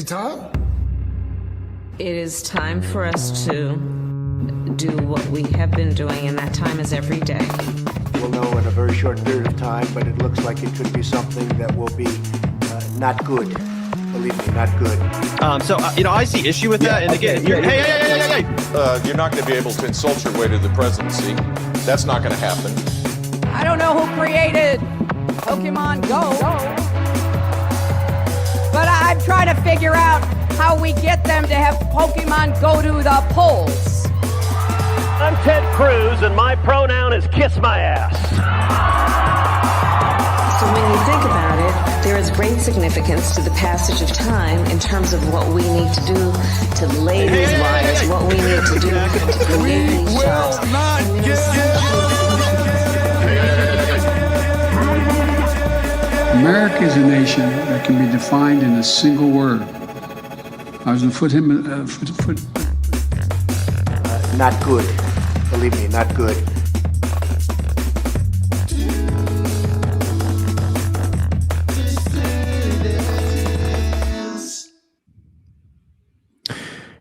it time? It is time for us to do what we have been doing, and that time is every day. We'll know in a very short period of time, but it looks like it could be something that will be not good. Believe me, not good. I see issue with that. And again, hey. You're not going to be able to insult your way to the presidency. That's not going to happen. I don't know who created Pokemon Go, but I'm trying to figure out how we get them to have Pokemon go to the polls. I'm Ted Cruz, and my pronoun is kiss my ass. So when you think about it, there is great significance to the passage of time in terms of what we need to do to lay these wires, what we need to do to create these jobs. America is a nation that can be defined in a single word. I was going to put him. Not good. Believe me, not good.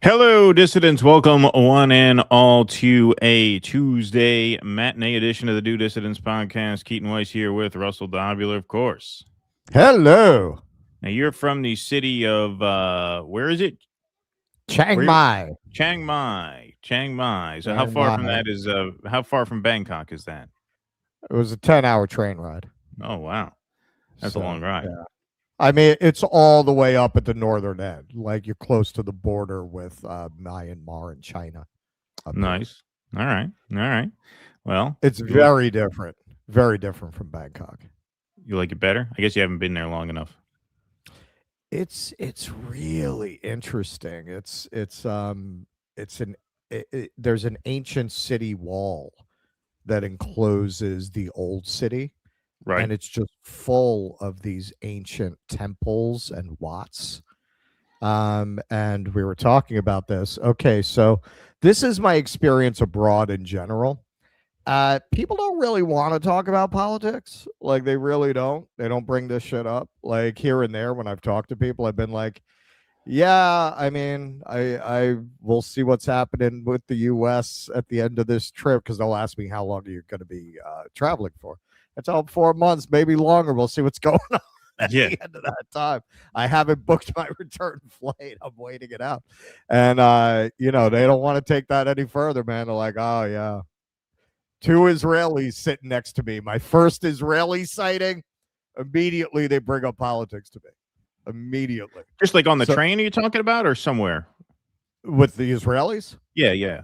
Hello, dissidents. Welcome one and all to a Tuesday matinee edition of the Do Dissidents podcast. Keaton Weiss here with Russell Dobular, of course. Hello. Now, you're from the city of, where is it? Chiang Mai. Chiang Mai. So how far from that is, how far from Bangkok is that? It was a 10-hour train ride. Oh, wow. That's a long ride. Yeah. I mean, it's all the way up at the northern end. Like, you're close to the border with Myanmar and China. Nice. All right. Well, it's very different. Very different from Bangkok. You like it better? I guess you haven't been there long enough. It's really interesting. There's an ancient city wall that encloses the old city. Right. And it's just full of these ancient temples and wats. And we were talking about this. Okay, so this is my experience abroad in general. People don't really want to talk about politics. Like, they really don't. They don't bring this shit up. Like, here and there when I've talked to people, I've been like, yeah, I mean, I will see what's happening with the U.S. at the end of this trip, because they'll ask me how long are you going to be traveling for. It's all 4 months, maybe longer. We'll see what's going on at the end of that time. I haven't booked my return flight. I'm waiting it out. And, they don't want to take that any further, man. They're like, oh, yeah. 2 Israelis sitting next to me. My first Israeli sighting, immediately they bring up politics to me. Immediately. Just like on the train are you talking about, or somewhere? With the Israelis? Yeah.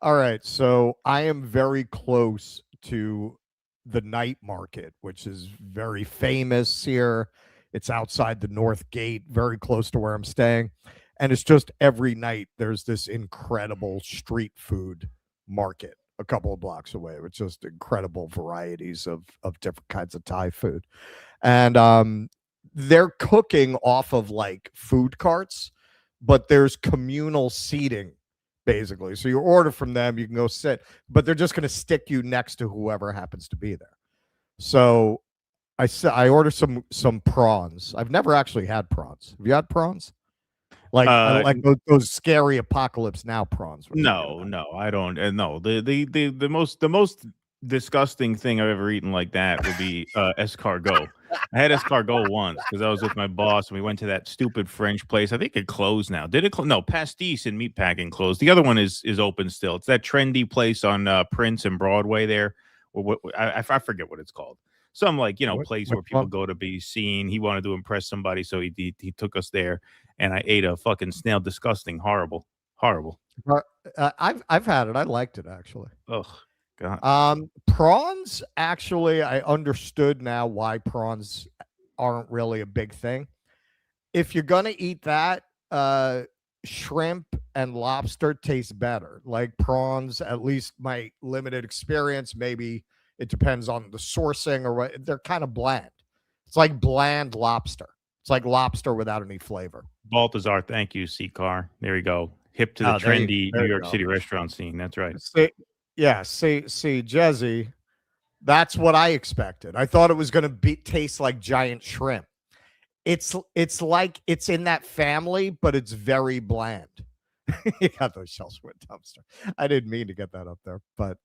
All right. So I am very close to the night market, which is very famous here. It's outside the North Gate, very close to where I'm staying. And it's just every night there's this incredible street food market a couple of blocks away with just incredible varieties of different kinds of Thai food. And they're cooking off of like food carts, but there's communal seating. Basically, so you order from them, you can go sit, but they're just going to stick you next to whoever happens to be there. So I ordered some prawns. I've never actually had prawns. Have you had prawns? Like those scary Apocalypse Now prawns? No, I don't. No, the most disgusting thing I've ever eaten like that would be escargot. I had escargot once because I was with my boss and we went to that stupid French place. I think it closed now. Did it? No, Pastis and Meatpacking closed. The other one is open still. It's that trendy place on Prince and Broadway there. Or I forget what it's called. Some place where people go to be seen. He wanted to impress somebody, so he took us there, and I ate a fucking snail. Disgusting, horrible. I've had it. I liked it actually. Ugh. God. Prawns, actually, I understood now why prawns aren't really a big thing. If you're gonna eat that, shrimp and lobster taste better. Like prawns, at least my limited experience, maybe it depends on the sourcing or what. They're kind of bland. It's like bland lobster. It's like lobster without any flavor. Balthazar, thank you, C-Car. There you go. Hip to the trendy New York City restaurant scene. That's right. See, Jezzy, that's what I expected. I thought it was going to taste like giant shrimp. it's like it's in that family, but it's very bland. You got those shells with dumpster. I didn't mean to get that up there, but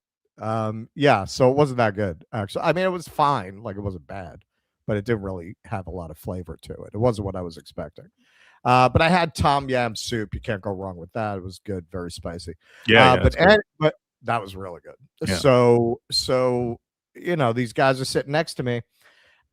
yeah, so it wasn't that good actually. I mean, it was fine, like it wasn't bad, but it didn't really have a lot of flavor to it. It wasn't what I was expecting. But I had tom yam soup. You can't go wrong with that. It was good, very spicy. But that was really good. Yeah. So you know, these guys are sitting next to me.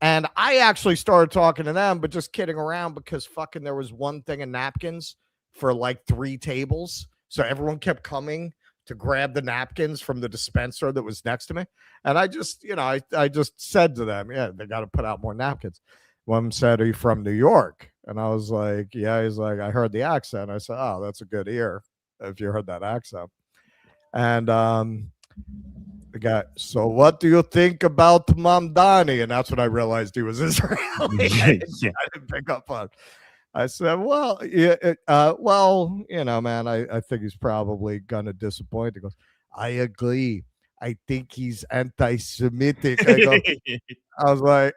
And I actually started talking to them, but just kidding around because fucking there was one thing of napkins for like 3 tables. So everyone kept coming to grab the napkins from the dispenser that was next to me. And I just, you know, I just said to them, yeah, they got to put out more napkins. One of them said, are you from New York? And I was like, yeah. He's like, I heard the accent. I said, oh, that's a good ear if you heard that accent. And the guy, so what do you think about Mamdani? And that's when I realized he was Israeli. I didn't pick up on. I said, well, yeah, well, you know, man, I think he's probably gonna disappoint. He goes, I agree. I think he's anti-Semitic. I was like,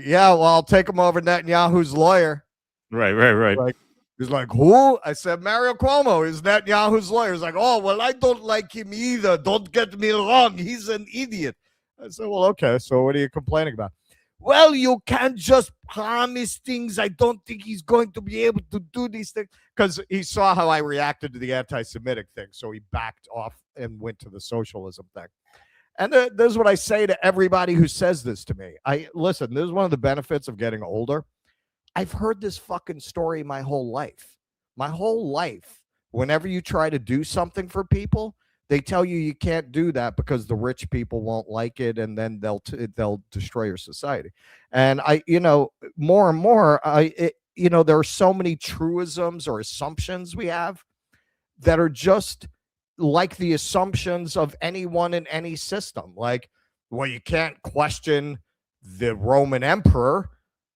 yeah, well, I'll take him over Netanyahu's lawyer. Right. Like, he's like, who? I said, Mario Cuomo is Netanyahu's lawyer. He's like, oh, well, I don't like him either. Don't get me wrong. He's an idiot. I said, well, okay. So what are you complaining about? Well, you can't just promise things. I don't think he's going to be able to do these things. Because he saw how I reacted to the anti-Semitic thing. So he backed off and went to the socialism thing. And this is what I say to everybody who says this to me. Listen, this is one of the benefits of getting older. I've heard this fucking story my whole life. My whole life, whenever you try to do something for people, they tell you can't do that because the rich people won't like it, and then they'll destroy your society. And more and more, there are so many truisms or assumptions we have that are just like the assumptions of anyone in any system. Like, well, you can't question the Roman emperor.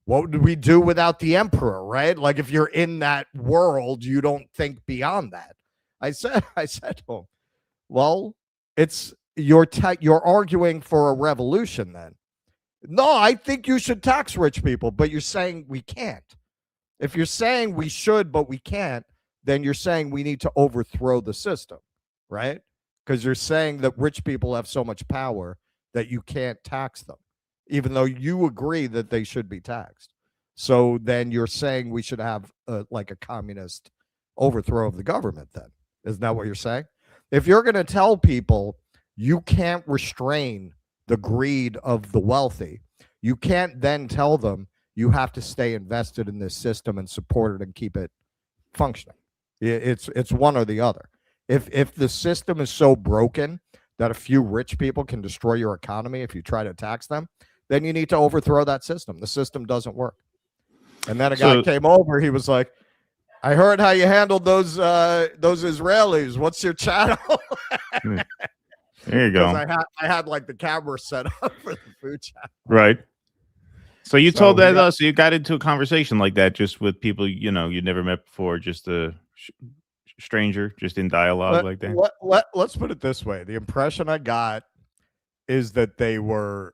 What would we do without the emperor, right? Like, if you're in that world, you don't think beyond that. I said to him, well, it's you're arguing for a revolution then. No, I think you should tax rich people, but you're saying we can't. If you're saying we should, but we can't, then you're saying we need to overthrow the system, right? Because you're saying that rich people have so much power that you can't tax them, even though you agree that they should be taxed. So then you're saying we should have like a communist overthrow of the government then. Isn't that what you're saying? If you're going to tell people you can't restrain the greed of the wealthy, you can't then tell them you have to stay invested in this system and support it and keep it functioning. It's one or the other. If the system is so broken that a few rich people can destroy your economy if you try to tax them, then you need to overthrow that system. The system doesn't work. And then a guy came over. He was like, I heard how you handled those Israelis. What's your channel? There you go. I had like the camera set up for the food channel. Right. So you told that so you got into a conversation like that just with people you never met before, just a stranger, just in dialogue like that. Let's put it this way: the impression I got is that they were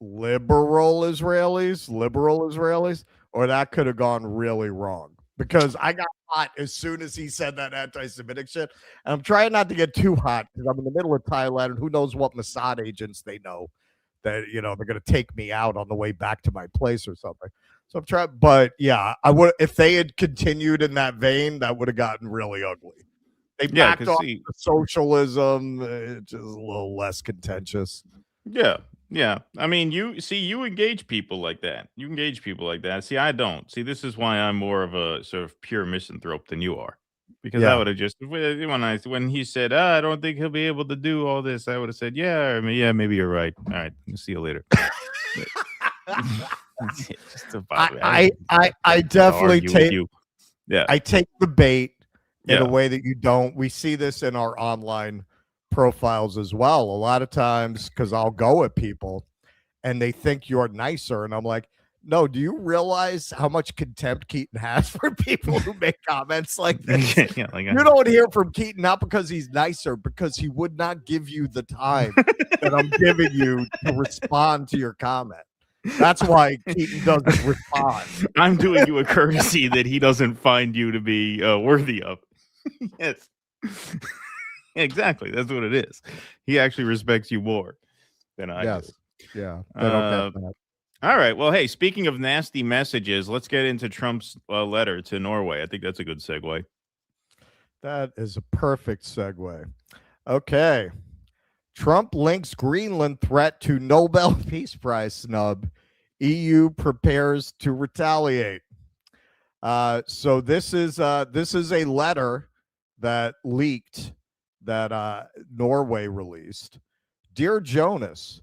liberal Israelis, or that could have gone really wrong. Because I got hot as soon as he said that anti-Semitic shit. And I'm trying not to get too hot because I'm in the middle of Thailand, and who knows what Mossad agents they know that, they're going to take me out on the way back to my place or something. So I'm trying, but yeah, I would, if they had continued in that vein, that would have gotten really ugly. They backed off the socialism, it's just a little less contentious. Yeah. I mean, you engage people like that. See, I don't. See, this is why I'm more of a sort of pure misanthrope than you are. Because I would have just, when he said, I don't think he'll be able to do all this, I would have said, maybe you're right. All right, I'll see you later. I definitely take I take the bait in a way that you don't. We see this in our online profiles as well a lot of times, because I'll go at people and they think you're nicer, and I'm like, no, do you realize how much contempt Keaton has for people who make comments like this? You don't hear from Keaton not because he's nicer, because he would not give you the time that I'm giving you to respond to your comment. That's why Keaton doesn't respond. I'm doing you a courtesy that he doesn't find you to be worthy of. Yes. Exactly. That's what it is. He actually respects you more than I do. Yeah. They don't get that. All right. Well, hey, speaking of nasty messages, let's get into Trump's letter to Norway. I think that's a good segue. That is a perfect segue. Okay. Trump links Greenland threat to Nobel Peace Prize snub. EU prepares to retaliate. So this is a letter that leaked that Norway released. Dear Jonas,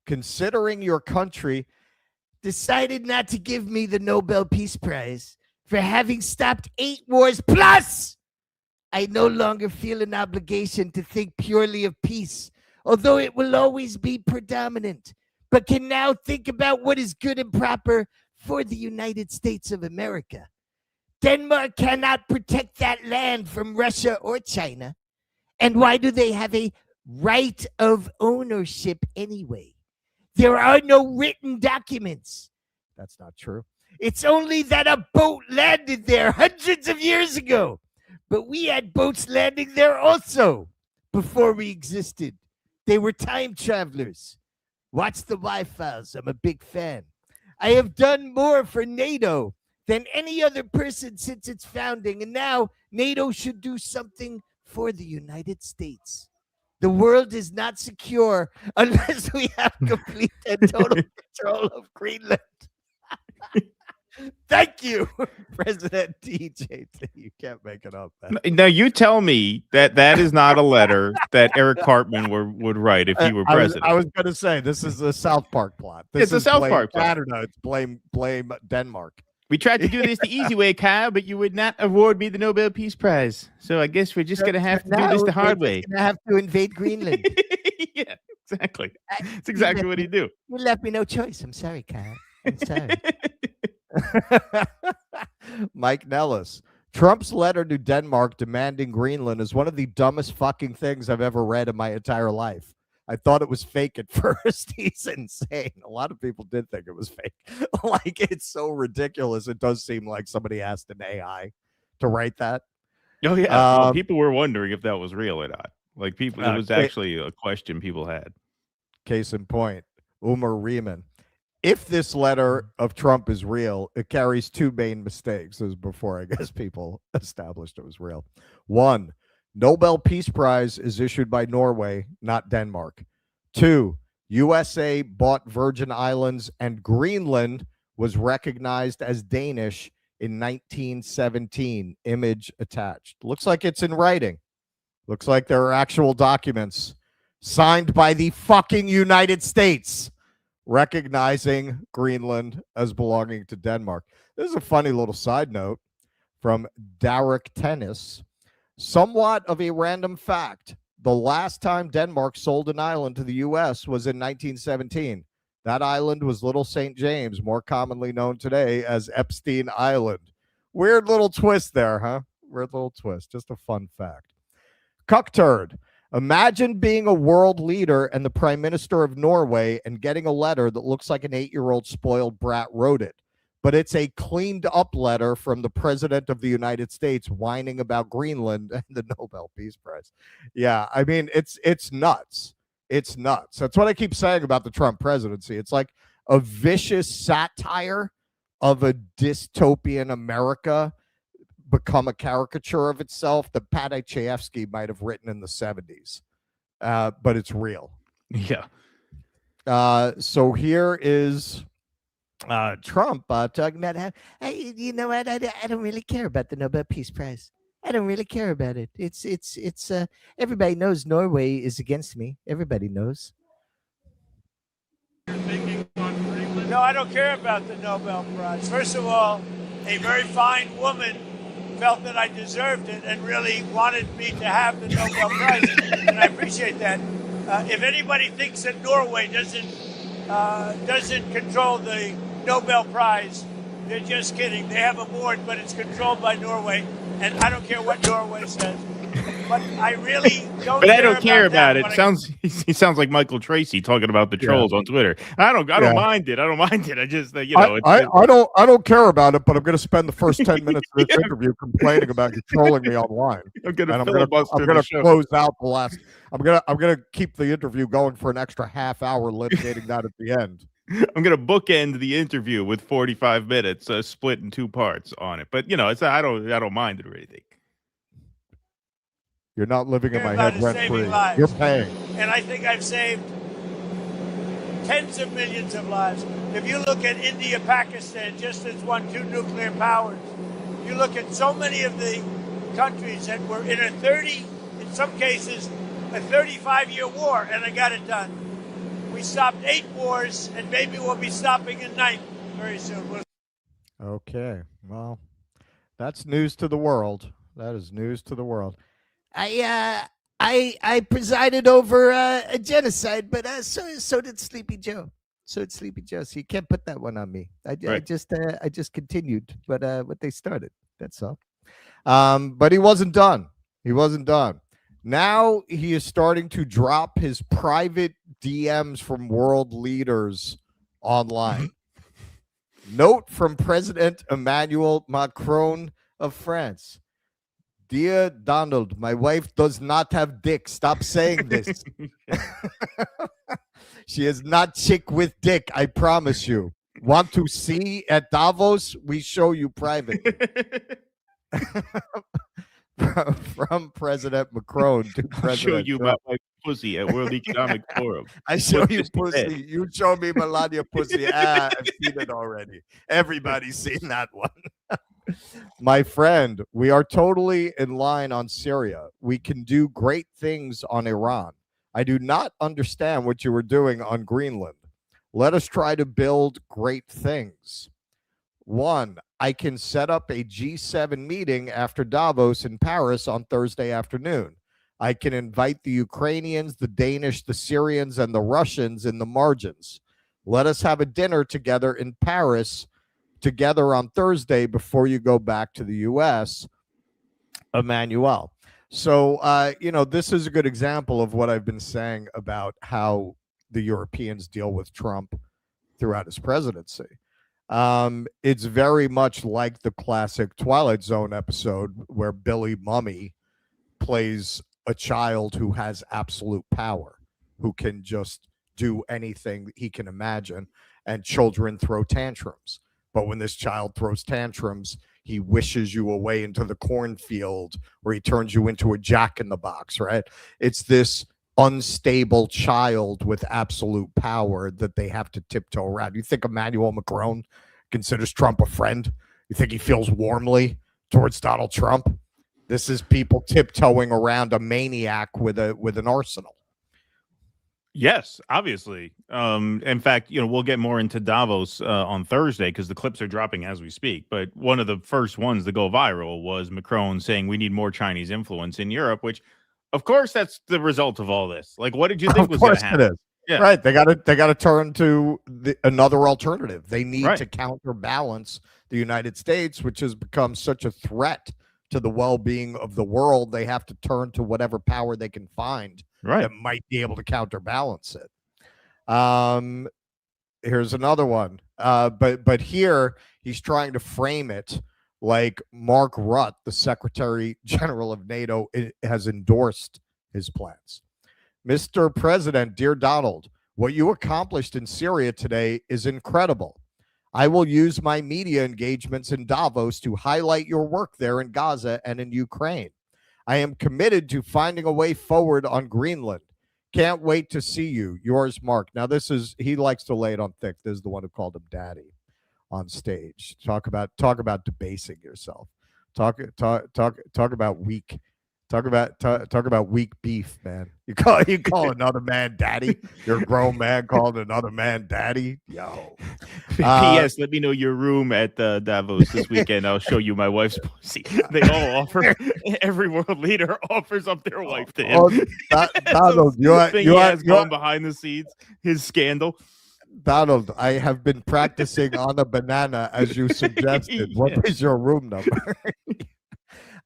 considering your country decided not to give me the Nobel Peace Prize for having stopped 8 wars plus, I no longer feel an obligation to think purely of peace, although it will always be predominant, but can now think about what is good and proper for the United States of America. Denmark cannot protect that land from Russia or China. And why do they have a right of ownership anyway? There are no written documents. That's not true. It's only that a boat landed there hundreds of years ago. But we had boats landing there also before we existed. They were time travelers. Watch the Y-Files. I'm a big fan. I have done more for NATO than any other person since its founding, and now NATO should do something for the United States. The world is not secure unless we have complete and total control of Greenland. Thank you, President TJT. You can't make it up. Man. Now you tell me that is not a letter that Eric Cartman would write if he were president. I was going to say this is a South Park plot. It's a South Park plot. Canada. It's blame Denmark. We tried to do this the easy way, Kyle, but you would not award me the Nobel Peace Prize. So I guess we're just going to have to do this the hard way. We're going to have to invade Greenland. Yeah, exactly. That's exactly what he'd do. You left me no choice. I'm sorry, Kyle. I'm sorry. Mike Nellis. Trump's letter to Denmark demanding Greenland is one of the dumbest fucking things I've ever read in my entire life. I thought it was fake at first. He's insane. A lot of people did think it was fake. Like, it's so ridiculous. It does seem like somebody asked an AI to write that. Oh, yeah. People were wondering if that was real or not. Like, people, it was actually a question people had. Case in point, Umar Riemann. If this letter of Trump is real, it carries 2 main mistakes. This is before, I guess, people established it was real. 1, Nobel Peace Prize is issued by Norway, not Denmark. 2, USA bought Virgin Islands and Greenland was recognized as Danish in 1917. Image attached. Looks like it's in writing. Looks like there are actual documents signed by the fucking United States recognizing Greenland as belonging to Denmark. This is a funny little side note from Derek Tennis. Somewhat of a random fact. The last time Denmark sold an island to the U.S. was in 1917. That island was Little St. James, more commonly known today as Epstein Island. Weird little twist there, huh? Weird little twist. Just a fun fact. Cuckturd. Imagine being a world leader and the Prime Minister of Norway and getting a letter that looks like an 8-year-old spoiled brat wrote it. But it's a cleaned up letter from the President of the United States whining about Greenland and the Nobel Peace Prize. Yeah, I mean, it's nuts. It's nuts. That's what I keep saying about the Trump presidency. It's like a vicious satire of a dystopian America become a caricature of itself that Pat Chayefsky might have written in the 70s. But it's real. Yeah. So here is Trump talking about how, hey, you know what? I don't really care about the Nobel Peace Prize. I don't really care about it. It's everybody knows Norway is against me. Everybody knows. No, I don't care about the Nobel Prize. First of all, a very fine woman felt that I deserved it and really wanted me to have the Nobel Prize, and I appreciate that. If anybody thinks that Norway doesn't control the Nobel Prize, they're just kidding. They have a board, but it's controlled by Norway, and I don't care what Norway says. but I really don't. But I don't care about that it. He sounds like Michael Tracy talking about the trolls on Twitter. I don't mind it. I don't mind it. I just I don't care about it, but I'm going to spend the first 10 minutes of this interview complaining about you trolling me online. I'm going to close out the last. I'm going to keep the interview going for an extra half hour, litigating that at the end. I'm going to bookend the interview with 45 minutes, split in 2 parts on it. But I don't mind it or anything. You're not living in my head rent free. You're paying. And I think I've saved tens of millions of lives. If you look at India, Pakistan, just as 2 nuclear powers, you look at so many of the countries that were in in some cases, a 35-year war, and they got it done. We stopped 8 wars, and maybe we'll be stopping a 9th very soon. Okay, well, that's news to the world. That is news to the world. I presided over a genocide, but so did Sleepy Joe. So did Sleepy Joe. So you can't put that one on me. I just continued what they started. That's all. But he wasn't done. He wasn't done. Now he is starting to drop his private DMs from world leaders online. Note from President Emmanuel Macron of France. Dear Donald, my wife does not have dick. Stop saying this. She is not chick with dick, I promise you. Want to see at Davos? We show you private. From President Macron to President I'll show you Trump. my pussy at World Economic Forum. I show you pussy. You show me Melania pussy. I've seen it already. Everybody's seen that one. My friend, we are totally in line on Syria. We can do great things on Iran. I do not understand what you were doing on Greenland. Let us try to build great things. 1, I can set up a G7 meeting after Davos in Paris on Thursday afternoon. I can invite the Ukrainians, the Danish, the Syrians, and the Russians in the margins. Let us have a dinner together in Paris together on Thursday before you go back to the U.S., Emmanuel. So, this is a good example of what I've been saying about how the Europeans deal with Trump throughout his presidency. It's very much like the classic Twilight Zone episode where Billy Mummy plays a child who has absolute power, who can just do anything he can imagine, and children throw tantrums. But when this child throws tantrums, he wishes you away into the cornfield, or he turns you into a jack-in-the-box, right? It's this unstable child with absolute power that they have to tiptoe around. You think Emmanuel Macron considers Trump a friend? You think he feels warmly towards Donald Trump? This is people tiptoeing around a maniac with an arsenal. Yes, obviously. In fact, we'll get more into Davos on Thursday because the clips are dropping as we speak. But one of the first ones to go viral was Macron saying we need more Chinese influence in Europe, which, of course, that's the result of all this. Like, what did you think was going to happen? It is. Yeah. Right. They got to turn to another alternative. They need to counterbalance the United States, which has become such a threat to the well-being of the world. They have to turn to whatever power they can find that might be able to counterbalance it. Here's another one. But here he's trying to frame it like Mark Rutte, the Secretary General of NATO, has endorsed his plans. Mr. President, dear Donald, what you accomplished in Syria today is incredible. I will use my media engagements in Davos to highlight your work there in Gaza and in Ukraine. I am committed to finding a way forward on Greenland. Can't wait to see you. Yours, Mark. Now, he likes to lay it on thick. This is the one who called him daddy on stage. Talk about debasing yourself. Talk about weak. Talk about weak beef, man. You call another man daddy. You're a grown man calling another man daddy. Yo. P.S. Let me know your room at Davos this weekend. I'll show you my wife's pussy. They all offer. Every world leader offers up their wife to him. Donald, you has going behind the scenes. His scandal. Donald, I have been practicing on a banana as you suggested. What is your room number?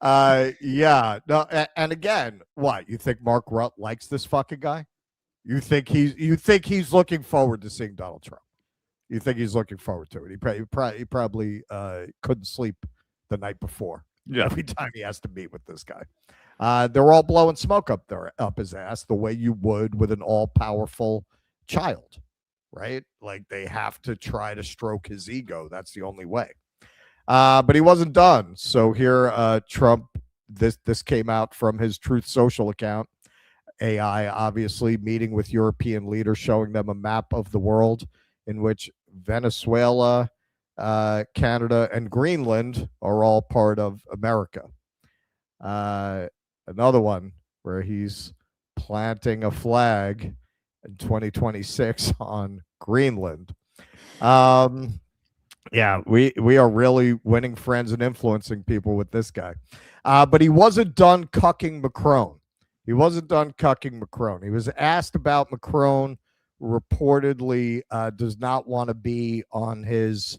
Yeah. No, and again, what? You think Mark Rutte likes this fucking guy? You think he's looking forward to seeing Donald Trump? You think he's looking forward to it? He probably couldn't sleep the night before. Yeah. Every time he has to meet with this guy. They're all blowing smoke up his ass the way you would with an all-powerful child, right? Like they have to try to stroke his ego. That's the only way. But he wasn't done. So here, Trump, this came out from his Truth Social account. AI, obviously, meeting with European leaders, showing them a map of the world in which Venezuela, Canada, and Greenland are all part of America. Another one where he's planting a flag in 2026 on Greenland. Yeah, we are really winning friends and influencing people with this guy. But he wasn't done cucking Macron. He wasn't done cucking Macron. He was asked about Macron reportedly does not want to be on his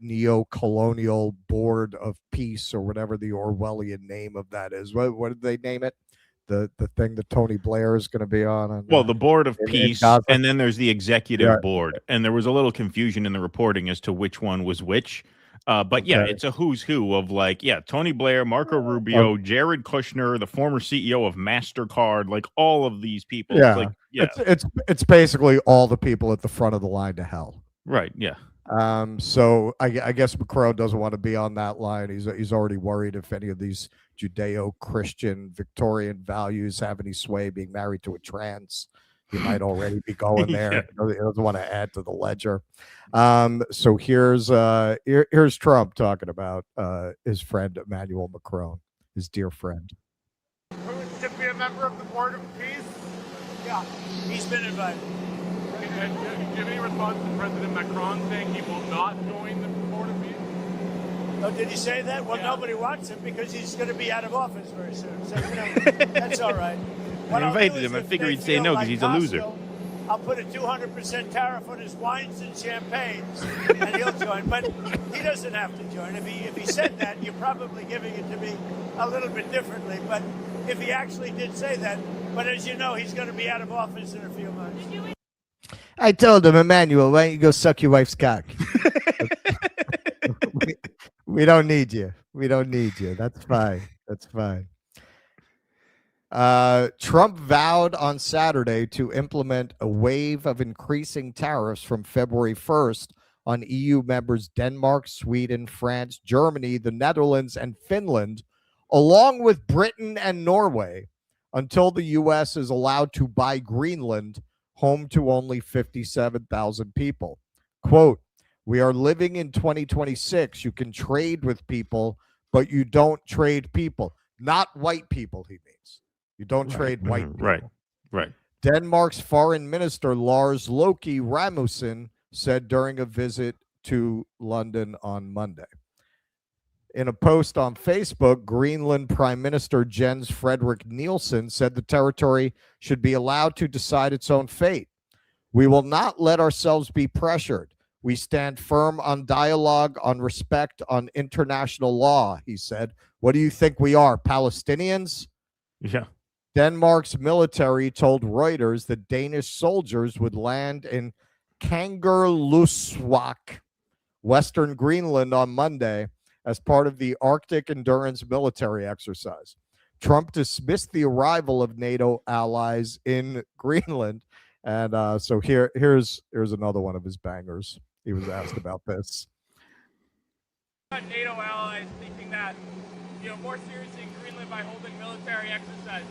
neo-colonial board of peace or whatever the Orwellian name of that is. What did they name it? The thing that Tony Blair is going to be on? Well, the board of peace, and then there's the executive board. And there was a little confusion in the reporting as to which one was which. But yeah, it's a who's who of Tony Blair, Marco Rubio, Jared Kushner, the former CEO of MasterCard, like all of these people. Yeah, it's basically all the people at the front of the line to hell. Right. Yeah. So I guess Macron doesn't want to be on that line. He's already worried if any of these Judeo-Christian Victorian values have any sway, being married to a trans. He might already be going there. Yeah. He doesn't want to add to the ledger. So here's Trump talking about his friend Emmanuel Macron, his dear friend. Who to be a member of the Board of Peace? Yeah, he's been invited. Do you have any response to President Macron saying he will not join the Board of Peace? Oh, did he say that? Well, nobody wants him because he's going to be out of office very soon. So, that's all right. I invited him. I figured he'd say no because he's a loser. I'll put a 200% tariff on his wines and champagnes, and he'll join. But he doesn't have to join. If he said that, you're probably giving it to me a little bit differently. But if he actually did say that, but as you know, he's going to be out of office in a few months. I told him, Emmanuel, why don't you go suck your wife's cock? We don't need you. We don't need you. That's fine. That's fine. Trump vowed on Saturday to implement a wave of increasing tariffs from February 1st on EU members Denmark, Sweden, France, Germany, the Netherlands, and Finland, along with Britain and Norway, until the U.S. is allowed to buy Greenland, home to only 57,000 people. Quote, "We are living in 2026. You can trade with people, but you don't trade people." Not white people, he means. You don't trade white people. Right. Denmark's foreign minister, Lars Loke Rasmussen, said during a visit to London on Monday. In a post on Facebook, Greenland Prime Minister Jens Frederik Nielsen said the territory should be allowed to decide its own fate. "We will not let ourselves be pressured. We stand firm on dialogue, on respect, on international law," he said. What do you think we are, Palestinians? Yeah. Denmark's military told Reuters that Danish soldiers would land in Kangerlussuaq, western Greenland, on Monday as part of the Arctic Endurance military exercise. Trump dismissed the arrival of NATO allies in Greenland. And so here's another one of his bangers. He was asked about this. NATO allies thinking that, more seriously in Greenland by holding military exercises.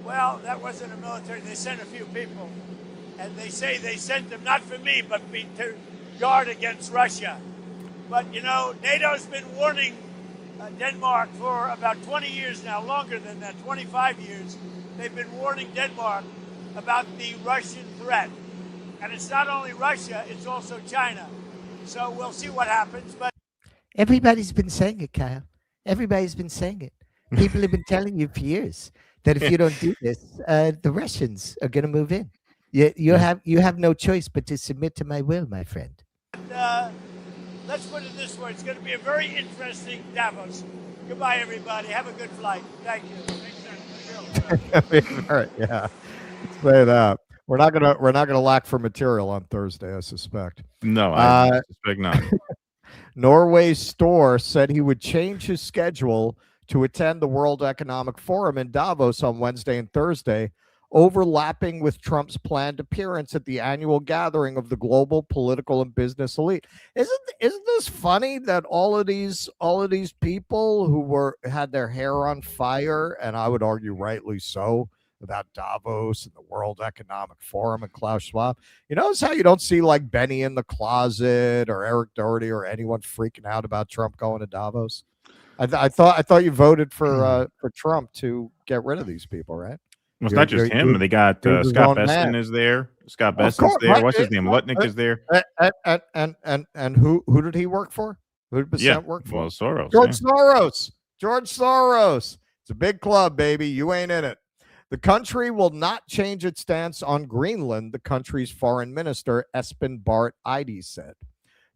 Well, that wasn't a military. They sent a few people. And they say they sent them not for me, but to guard against Russia. But, NATO's been warning Denmark for about 20 years now, longer than that, 25 years. They've been warning Denmark about the Russian threat. And it's not only Russia, it's also China. So we'll see what happens. But everybody's been saying it, Kyle. Everybody's been saying it. People have been telling you for years that if you don't do this, the Russians are going to move in. You have no choice but to submit to my will, my friend. Let's put it this way. It's going to be a very interesting Davos. Goodbye, everybody. Have a good flight. Thank you. All right, yeah. Say that. We're not gonna lack for material on Thursday, I suspect. No, I suspect not. Norway's store said he would change his schedule to attend the World Economic Forum in Davos on Wednesday and Thursday, overlapping with Trump's planned appearance at the annual gathering of the global political and business elite. Isn't this funny that all of these people who had their hair on fire, and I would argue rightly so, about Davos and the World Economic Forum and Klaus Schwab. You notice how you don't see like Benny in the closet or Eric Doherty or anyone freaking out about Trump going to Davos? I thought you voted for Trump to get rid of these people, right? Well, it's not just him. They got Scott Besson is there. Scott Besson's there. Right? What's his name? Lutnick is there. And who did he work for? Who did Besson work for? Well, Soros. George Soros. It's a big club, baby. You ain't in it. The country will not change its stance on Greenland, the country's foreign minister, Espen Barth Eide, said.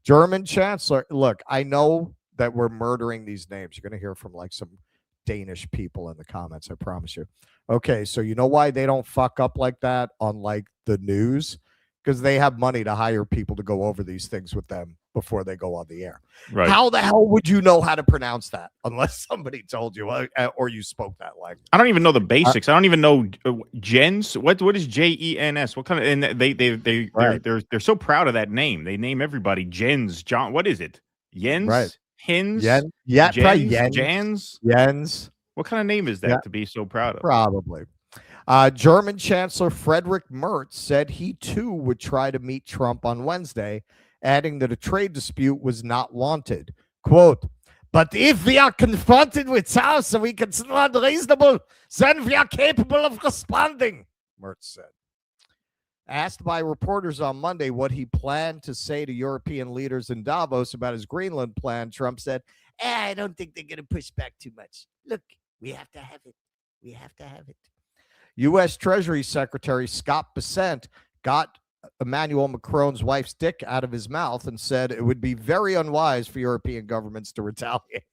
German Chancellor, look, I know that we're murdering these names. You're going to hear from like some Danish people in the comments, I promise you. Okay, so you know why they don't fuck up like that on like the news? Because they have money to hire people to go over these things with them before they go on the air. Right. How the hell would you know how to pronounce that unless somebody told you or you spoke that language? I don't even know the basics. I don't even know Jens. What is Jens? What kind of? And they're so proud of that name. They name everybody Jens. John. What is it? Jens. Right. Hens. Yeah. Jens. Jens. What kind of name is that to be so proud of? Probably. German Chancellor Friedrich Merz said he too would try to meet Trump on Wednesday, adding that a trade dispute was not wanted. Quote, but if we are confronted with chaos and we consider unreasonable, then we are capable of responding, Merz said. Asked by reporters on Monday what he planned to say to European leaders in Davos about his Greenland plan, Trump said, I don't think they're going to push back too much. Look, we have to have it. We have to have it. U.S. Treasury Secretary Scott Bessent got Emmanuel Macron's wife's dick out of his mouth and said it would be very unwise for European governments to retaliate.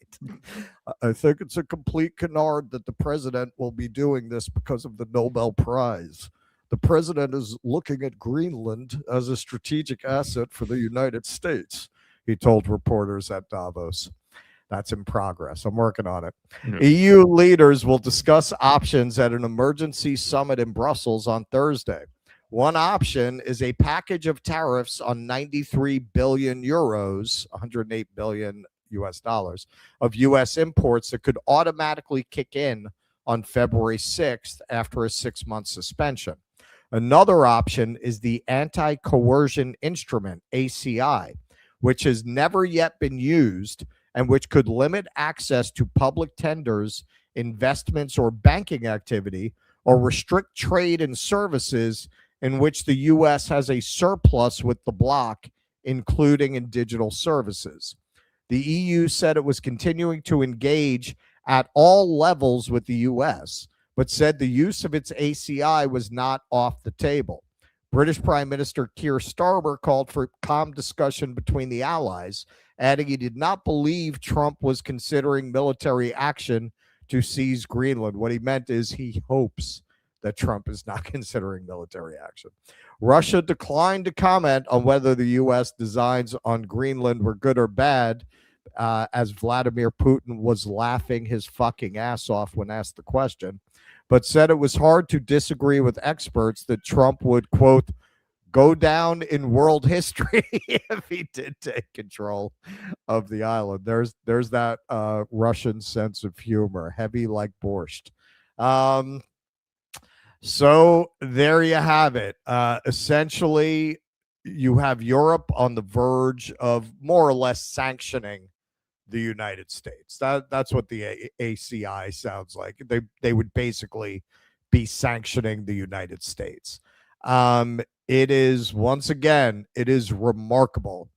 I think it's a complete canard that the president will be doing this because of the Nobel Prize. The president is looking at Greenland as a strategic asset for the United States, he told reporters at Davos. That's in progress. I'm working on it. Yeah. EU leaders will discuss options at an emergency summit in Brussels on Thursday. One option is a package of tariffs on 93 billion euros, 108 billion US dollars, of US imports that could automatically kick in on February 6th after a 6-month suspension. Another option is the anti-coercion instrument, ACI, which has never yet been used and which could limit access to public tenders, investments, or banking activity, or restrict trade and services in which the U.S. has a surplus with the bloc, including in digital services. The EU said it was continuing to engage at all levels with the U.S., but said the use of its ACI was not off the table. British Prime Minister Keir Starmer called for calm discussion between the allies, adding he did not believe Trump was considering military action to seize Greenland. What he meant is he hopes that Trump is not considering military action. Russia declined to comment on whether the U.S. designs on Greenland were good or bad, as Vladimir Putin was laughing his fucking ass off when asked the question, but said it was hard to disagree with experts that Trump would, quote, go down in world history if he did take control of the island. There's that Russian sense of humor, heavy like borscht. So there you have it. Essentially, you have Europe on the verge of more or less sanctioning the United States. That's what the ACI sounds like. They would basically be sanctioning the United States. It is, once again, it is remarkable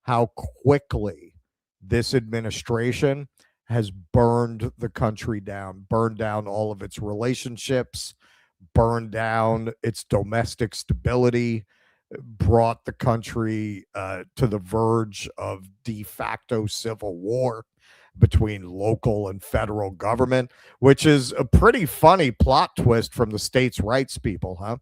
how quickly this administration has burned the country down, burned down all of its relationships, burned down its domestic stability, brought the country to the verge of de facto civil war. between local and federal government, which is a pretty funny plot twist from the states' rights people, huh?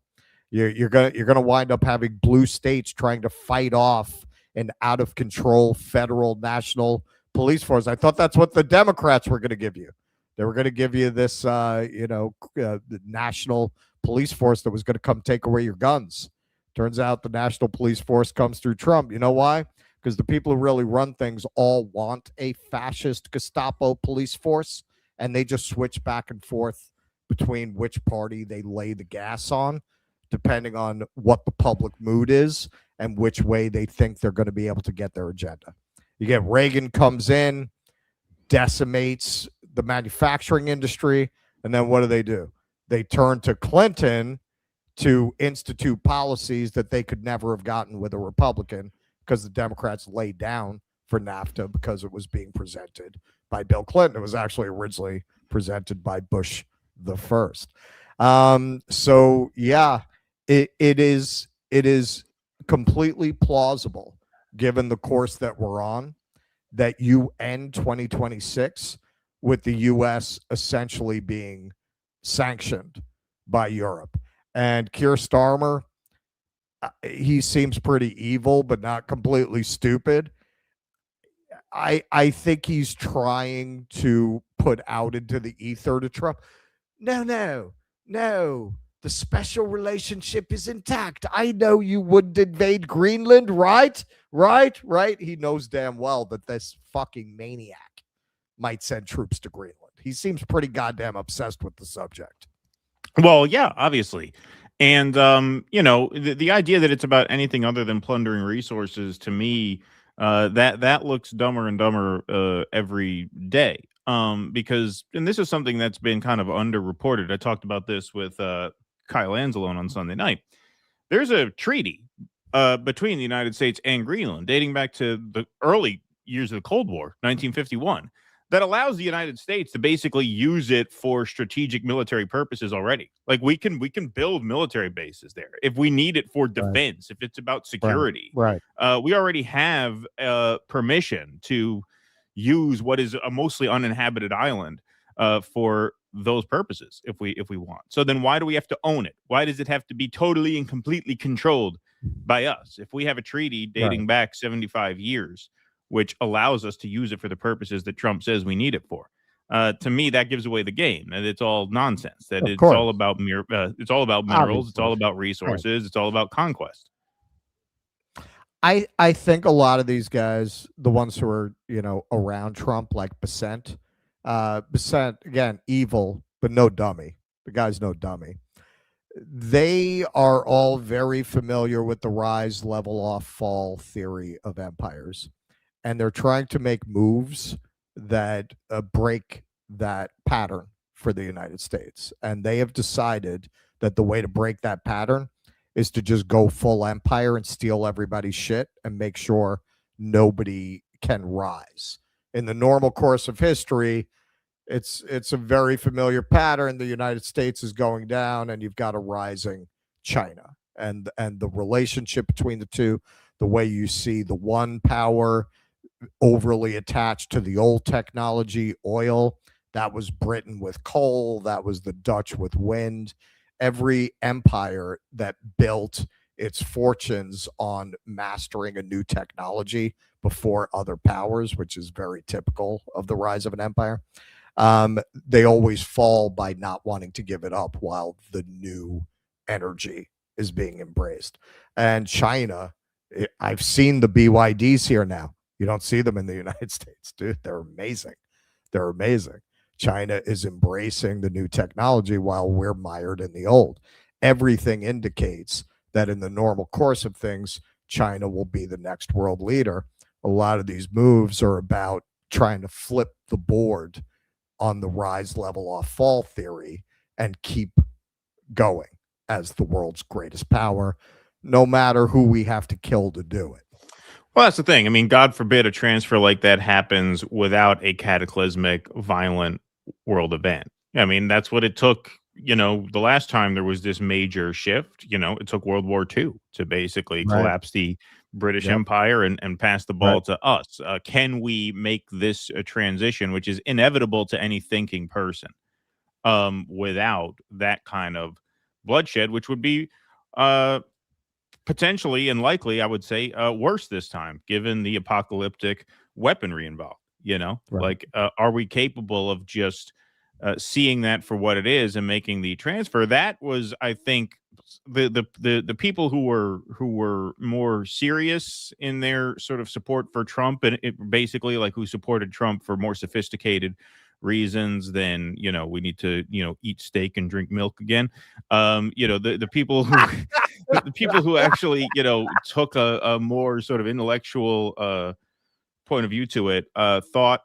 You're gonna wind up having blue states trying to fight off an out of control federal national police force. I thought that's what the Democrats were going to give you. They were going to give you this, the national police force that was going to come take away your guns. Turns out the national police force comes through Trump. You know why? Because the people who really run things all want a fascist Gestapo police force, and they just switch back and forth between which party they lay the gas on, depending on what the public mood is and which way they think they're going to be able to get their agenda. You get Reagan comes in, decimates the manufacturing industry, and then what do? They turn to Clinton to institute policies that they could never have gotten with a Republican, because the Democrats laid down for NAFTA because it was being presented by Bill Clinton. It was actually originally presented by Bush the first. So yeah, it is completely plausible, given the course that we're on, that you end 2026 with the U.S. essentially being sanctioned by Europe. And Keir Starmer, he seems pretty evil, but not completely stupid. I think he's trying to put out into the ether to Trump, no, the special relationship is intact. I know you wouldn't invade Greenland, right? He knows damn well that this fucking maniac might send troops to Greenland. He seems pretty goddamn obsessed with the subject. Well, yeah, obviously. And, the idea that it's about anything other than plundering resources, to me, that looks dumber and dumber every day. Because, and this is something that's been kind of underreported. I talked about this with Kyle Anzalone on Sunday night. There's a treaty between the United States and Greenland dating back to the early years of the Cold War, 1951, that allows the United States to basically use it for strategic military purposes already. Like we can build military bases there if we need it for defense, if it's about security. Right. We already have permission to use what is a mostly uninhabited island for those purposes if we want. So then why do we have to own it? Why does it have to be totally and completely controlled by us? If we have a treaty dating back 75 years, which allows us to use it for the purposes that Trump says we need it for. To me, that gives away the game, and it's all nonsense. That it's all about it's all about minerals, Obviously. it's all about resources, it's all about conquest. I think a lot of these guys, the ones who are around Trump, like Besant, again, evil but no dummy. The guy's no dummy. They are all very familiar with the rise, level off, fall theory of empires. And they're trying to make moves that break that pattern for the United States. And they have decided that the way to break that pattern is to just go full empire and steal everybody's shit and make sure nobody can rise. In the normal course of history, it's a very familiar pattern. The United States is going down, and you've got a rising China. And the relationship between the two, the way you see the one power overly attached to the old technology, oil. That was Britain with coal. That was the Dutch with wind. Every empire that built its fortunes on mastering a new technology before other powers, which is very typical of the rise of an empire, they always fall by not wanting to give it up while the new energy is being embraced. And China, I've seen the BYDs here now. You don't see them in the United States, dude. They're amazing. They're amazing. China is embracing the new technology while we're mired in the old. Everything indicates that in the normal course of things, China will be the next world leader. A lot of these moves are about trying to flip the board on the rise, level off, fall theory and keep going as the world's greatest power, no matter who we have to kill to do it. Well, that's the thing. I mean, God forbid a transfer like that happens without a cataclysmic, violent world event. I mean, that's what it took. The last time there was this major shift, it took World War II to basically collapse the British Empire and pass the ball to us. Can we make this a transition, which is inevitable to any thinking person, without that kind of bloodshed, which would be potentially and likely, I would say, worse this time, given the apocalyptic weaponry involved. Like, are we capable of just seeing that for what it is and making the transfer? That was, I think, the people who were more serious in their sort of support for Trump, and basically like who supported Trump for more sophisticated reasons than we need to eat steak and drink milk again. The people who the people who actually took a more sort of intellectual point of view to it thought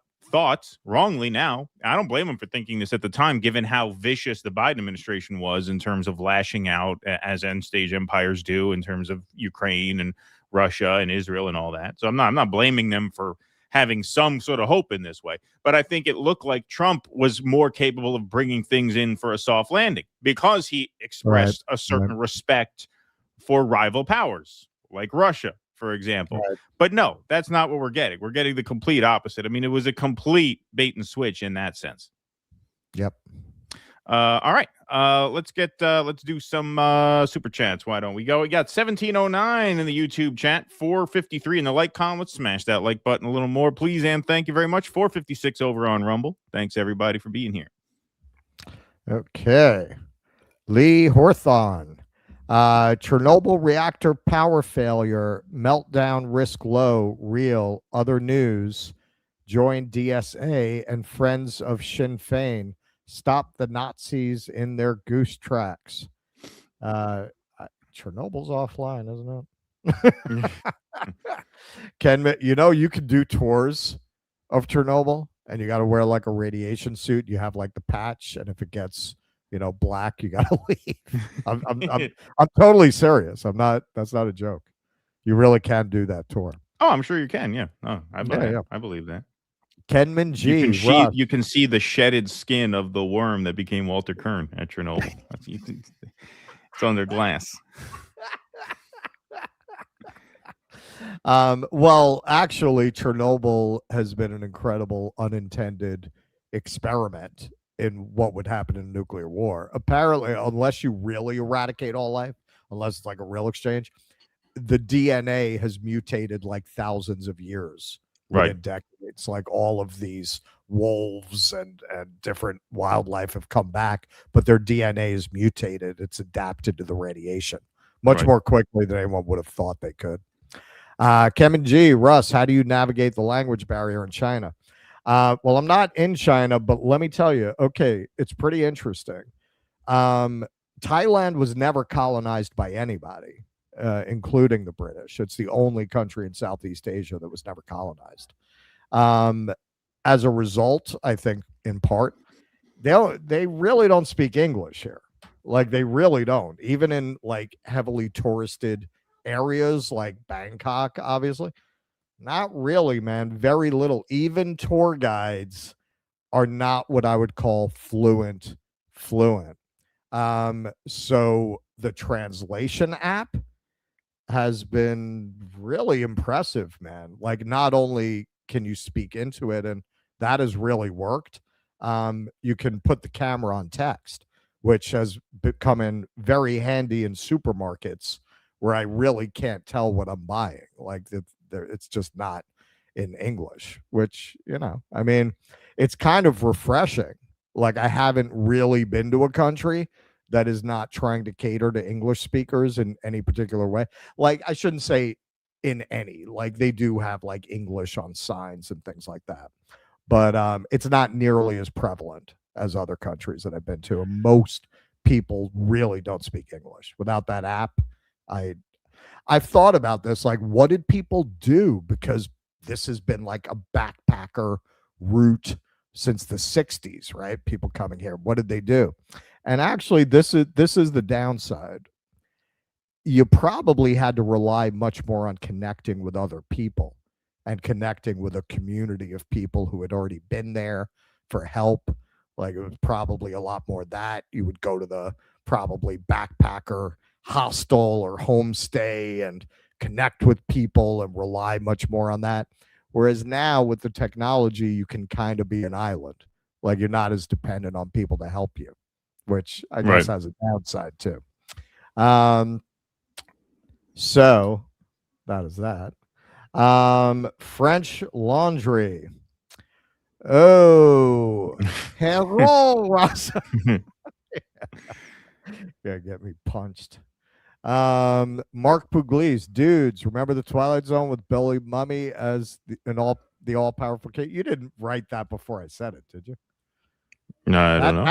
wrongly. Now I don't blame them for thinking this at the time, given how vicious the Biden administration was in terms of lashing out as end stage empires do in terms of Ukraine and Russia and Israel and all that. So I'm not blaming them for having some sort of hope in this way, but I think it looked like Trump was more capable of bringing things in for a soft landing because he expressed a certain respect for rival powers like Russia, for example. But no, that's not what we're getting. We're getting the complete opposite. I mean, it was a complete bait and switch in that sense. Yep. All right. Let's do some super chats. Why don't we go? We got 1709 in the YouTube chat, 453 in the like column. Let's smash that like button a little more, please. And thank you very much. 456 over on Rumble. Thanks everybody for being here. Okay. Lee Horthon. Chernobyl reactor power failure, meltdown risk low, real, other news, join DSA and friends of Sinn Féin, stop the Nazis in their goose tracks. Chernobyl's offline, isn't it? Ken, you can do tours of Chernobyl and you got to wear like a radiation suit. You have like the patch, and if it gets black, you gotta leave. I'm totally serious. That's not a joke. You really can do that tour. Oh, I'm sure you can. Yeah. Oh, I believe that. Kenman G. You can see the shedded skin of the worm that became Walter Kern at Chernobyl. It's under glass. Well, actually, Chernobyl has been an incredible unintended experiment in what would happen in a nuclear war. Apparently, unless you really eradicate all life, unless it's like a real exchange, the DNA has mutated like thousands of years, within decades. Like all of these wolves and different wildlife have come back, but their DNA is mutated. It's adapted to the radiation much more quickly than anyone would have thought they could. Kevin G. Russ, how do you navigate the language barrier in China? Well, I'm not in China, but let me tell you, okay, it's pretty interesting. Thailand was never colonized by anybody, including the British. It's the only country in Southeast Asia that was never colonized. As a result, I think in part, they really don't speak English here. Like they really don't, even in like heavily touristed areas like Bangkok, obviously. Not really, man. Very little. Even tour guides are not what I would call fluent. So the translation app has been really impressive, man. Like not only can you speak into it, and that has really worked, you can put the camera on text, which has become in very handy in supermarkets where I really can't tell what I'm buying. Like it's just not in English, which, I mean, it's kind of refreshing. Like I haven't really been to a country that is not trying to cater to English speakers in any particular way. Like I shouldn't say in any, like they do have like English on signs and things like that. But it's not nearly as prevalent as other countries that I've been to. Most people really don't speak English. Without that app, I've thought about this, like, what did people do? Because this has been like a backpacker route since the 60s, right? People coming here. What did they do? And actually, this is the downside. You probably had to rely much more on connecting with other people and connecting with a community of people who had already been there for help. Like it was probably a lot more that you would go to the probably backpacker hostel or homestay and connect with people and rely much more on that. Whereas now with the technology, you can kind of be an island. Like you're not as dependent on people to help you, which I guess has a downside too. So that is that. French Laundry. Oh, hello, Ross. Yeah, get me punched. Mark Pugliese, dudes, remember the Twilight Zone with Billy Mummy as the all-powerful king? You didn't write that before I said it, did you? No, I don't know.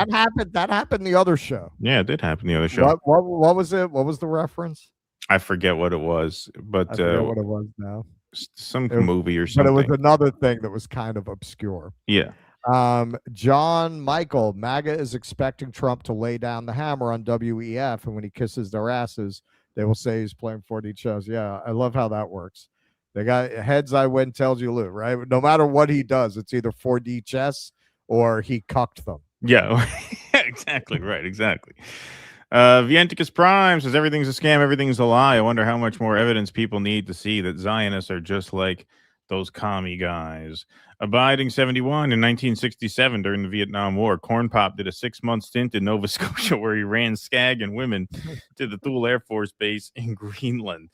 That happened the other show. Yeah, it did happen the other show. What was it? What was the reference? I forget what it was, but I forget what it was now. Some movie or something. But it was another thing that was kind of obscure. Yeah. John Michael, MAGA is expecting Trump to lay down the hammer on WEF, and when he kisses their asses, they will say he's playing 4D chess. Yeah, I love how that works. They got heads I win, tails you lose, right? No matter what he does, it's either 4D chess or he cucked them. Yeah, exactly right. Exactly. Vienticus Prime says everything's a scam, everything's a lie. I wonder how much more evidence people need to see that Zionists are just like those commie guys. Abiding 71 in 1967 during the Vietnam War, Corn Pop did a 6-month stint in Nova Scotia where he ran skag and women to the Thule Air Force Base in Greenland.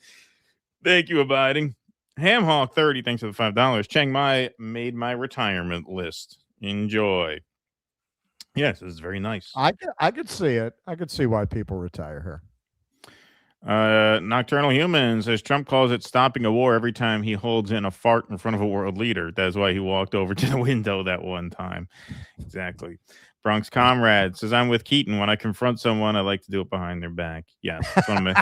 Thank you, Abiding. Hamhawk 30, thanks for the $5. Chiang Mai made my retirement list. Enjoy. Yes, this is very nice. I could see it. I could see why people retire here. Nocturnal Human says Trump calls it stopping a war every time he holds in a fart in front of a world leader. That's why he walked over to the window that one time. Exactly. Bronx Comrade says I'm with Keaton. When I confront someone, I like to do it behind their back. Yes, it's one of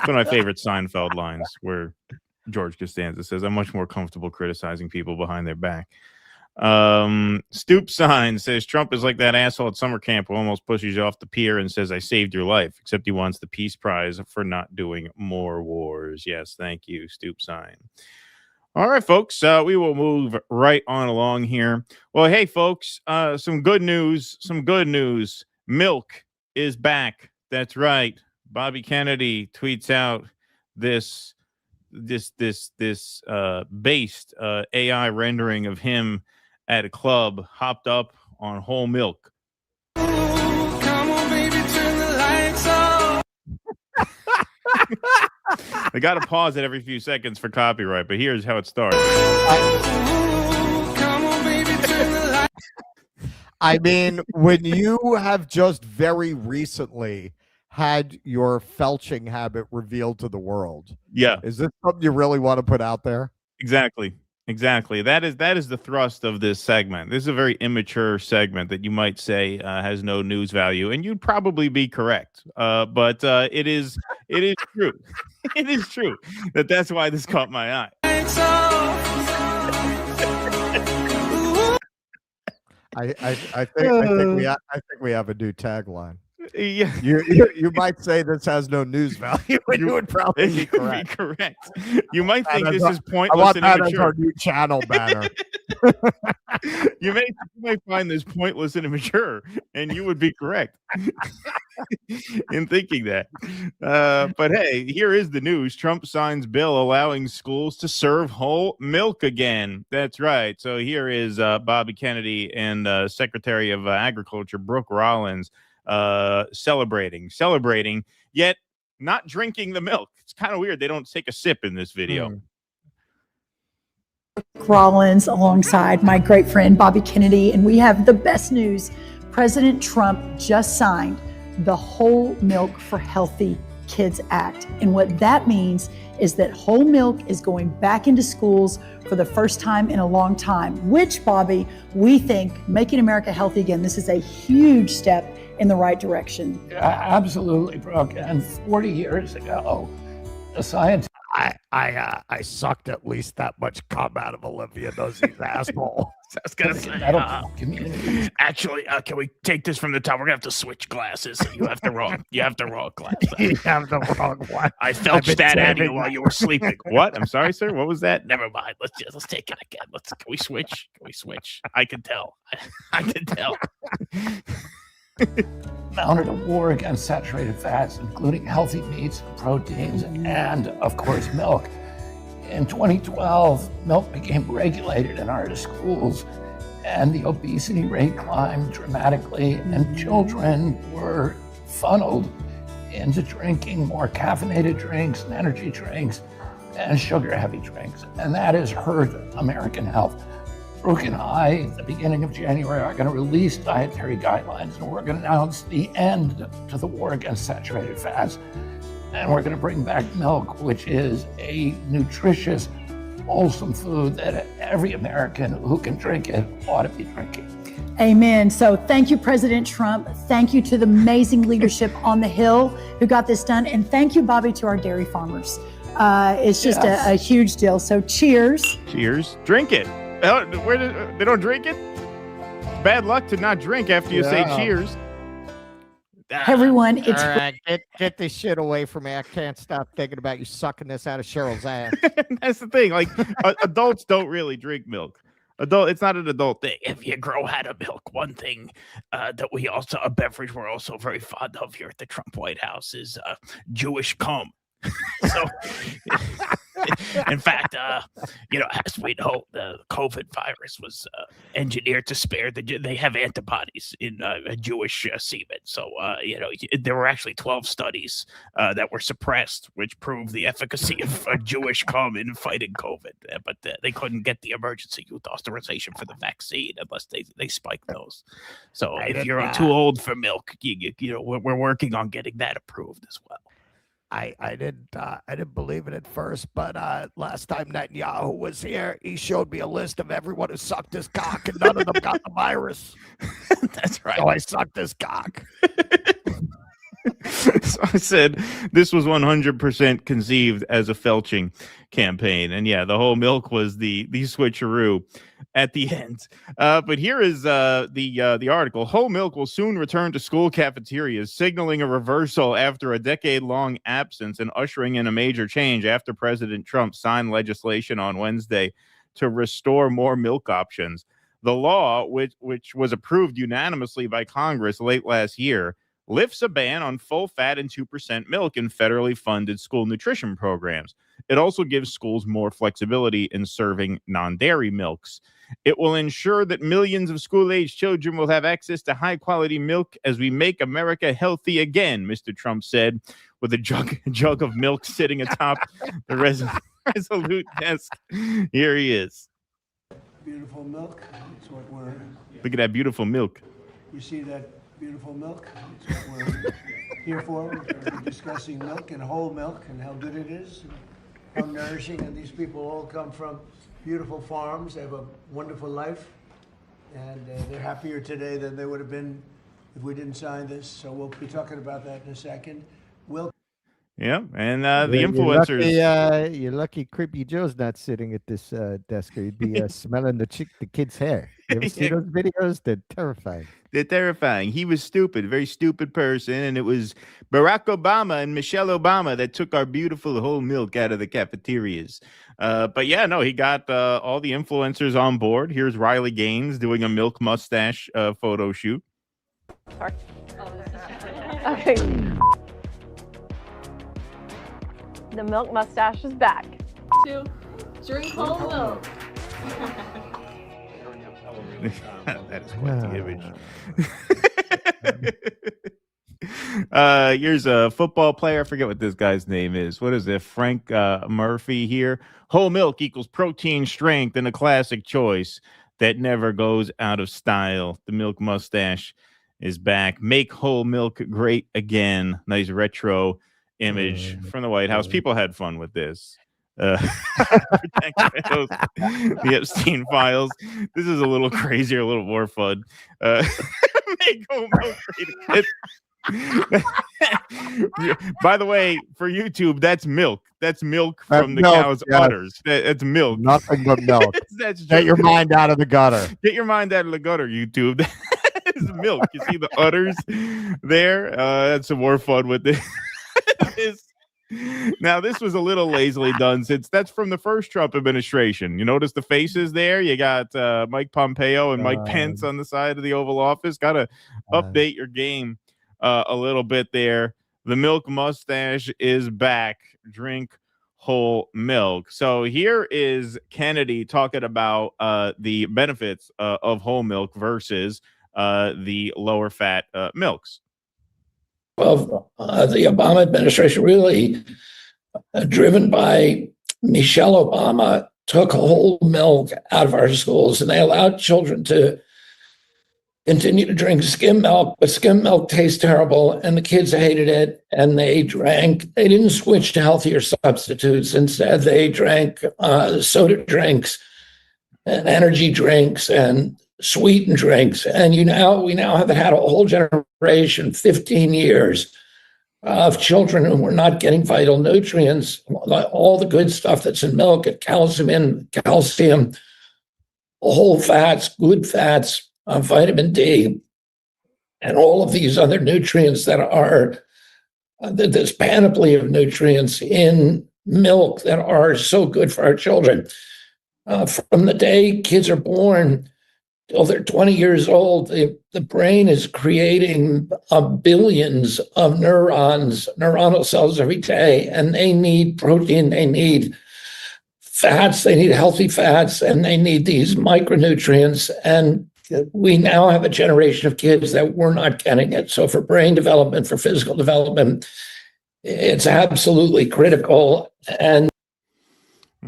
my favorite Seinfeld lines where George Costanza says I'm much more comfortable criticizing people behind their back. Stoop Sign says Trump is like that asshole at summer camp who almost pushes you off the pier and says I saved your life, except he wants the peace prize for not doing more wars. Yes, thank you, Stoop Sign. All right, folks, we will move right on along here. Well, hey, folks, some good news. Milk is back. That's right. Bobby Kennedy tweets out this based AI rendering of him at a club, hopped up on whole milk. Come on, baby, turn the lights on. I got to pause it every few seconds for copyright, but here's how it starts. Come on, baby, turn the lights. I mean, when you have just very recently had your felching habit revealed to the world. Yeah. Is this something you really want to put out there? Exactly. That is the thrust of this segment. This is a very immature segment that you might say has no news value, and you'd probably be correct. But it is true. It is true that's why this caught my eye. I think we have a new tagline. Yeah, you might say this has no news value, but you would probably be correct. You might think this is pointless and immature. As our new channel banner. You may find this pointless and immature, and you would be correct in thinking that. But hey, here is the news. Trump signs bill allowing schools to serve whole milk again. That's right. So here is Bobby Kennedy and Secretary of Agriculture Brooke Rollins celebrating, yet not drinking the milk. It's kind of weird. They don't take a sip in this video. Rollins alongside my great friend Bobby Kennedy, and we have the best news. President Trump just signed the Whole Milk for Healthy Kids Act. And what that means is that whole milk is going back into schools for the first time in a long time, which, Bobby, we think making America healthy again, this is a huge step in the right direction. Absolutely, Brooke. And 40 years ago, the science. I sucked at least that much cum out of Olivia, those these assholes. I was gonna say, actually, can we take this from the top? We're gonna have to switch glasses. You have the wrong glass. You have the wrong one. I felched that at you while you were sleeping. What? I'm sorry, sir. What was that? Never mind. Let's take it again. Can we switch? I can tell. I can tell. mounted a war against saturated fats, including healthy meats and proteins, and of course, milk. In 2012, milk became regulated in our schools, and the obesity rate climbed dramatically, and children were funneled into drinking more caffeinated drinks and energy drinks and sugar-heavy drinks, and that has hurt American health. Brooke and I, at the beginning of January, are going to release dietary guidelines, and we're going to announce the end to the war against saturated fats. And we're going to bring back milk, which is a nutritious, wholesome food that every American who can drink it ought to be drinking. Amen. So thank you, President Trump. Thank you to the amazing leadership on the Hill who got this done. And thank you, Bobby, to our dairy farmers. It's just a huge deal. So cheers. Cheers. Drink it. They don't drink it? It's bad luck to not drink after you say cheers. Everyone, it's all right, get this shit away from me. I can't stop thinking about you sucking this out of Cheryl's ass. That's the thing. Like adults don't really drink milk. It's not an adult thing. If you grow out of milk, one thing that a beverage we're also very fond of here at the Trump White House is Jewish cum. So, in fact, as we know, the COVID virus was engineered to spare they have antibodies in Jewish semen. So, there were actually 12 studies that were suppressed, which proved the efficacy of Jewish cum in fighting COVID. But they couldn't get the emergency use authorization for the vaccine unless they spiked those. So, if you're too old for milk, we're working on getting that approved as well. I didn't believe it at first, but last time Netanyahu was here, he showed me a list of everyone who sucked his cock, and none of them got the virus. That's right. So I sucked his cock. So I said this was 100% conceived as a felching campaign, and yeah, the whole milk was the switcheroo at the end. But here is the article. Whole milk will soon return to school cafeterias, signaling a reversal after a decade-long absence and ushering in a major change after President Trump signed legislation on Wednesday to restore more milk options. The law, which was approved unanimously by Congress late last year, lifts a ban on full-fat and 2% milk in federally funded school nutrition programs. It also gives schools more flexibility in serving non-dairy milks. It will ensure that millions of school-age children will have access to high-quality milk as we make America healthy again, Mr. Trump said, with a jug of milk sitting atop the Resolute desk. Here he is. Beautiful milk. That's what we're... Look at that beautiful milk. You see that beautiful milk? That's what we're here for. We're discussing milk and whole milk and how good it is, and how nourishing. And these people all come from beautiful farms. They have a wonderful life, and they're happier today than they would have been if we didn't sign this. So we'll be talking about that in a second. Yeah, and the influencers. You're lucky Creepy Joe's not sitting at this desk, or he'd be smelling the kid's hair. You ever see those videos? They're terrifying. They're terrifying. He was stupid, very stupid person, and it was Barack Obama and Michelle Obama that took our beautiful whole milk out of the cafeterias. But yeah, no, he got all the influencers on board. Here's Riley Gaines doing a milk mustache photo shoot. Sorry. Okay. The milk mustache is back. To drink whole milk. That is quite the image. Here's a football player. I forget what this guy's name is. What is it? Frank Murphy here. Whole milk equals protein, strength, and a classic choice that never goes out of style. The milk mustache is back. Make whole milk great again. Nice retro image from the White House. People had fun with this. The Epstein files. This is a little crazier, a little more fun. Make home milk great. By the way, for YouTube, that's milk. That's milk from the cow's udders. That's milk. Nothing but milk. That's Get your mind out of the gutter. Get your mind out of the gutter, YouTube. That is milk. You see the udders there? That's some more fun with this. Now, this was a little lazily done since that's from the first Trump administration. You notice the faces there? You got Mike Pompeo and Mike Pence on the side of the Oval Office. Got to update your game a little bit there. The milk mustache is back. Drink whole milk. So here is Kennedy talking about the benefits of whole milk versus the lower fat milks. Of the Obama administration, really driven by Michelle Obama, took whole milk out of our schools, and they allowed children to continue to drink skim milk, but skim milk tastes terrible, and the kids hated it, and they didn't switch to healthier substitutes. Instead, they drank soda drinks and energy drinks and sweetened drinks. And we now have had a whole generation, 15 years, of children who were not getting vital nutrients, all the good stuff that's in milk, calcium, whole fats, good fats, vitamin D, and all of these other nutrients that are this panoply of nutrients in milk that are so good for our children. From the day kids are born till they're 20 years old, the brain is creating billions of neuronal cells every day, and they need protein, they need fats, they need healthy fats, and they need these micronutrients. And we now have a generation of kids that were not getting it. So for brain development, for physical development, it's absolutely critical. And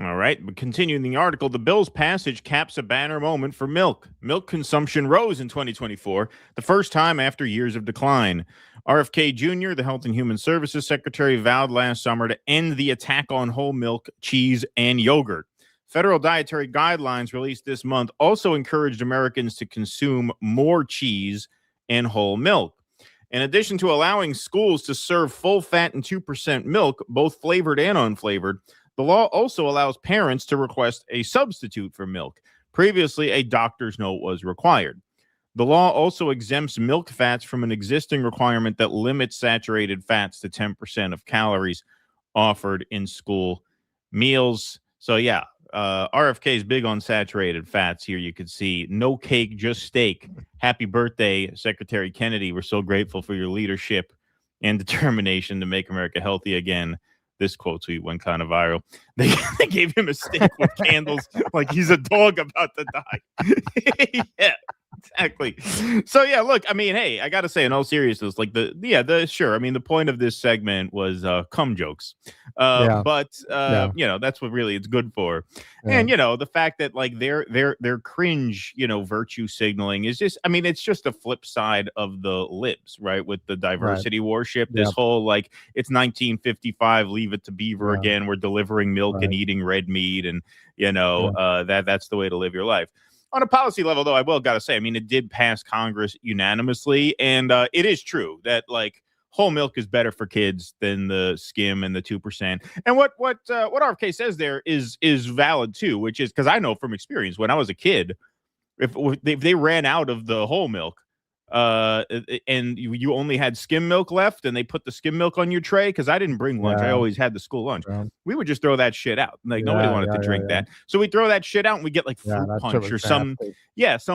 all right, but continuing the article, the bill's passage caps a banner moment for milk. Milk consumption rose in 2024, the first time after years of decline. RFK Jr., the Health and Human Services Secretary, vowed last summer to end the attack on whole milk, cheese, and yogurt. Federal dietary guidelines released this month also encouraged Americans to consume more cheese and whole milk. In addition to allowing schools to serve full fat and 2% milk, both flavored and unflavored, the law also allows parents to request a substitute for milk. Previously, a doctor's note was required. The law also exempts milk fats from an existing requirement that limits saturated fats to 10% of calories offered in school meals. So, yeah, RFK is big on saturated fats here. You could see no cake, just steak. Happy birthday, Secretary Kennedy. We're so grateful for your leadership and determination to make America healthy again. This quote tweet went kind of viral. They gave him a steak with candles like he's a dog about to die. Yeah, exactly. So, yeah, look, I mean, hey, I got to say, in all seriousness, like sure. I mean, the point of this segment was cum jokes. But, you know, that's what really it's good for. Yeah. And, you know, the fact that like their cringe, you know, virtue signaling is just, I mean, it's just a flip side of the libs, right? With the diversity worship, this whole like it's 1955, leave it to Beaver again. We're delivering milk and eating red meat. And, you know, that's the way to live your life. On a policy level, though, I will got to say, I mean, it did pass Congress unanimously. And it is true that like whole milk is better for kids than the skim and the 2%. And what RFK says there is valid, too, which is because I know from experience when I was a kid, if they ran out of the whole milk and you only had skim milk left and they put the skim milk on your tray, because I didn't bring lunch. I always had the school lunch. We would just throw that shit out. Like nobody wanted to drink that. So we throw that shit out and we get like fruit punch or some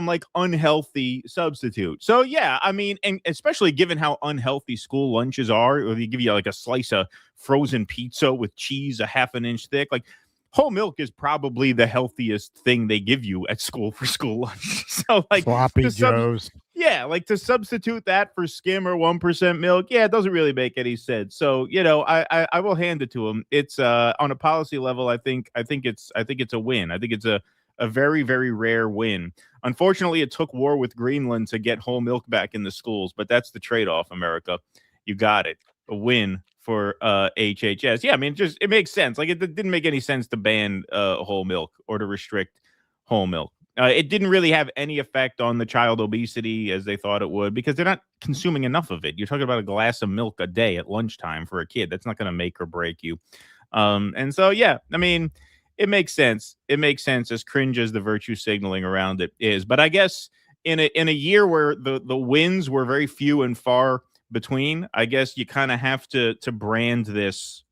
like unhealthy substitute. So yeah, I mean, and especially given how unhealthy school lunches are, or they give you like a slice of frozen pizza with cheese a half an inch thick, like whole milk is probably the healthiest thing they give you at school for school lunch. So like sloppy joes. Yeah, like to substitute that for skim or 1% milk, yeah, it doesn't really make any sense. So, you know, I will hand it to him. It's on a policy level, I think it's a win. I think it's a very, very rare win. Unfortunately, it took war with Greenland to get whole milk back in the schools, but that's the trade-off, America. You got it. A win for HHS. Yeah, I mean, it makes sense. Like it didn't make any sense to ban whole milk or to restrict whole milk. It didn't really have any effect on the child obesity as they thought it would, because they're not consuming enough of it. You're talking about a glass of milk a day at lunchtime for a kid. That's not going to make or break you. And so, yeah, I mean, it makes sense. It makes sense, as cringe as the virtue signaling around it is. But I guess in a year where the wins were very few and far between, I guess you kind of have to brand this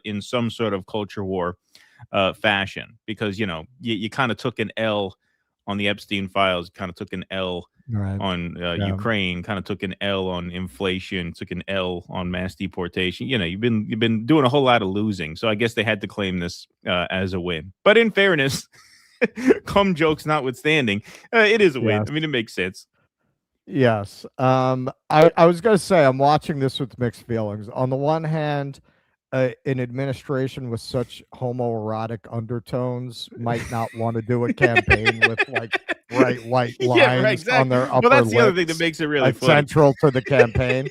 in some sort of culture war fashion, because you kind of took an L on the Epstein files, kind of took an L on Ukraine, kind of took an L on inflation, took an L on mass deportation. You've been doing a whole lot of losing, so I guess they had to claim this as a win. But in fairness, cum jokes notwithstanding, it is a win. Yes. I mean, it makes sense. Yes. I was going to say, I'm watching this with mixed feelings. On the one hand, an administration with such homoerotic undertones might not want to do a campaign with like bright white lines on their upper Well, that's the other thing that lips, makes it really like, funny. central to the campaign.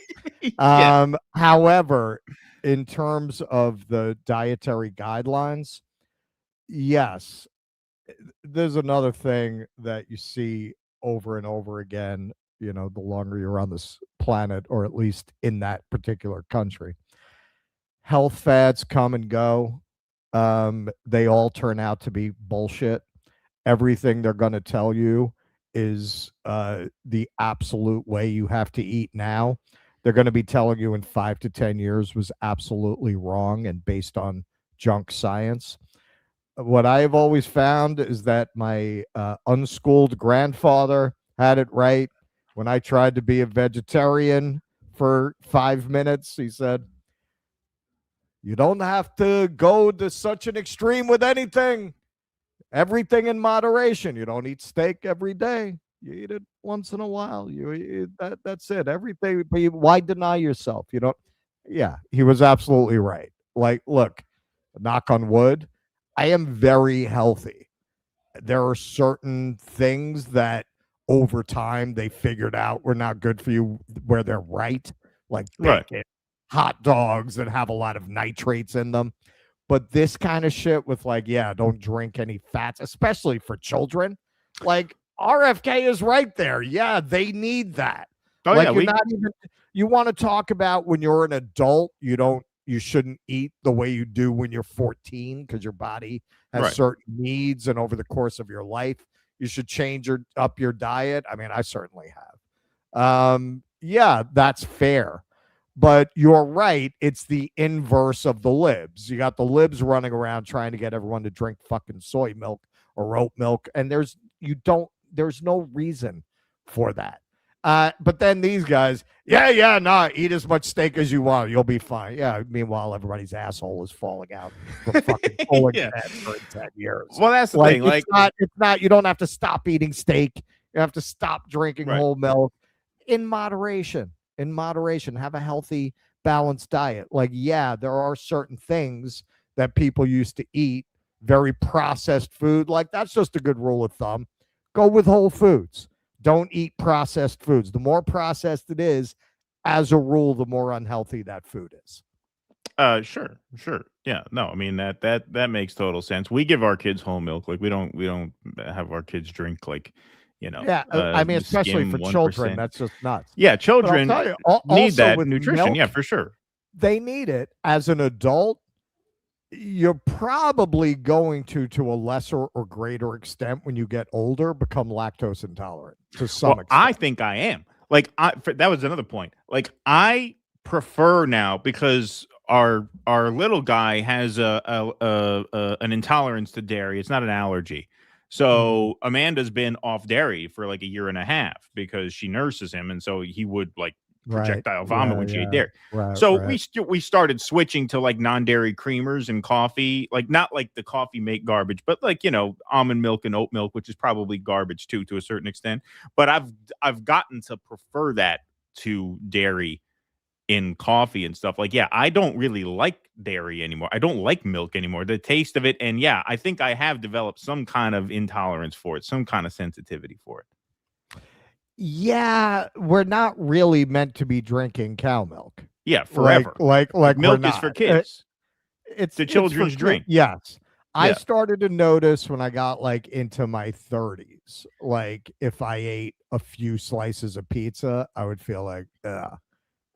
However, in terms of the dietary guidelines, yes, there's another thing that you see over and over again, the longer you're on this planet, or at least in that particular country. Health fads come and go. They all turn out to be bullshit. Everything they're going to tell you is the absolute way you have to eat now. They're going to be telling you in 5 to 10 years was absolutely wrong and based on junk science. What I have always found is that my unschooled grandfather had it right. When I tried to be a vegetarian for 5 minutes, he said, "You don't have to go to such an extreme with anything. Everything in moderation. You don't eat steak every day. You eat it once in a while. That's it. Everything. But why deny yourself? You don't." Yeah, he was absolutely right. Like, look, knock on wood, I am very healthy. There are certain things that over time they figured out were not good for you, where they're right, like bacon, hot dogs that have a lot of nitrates in them. But this kind of shit with like, don't drink any fats, especially for children. Like, RFK is right there. Yeah, they need that. You want to talk about when you're an adult, you shouldn't eat the way you do when you're 14 because your body has certain needs, and over the course of your life, you should change up your diet. I mean, I certainly have. That's fair. But you're right. It's the inverse of the libs. You got the libs running around trying to get everyone to drink fucking soy milk or oat milk. And there's no reason for that. But then these guys, eat as much steak as you want. You'll be fine. Yeah. Meanwhile, everybody's asshole is falling out from fucking pulling that for 10 years. Well, that's the thing. It's not, you don't have to stop eating steak. You have to stop drinking whole milk in moderation. Have a healthy, balanced diet. Like, there are certain things that people used to eat, very processed food. Like, that's just a good rule of thumb. Go with whole foods. Don't eat processed foods. The more processed it is, as a rule, the more unhealthy that food is. Sure. Yeah, no, I mean that makes total sense. We give our kids whole milk. Like, we don't have our kids drink like, I mean, especially for 1%. Children, that's just nuts. Yeah, children need that nutrition. Milk, yeah, for sure. They need it. As an adult, you're probably going to a lesser or greater extent when you get older, become lactose intolerant to some extent. I think I am. Like, that was another point. Like, I prefer now, because our little guy has an intolerance to dairy. It's not an allergy. So Amanda's been off dairy for like a year and a half because she nurses him, and so he would like projectile vomit when she ate dairy. We started switching to like non-dairy creamers and coffee, like not like the coffee make garbage, but like, almond milk and oat milk, which is probably garbage too, to a certain extent. But I've gotten to prefer that to dairy in coffee and stuff. Like, I don't really like dairy anymore. I don't like milk anymore. The taste of it. And I think I have developed some kind of intolerance for it, some kind of sensitivity for it. Yeah, we're not really meant to be drinking cow milk. Yeah, forever. Like milk is for kids. It's the children's drink. Yes. I started to notice when I got like into my 30s, like if I ate a few slices of pizza, I would feel like, ugh.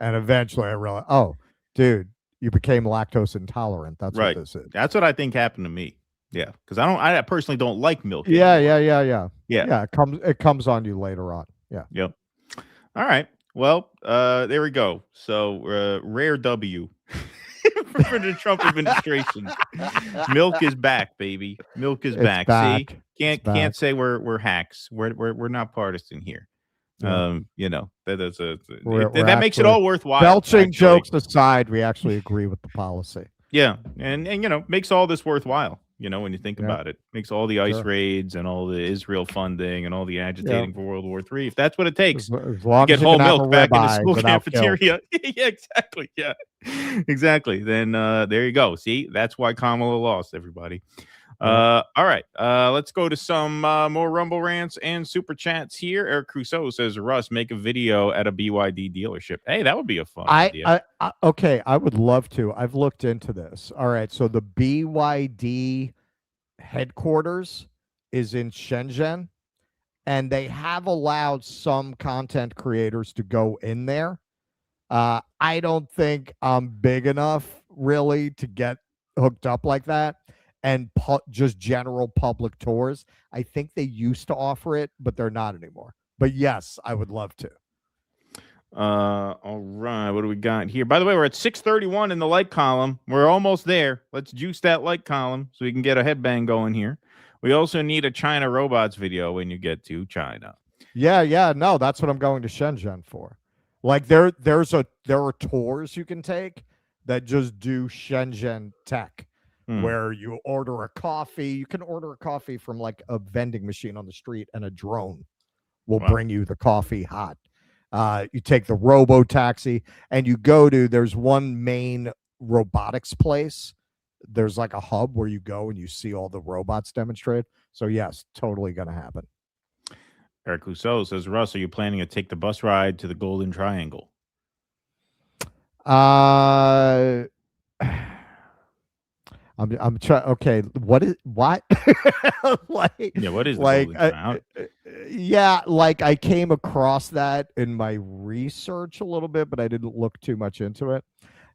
And eventually I realized, oh, dude, you became lactose intolerant. That's what this is. That's what I think happened to me. Yeah, because I personally don't like milk anymore. Yeah. It comes on you later on. Yeah. Yep. All right. Well, there we go. So rare W for the Trump administration. Milk is back, baby. Milk is It's back. back. See, It's can't back. say we're hacks. We're not partisan here. Yeah. You know, that We're makes it actually- all worthwhile. Belching actually. jokes aside, we actually agree with the policy. Yeah, and you know, makes all this worthwhile. You know, when you think Yeah. about it, makes all the ICE Sure. raids and all the Israel funding and all the agitating for World War III. If that's what it takes As long to as get you whole can have a milk back in the ribeye school without guilt. cafeteria, yeah, exactly, yeah, exactly. Then there you go. See, that's why Kamala lost. Everybody. All right, let's go to some more Rumble rants and super chats here. Eric Crusoe says, "Russ, make a video at a BYD dealership." Hey, that would be a fun idea. Okay, I would love to. I've looked into this. All right, so the BYD headquarters is in Shenzhen, and they have allowed some content creators to go in there. I don't think I'm big enough really to get hooked up like that. And just general public tours. I think they used to offer it, but they're not anymore. But yes, I would love to. All right, what do we got here? By the way, we're at 631 in the like column. We're almost there. Let's juice that like column so we can get a headbang going here. We also need a China robots video when you get to China. Yeah, no, that's what I'm going to Shenzhen for. Like there are tours you can take that just do Shenzhen tech. Where you order a coffee. You can order a coffee from like a vending machine on the street, and a drone will bring you the coffee hot. You take the robo taxi and you go to, there's one main robotics place. There's like a hub where you go and you see all the robots demonstrated. So yes, totally going to happen. Eric Crusoe says, "Russ, are you planning to take the bus ride to the Golden Triangle?" I'm trying. Okay, what? Like, yeah, what is the like? Golden Triangle? Yeah, like I came across that in my research a little bit, but I didn't look too much into it.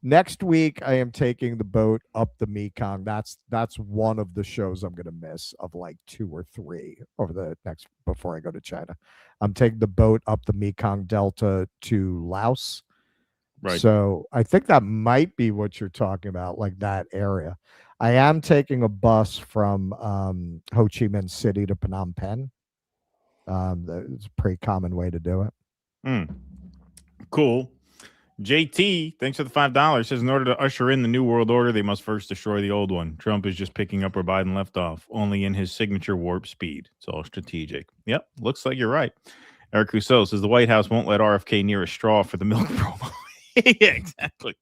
Next week, I am taking the boat up the Mekong. That's one of the shows I'm going to miss of like 2 or 3 over the next before I go to China. I'm taking the boat up the Mekong Delta to Laos. Right. So I think that might be what you're talking about, like that area. I am taking a bus from Ho Chi Minh City to Phnom Penh. It's a pretty common way to do it. Cool. JT, thanks for the $5. Says, in order to usher in the new world order, they must first destroy the old one. Trump is just picking up where Biden left off, only in his signature warp speed. It's all strategic. Yep, looks like you're right. Eric Crusoe says the White House won't let RFK near a straw for the milk promo. Yeah, exactly.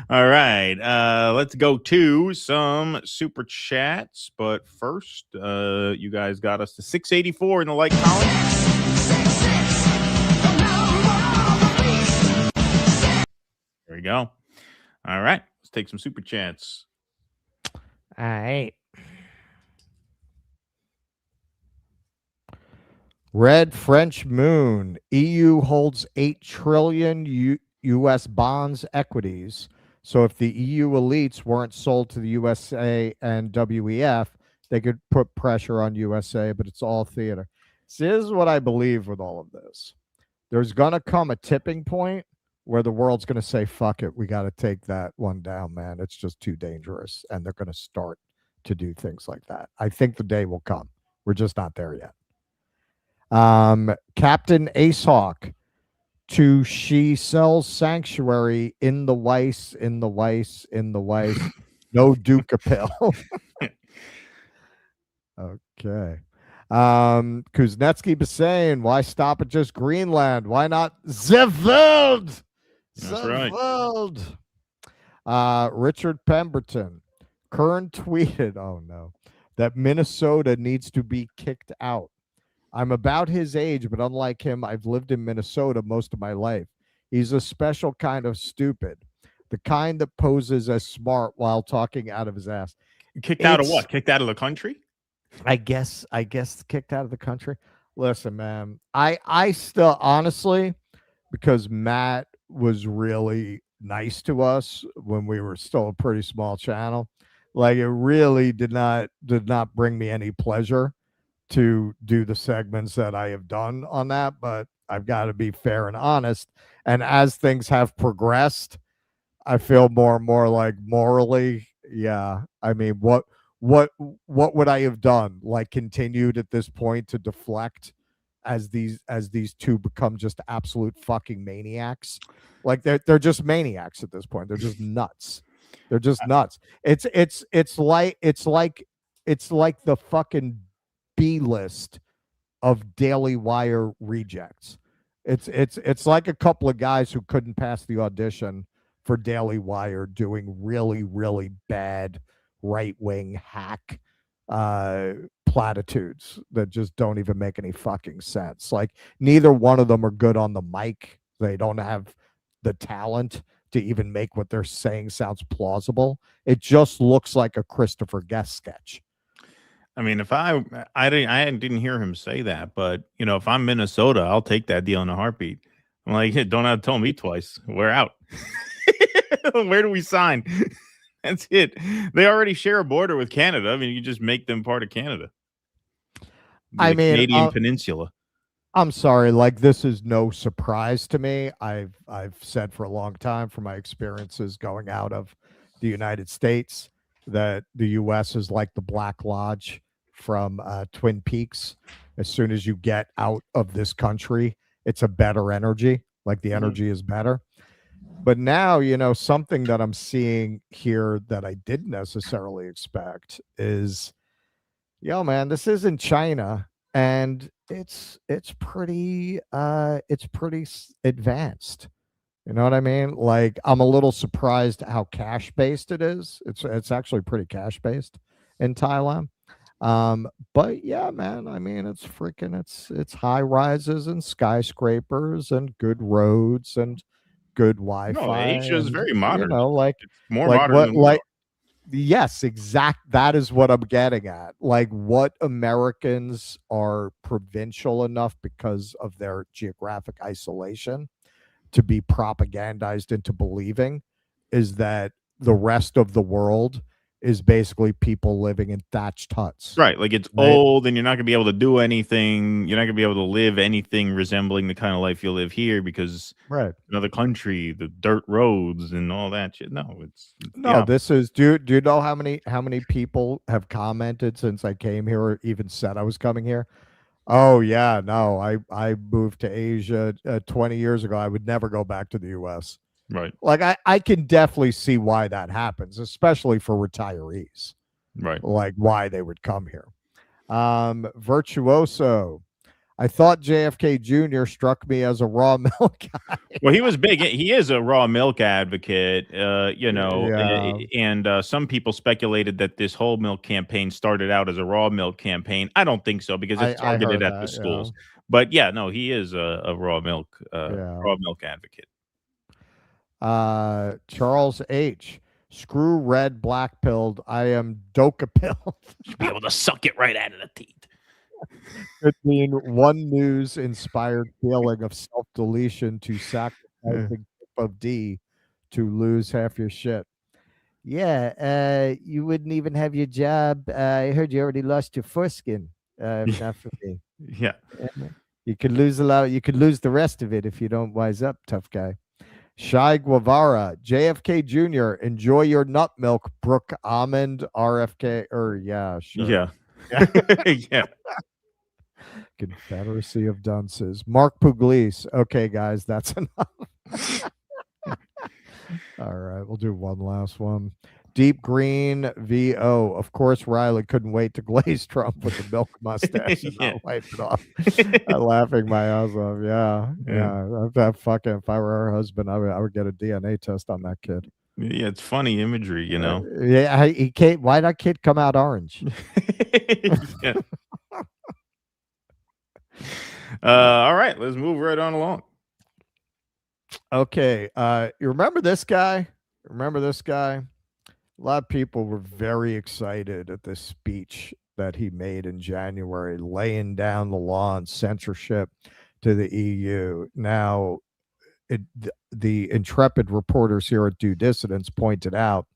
All right, let's go to some super chats. But first, you guys got us to 684 in the like column. There we go. All right, let's take some super chats. All right. Red French Moon. EU holds 8 trillion U.S. bonds equities. So if the EU elites weren't sold to the USA and WEF, they could put pressure on USA, but it's all theater. See, this is what I believe with all of this. There's going to come a tipping point where the world's going to say, fuck it, we got to take that one down, man. It's just too dangerous. And they're going to start to do things like that. I think the day will come. We're just not there yet. Captain Acehawk to she sells sanctuary in the Weiss, no Duca pill. Okay. Kuznetsky Bassane, why stop at just Greenland? Why not the world? That's right. Richard Pemberton, Kern tweeted, oh no, that Minnesota needs to be kicked out. I'm about his age, but unlike him, I've lived in Minnesota most of my life. He's a special kind of stupid, the kind that poses as smart while talking out of his ass. Kicked out of what? Kicked out of the country? I guess kicked out of the country. Listen, man, I still honestly, because Matt was really nice to us when we were still a pretty small channel, like it really did not bring me any pleasure to do the segments that I have done on that, but I've got to be fair and honest. And as things have progressed, I feel more and more like morally, yeah. I mean, what would I have done? Like continued at this point to deflect as these two become just absolute fucking maniacs? Like they're just maniacs at this point. They're just nuts. They're just nuts. It's like the fucking B list of Daily Wire rejects. It's like a couple of guys who couldn't pass the audition for Daily Wire doing really, really bad right-wing hack platitudes that just don't even make any fucking sense. Like neither one of them are good on the mic. They don't have the talent to even make what they're saying sounds plausible. It just looks like a Christopher Guest sketch. I mean, if I didn't hear him say that, but you know, if I'm Minnesota, I'll take that deal in a heartbeat. I'm like, hey, don't have to tell me twice. We're out. Where do we sign? That's it. They already share a border with Canada. I mean, you just make them part of Canada. I mean, Canadian Peninsula. I'm sorry, like this is no surprise to me. I've said for a long time from my experiences going out of the United States that the US is like the Black Lodge from Twin Peaks. As soon as you get out of this country, it's a better energy. Like the energy is better. But now, you know, something that I'm seeing here that I didn't necessarily expect is, yo, man, this isn't China, and it's pretty advanced. You know what I mean? Like I'm a little surprised how cash based it is. It's actually pretty cash based in Thailand. But yeah, man, I mean it's high rises and skyscrapers and good roads and good Wi-Fi. No, Asia is very modern. You know, like it's more like modern what than like yes, that is what I'm getting at. Like what Americans are provincial enough because of their geographic isolation to be propagandized into believing is that the rest of the world is basically people living in thatched huts. Right. Like it's old and you're not going to be able to do anything. You're not going to be able to live anything resembling the kind of life you live here because another country, the dirt roads and all that shit. No, it's no, this is do you know how many people have commented since I came here or even said I was coming here? Oh yeah, no, I moved to Asia 20 years ago. I would never go back to the US. Right. Like I can definitely see why that happens, especially for retirees. Right. Like why they would come here. Virtuoso. I thought JFK Jr. struck me as a raw milk guy. Well, he was big. He is a raw milk advocate, you know, and some people speculated that this whole milk campaign started out as a raw milk campaign. I don't think so because it's targeted at the schools. Yeah. But yeah, no, he is a raw milk advocate. Charles H. Screw red black pilled. I am doka pilled. Should be able to suck it right out of the teeth. Could mean one news inspired feeling of self deletion to sacrificing of D to lose half your shit. Yeah, you wouldn't even have your job. I heard you already lost your foreskin. Not for me. Yeah. You could lose a lot. You could lose the rest of it if you don't wise up, tough guy. Shai Guevara, JFK Jr., enjoy your nut milk, Brooke Almond, RFK, or yeah, sure. Yeah. Yeah. Confederacy of Dunces. Mark Pugliese. Okay, guys, that's enough. All right, we'll do one last one. Deep Green VO. Of course, Riley couldn't wait to glaze Trump with the milk mustache and not wipe it off. I'm laughing my ass off. Yeah. If I were her husband, I would get a DNA test on that kid. Yeah, it's funny imagery, you know. Yeah, he can't. Why that kid come out orange? Yeah. All right, let's move right on along. Okay, you remember this guy? A lot of people were very excited at this speech that he made in January, laying down the law on censorship to the EU. Now, the intrepid reporters here at Due Dissidence pointed out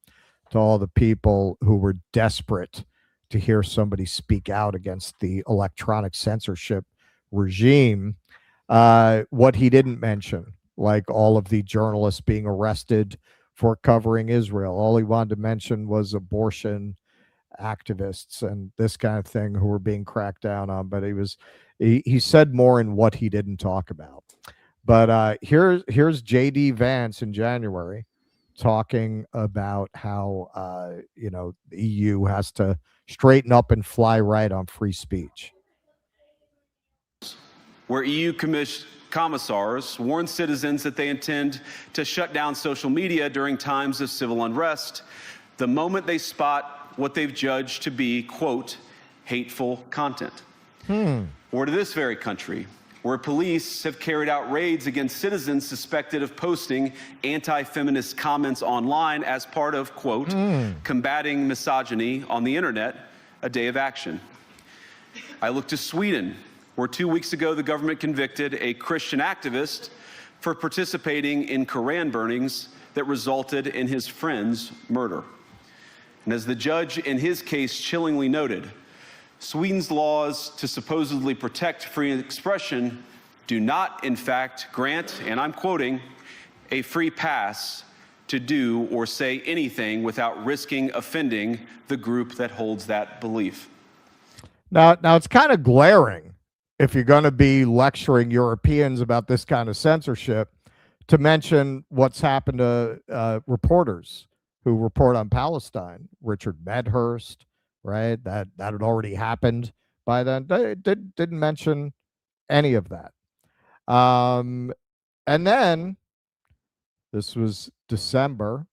to all the people who were desperate to hear somebody speak out against the electronic censorship regime, what he didn't mention, like all of the journalists being arrested for covering Israel. All he wanted to mention was abortion activists and this kind of thing who were being cracked down on, but he said more in what he didn't talk about. But here's JD Vance in January talking about how the EU has to straighten up and fly right on free speech. Where EU commissars warn citizens that they intend to shut down social media during times of civil unrest the moment they spot what they've judged to be, quote, hateful content. Or to this very country, where police have carried out raids against citizens suspected of posting anti-feminist comments online as part of, quote, combating misogyny on the internet, a day of action. I look to Sweden, where 2 weeks ago the government convicted a Christian activist for participating in Koran burnings that resulted in his friend's murder. And as the judge in his case chillingly noted, Sweden's laws to supposedly protect free expression do not, in fact, grant, and I'm quoting, a free pass to do or say anything without risking offending the group that holds that belief. Now it's kind of glaring if you're going to be lecturing Europeans about this kind of censorship to mention what's happened to reporters who report on Palestine. Richard Medhurst, right? That had already happened by then. They didn't mention any of that. And then, this was December,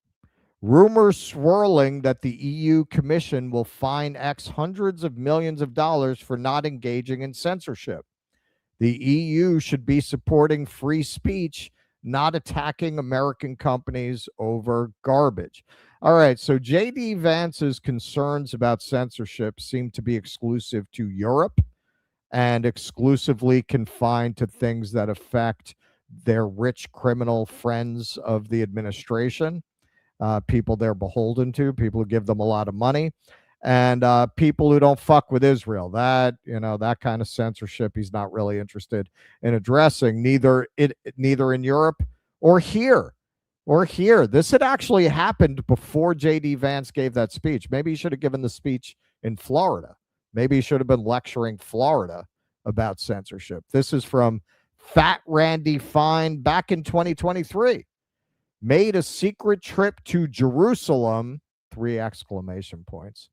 rumors swirling that the EU Commission will fine X hundreds of millions of dollars for not engaging in censorship. The EU should be supporting free speech, not attacking American companies over garbage. All right, so J.D. Vance's concerns about censorship seem to be exclusive to Europe and exclusively confined to things that affect their rich criminal friends of the administration, people they're beholden to, people who give them a lot of money, and people who don't fuck with Israel. That kind of censorship he's not really interested in addressing, neither in Europe or here. This had actually happened before J.D. Vance gave that speech. Maybe he should have given the speech in Florida. Maybe he should have been lecturing Florida about censorship. This is from Fat Randy Fine back in 2023. Made a secret trip to Jerusalem, 3 exclamation points,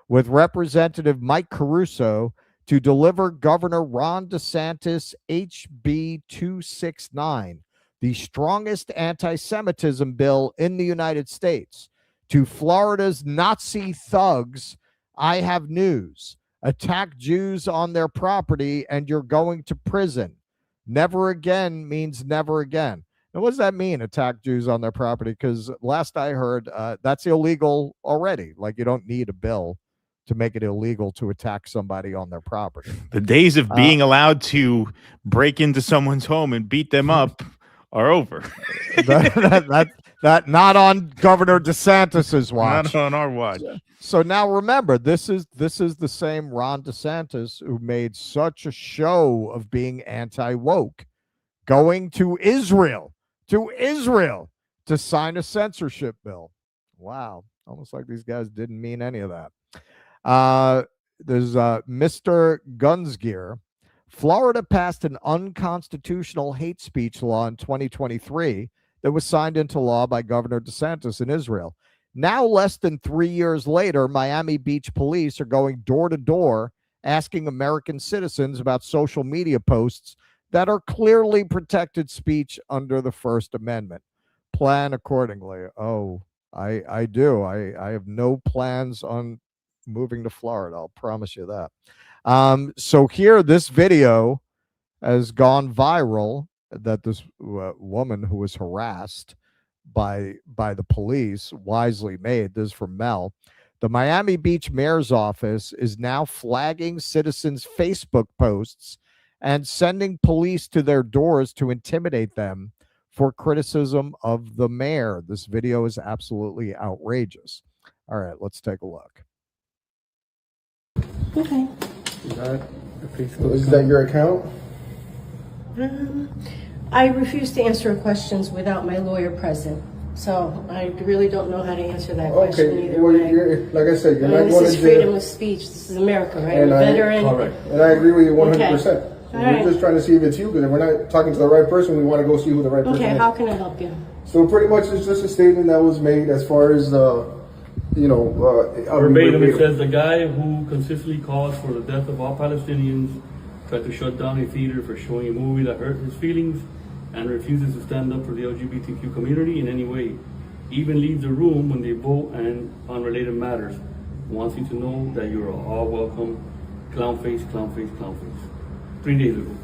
with Representative Mike Caruso to deliver Governor Ron DeSantis HB 269, the strongest anti-Semitism bill in the United States. To Florida's Nazi thugs, I have news. Attack Jews on their property and you're going to prison. Never again means never again. Now, what does that mean, attack Jews on their property? Because last I heard, that's illegal already. Like, you don't need a bill to make it illegal to attack somebody on their property. The days of being allowed to break into someone's home and beat them up are over. that not on Governor DeSantis's watch. Not on our watch. So now remember, this is the same Ron DeSantis who made such a show of being anti-woke, going to Israel to sign a censorship bill. Wow. Almost like these guys didn't mean any of that. There's Mr. Gunsgear. Florida passed an unconstitutional hate speech law in 2023 that was signed into law by Governor DeSantis in Israel. Now, less than 3 years later, Miami Beach police are going door to door asking American citizens about social media posts that are clearly protected speech under the First Amendment. Plan accordingly. Oh, I do. I have no plans on moving to Florida. I'll promise you that. So here, this video has gone viral that this woman who was harassed by the police wisely made. This is from Mel. The Miami Beach mayor's office is now flagging citizens' Facebook posts and sending police to their doors to intimidate them for criticism of the mayor. This video is absolutely outrageous. All right, let's take a look. Okay. Is that your account? I refuse to answer questions without my lawyer present. So I really don't know how to answer that question either well, way. you're, like I said, you're not This going is to freedom jail. of speech. This is America, right? And A I, veteran. And I agree with you 100%. Okay. So All we're right. just trying to see if it's you, because if we're not talking to the right person, we want to go see who the right person Okay, is. how can I help you? So pretty much it's just a statement that was made as far as, verbatim, it says the guy who consistently calls for the death of all Palestinians tried to shut down a theater for showing a movie that hurt his feelings and refuses to stand up for the LGBTQ community in any way. Even leaves the room when they vote and on related matters. Wants you to know that you're all welcome. Clown face, clown face, clown face. 3 days ago.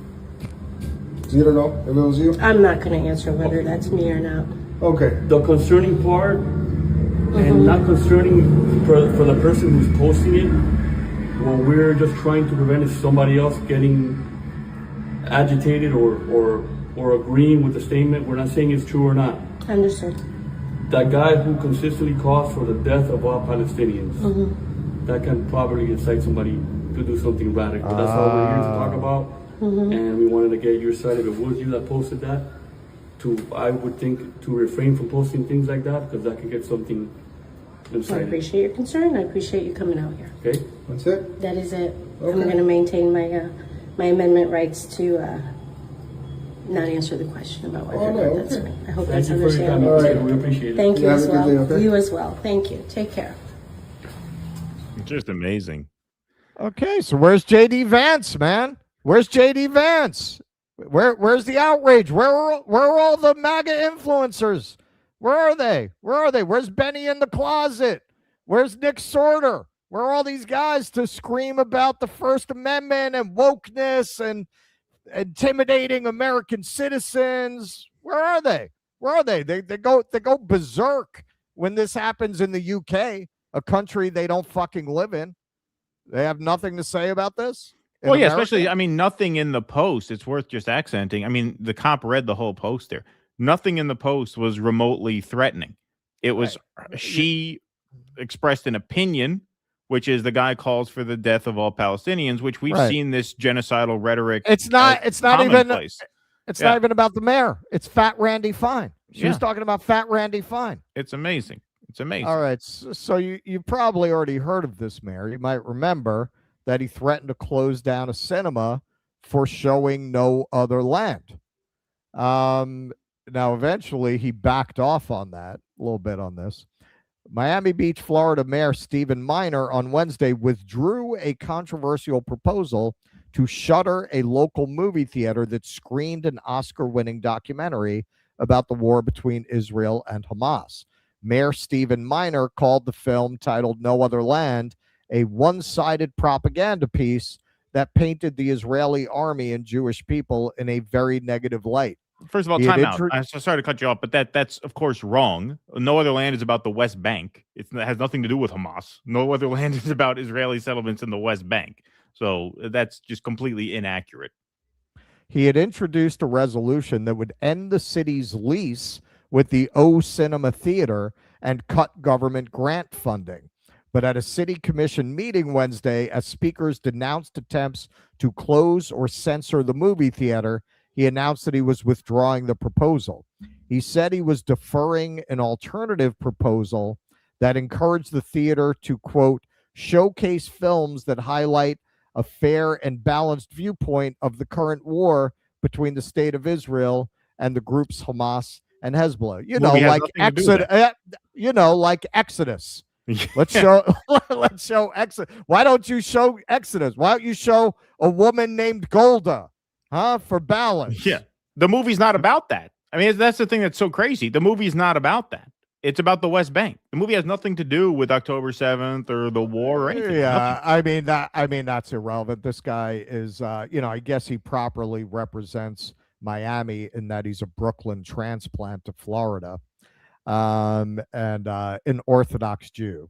So you don't know if it was you? I'm not going to answer whether that's me or not. Okay. The concerning part, and not concerning for the person who's posting it, what we're just trying to prevent is somebody else getting agitated or agreeing with the statement. We're not saying it's true or not. Understood. That guy who consistently calls for the death of all Palestinians, that can probably incite somebody to do something radical. That's all we're here to talk about. And we wanted to get your side. If it was you that posted that, I would think to refrain from posting things like that, because that could get something I incited. appreciate your concern. I appreciate you coming out here. Okay? That's it? That is it. Okay. I'm going to maintain my amendment rights to not answer the question about whether or not that's me. I hope that's Thank you for your time. understandable. We appreciate it. Thank you Have as a good well. day, okay? You as well. Thank you. Take care. Just amazing. Okay, so where's JD Vance, man? Where's JD Vance? Where's the outrage? Where are all the MAGA influencers? Where are they? Where are they? Where's Benny in the closet? Where's Nick Sorter? Where are all these guys to scream about the First Amendment and wokeness and intimidating American citizens? Where are they? Where are they? They go berserk when this happens in the UK, a country they don't fucking live in. They have nothing to say about this. Well, yeah, especially, I mean, nothing in the post. It's worth just accenting. I mean, the cop read the whole post there. Nothing in the post was remotely threatening. It was, she expressed an opinion, which is the guy calls for the death of all Palestinians, which we've seen this genocidal rhetoric. It's not even not even about the mayor. It's Fat Randy Fine. She was talking about Fat Randy Fine. It's amazing. It's amazing. All right. So you probably already heard of this mayor. You might remember that he threatened to close down a cinema for showing No Other Land. Now, eventually, he backed off on that a little bit on this. Miami Beach, Florida Mayor Stephen Miner on Wednesday withdrew a controversial proposal to shutter a local movie theater that screened an Oscar-winning documentary about the war between Israel and Hamas. Mayor Stephen Miner called the film, titled No Other Land, a one-sided propaganda piece that painted the Israeli army and Jewish people in a very negative light. First of all, time out. I'm so sorry to cut you off, but that's of course wrong. No Other Land is about the West Bank. It has nothing to do with Hamas. No Other Land is about Israeli settlements in the West Bank. So that's just completely inaccurate. He had introduced a resolution that would end the city's lease with the O Cinema Theater and cut government grant funding. But at a city commission meeting Wednesday, as speakers denounced attempts to close or censor the movie theater, he announced that he was withdrawing the proposal. He said he was deferring an alternative proposal that encouraged the theater to, quote, showcase films that highlight a fair and balanced viewpoint of the current war between the state of Israel and the groups Hamas and Hezbollah. You know, like Exodus. You know, like Exodus. Let's show Exodus. Why don't you show Exodus? Why don't you show a woman named Golda? For balance. Yeah. The movie's not about that. I mean, that's the thing that's so crazy. The movie's not about that. It's about the West Bank. The movie has nothing to do with October 7th or the war or anything. Yeah, I mean that's irrelevant. This guy is I guess he properly represents Miami in that he's a Brooklyn transplant to Florida. And an Orthodox Jew.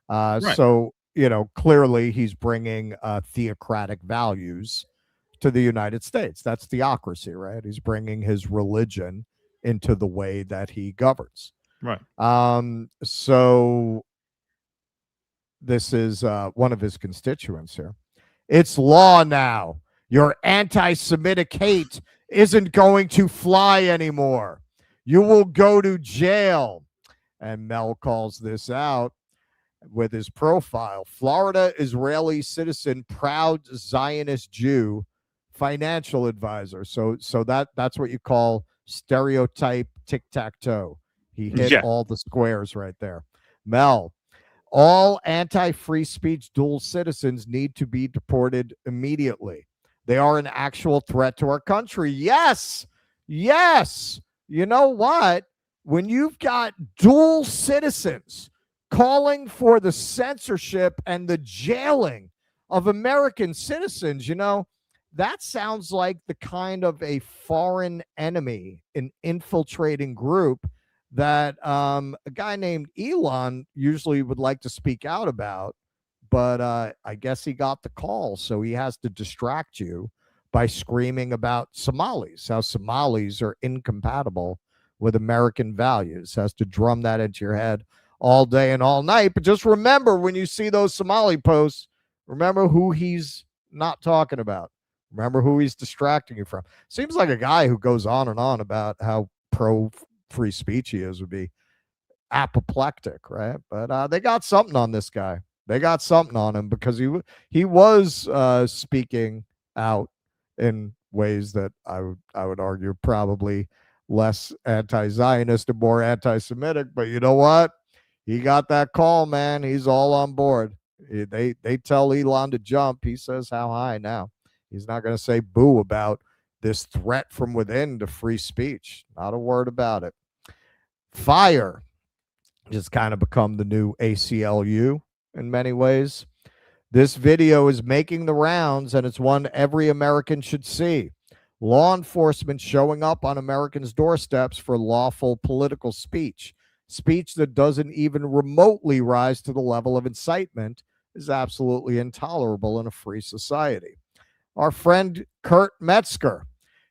So, clearly he's bringing theocratic values to the United States. That's theocracy, right? He's bringing his religion into the way that he governs. Right. So this is one of his constituents here. It's law now. Your anti-Semitic hate isn't going to fly anymore. You will go to jail. And Mel calls this out with his profile. Florida Israeli citizen, proud Zionist Jew, financial advisor. So that's what you call stereotype tic-tac-toe. He hit all the squares right there. Mel, all anti-free speech dual citizens need to be deported immediately. They are an actual threat to our country. Yes. Yes. You know what? When you've got dual citizens calling for the censorship and the jailing of American citizens, you know, that sounds like the kind of a foreign enemy, an infiltrating group that a guy named Elon usually would like to speak out about. But I guess he got the call, so he has to distract you by screaming about Somalis, how Somalis are incompatible with American values, has to drum that into your head all day and all night. But just remember, when you see those Somali posts, remember who he's not talking about. Remember who he's distracting you from. Seems like a guy who goes on and on about how pro free speech he is would be apoplectic, right? But they got something on this guy. They got something on him because he was speaking out in ways that I would argue probably less anti-Zionist and more anti-Semitic. But you know what? He got that call, man. He's all on board. They tell Elon to jump. He says how high now. He's not going to say boo about this threat from within to free speech. Not a word about it. Fire just kind of become the new ACLU in many ways. This video is making the rounds, and it's one every American should see. Law enforcement showing up on Americans' doorsteps for lawful political speech. Speech that doesn't even remotely rise to the level of incitement is absolutely intolerable in a free society. Our friend Kurt Metzger.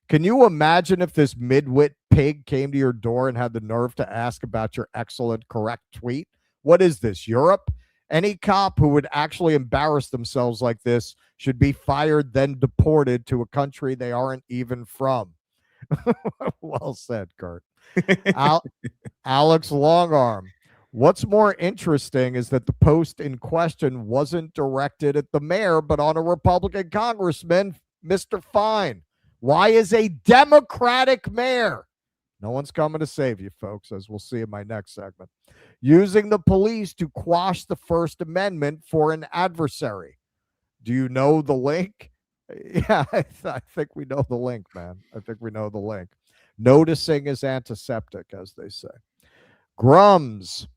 Can you imagine if this midwit pig came to your door and had the nerve to ask about your excellent, correct tweet? What is this, Europe? Any cop who would actually embarrass themselves like this should be fired, then deported to a country they aren't even from. Well said, Kurt. Alex Longarm. What's more interesting is that the post in question wasn't directed at the mayor, but on a Republican congressman, Mr. Fine. Why is a Democratic mayor? No one's coming to save you, folks, as we'll see in my next segment. Using the police to quash the First Amendment for an adversary. Do you know the link? Yeah, I think we know the link, man. I think we know the link. Noticing is antiseptic, as they say. Grums.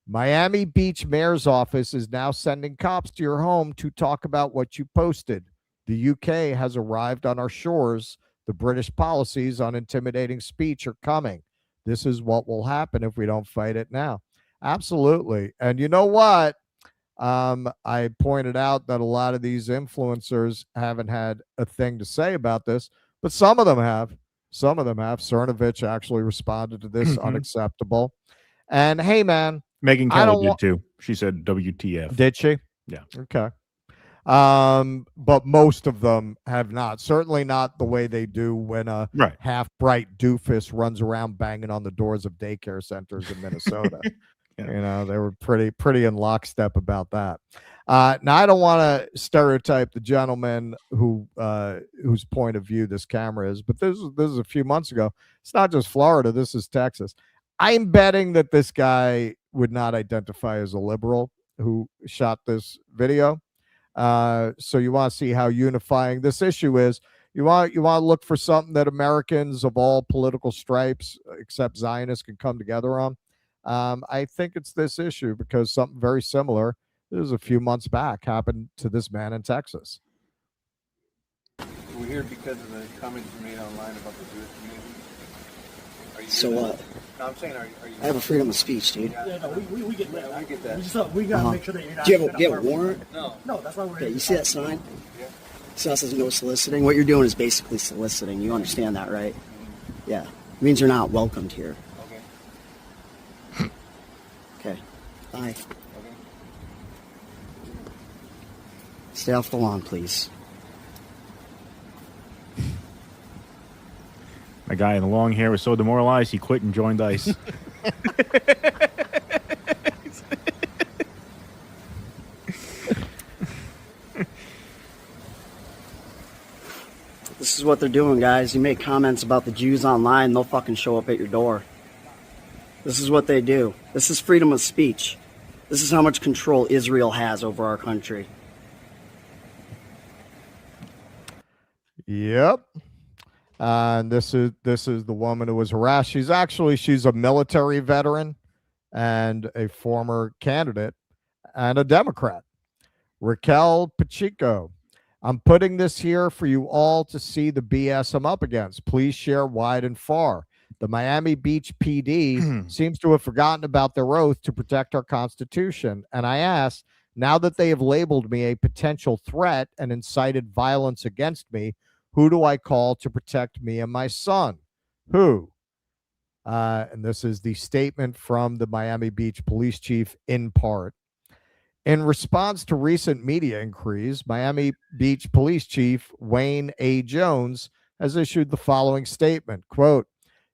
Miami Beach mayor's office is now sending cops to your home to talk about what you posted. The UK has arrived on our shores. The British policies on intimidating speech are coming. This is what will happen if we don't fight it now. Absolutely. And you know what? I pointed out that a lot of these influencers haven't had a thing to say about this, but some of them have. Some of them have. Cernovich actually responded to this unacceptable. And hey, man. Megan Kelly did too. She said WTF. Did she? Yeah. Okay. But most of them have not. Certainly not the way they do when a half-bright doofus runs around banging on the doors of daycare centers in Minnesota. You know, they were pretty in lockstep about that. Now, I don't want to stereotype the gentleman whose point of view this camera is, but this is a few months ago. It's not just Florida. This is Texas. I'm betting that this guy would not identify as a liberal who shot this video. So you want to see how unifying this issue is. You want to look for something that Americans of all political stripes, except Zionists, can come together on. I think it's this issue because something very similar, this was a few months back, happened to this man in Texas. We're here because of the comments you made online about the Jewish community. So what? No, I'm saying, are you? I have a freedom of speech, dude. Yeah, no, we get that. I get that. We gotta make sure that you're not. Do you have a warrant? No, that's why we're. Okay, you see that sign? Yeah. So it says no soliciting. What you're doing is basically soliciting. You understand that, right? Yeah. It means you're not welcomed here. Okay. Okay. Bye. Okay. Stay off the lawn, please. My guy in the long hair was so demoralized he quit and joined ICE. This is what they're doing, guys. You make comments about the Jews online, they'll fucking show up at your door. This is what they do. This is freedom of speech. This is how much control Israel has over our country. Yep. And this is the woman who was harassed. She's a military veteran and a former candidate and a Democrat. Raquel Pacheco. I'm putting this here for you all to see the BS I'm up against. Please share wide and far. The Miami Beach PD seems to have forgotten about their oath to protect our Constitution. And I ask, now that they have labeled me a potential threat and incited violence against me, who do I call to protect me and my son? Who? And this is the statement from the Miami Beach police chief in part. In response to recent media inquiries, Miami Beach Police Chief Wayne A. Jones has issued the following statement, quote,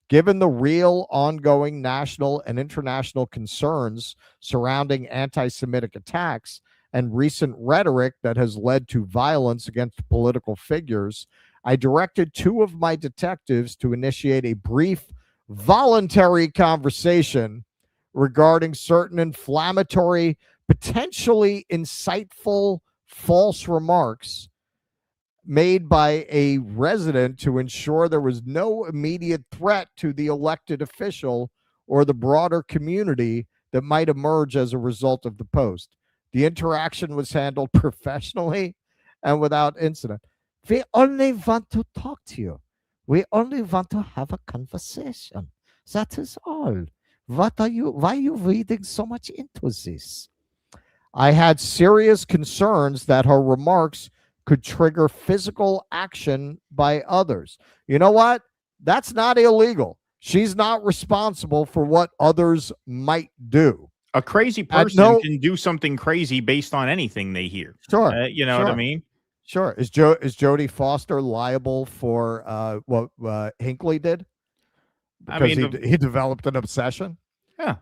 given the real ongoing national and international concerns surrounding anti-Semitic attacks and recent rhetoric that has led to violence against political figures, I directed 2 of my detectives to initiate a brief voluntary conversation regarding certain inflammatory, potentially insightful false remarks made by a resident to ensure there was no immediate threat to the elected official or the broader community that might emerge as a result of the post. The interaction was handled professionally and without incident. We only want to talk to you. We only want to have a conversation. That is all. Why are you reading so much into this? I had serious concerns that her remarks could trigger physical action by others. You know what? That's not illegal. She's not responsible for what others might do. A crazy person can do something crazy based on anything they hear. Sure. You know what I mean? Sure. Is Jodie Foster liable for what Hinckley did? Because he developed an obsession? Yeah.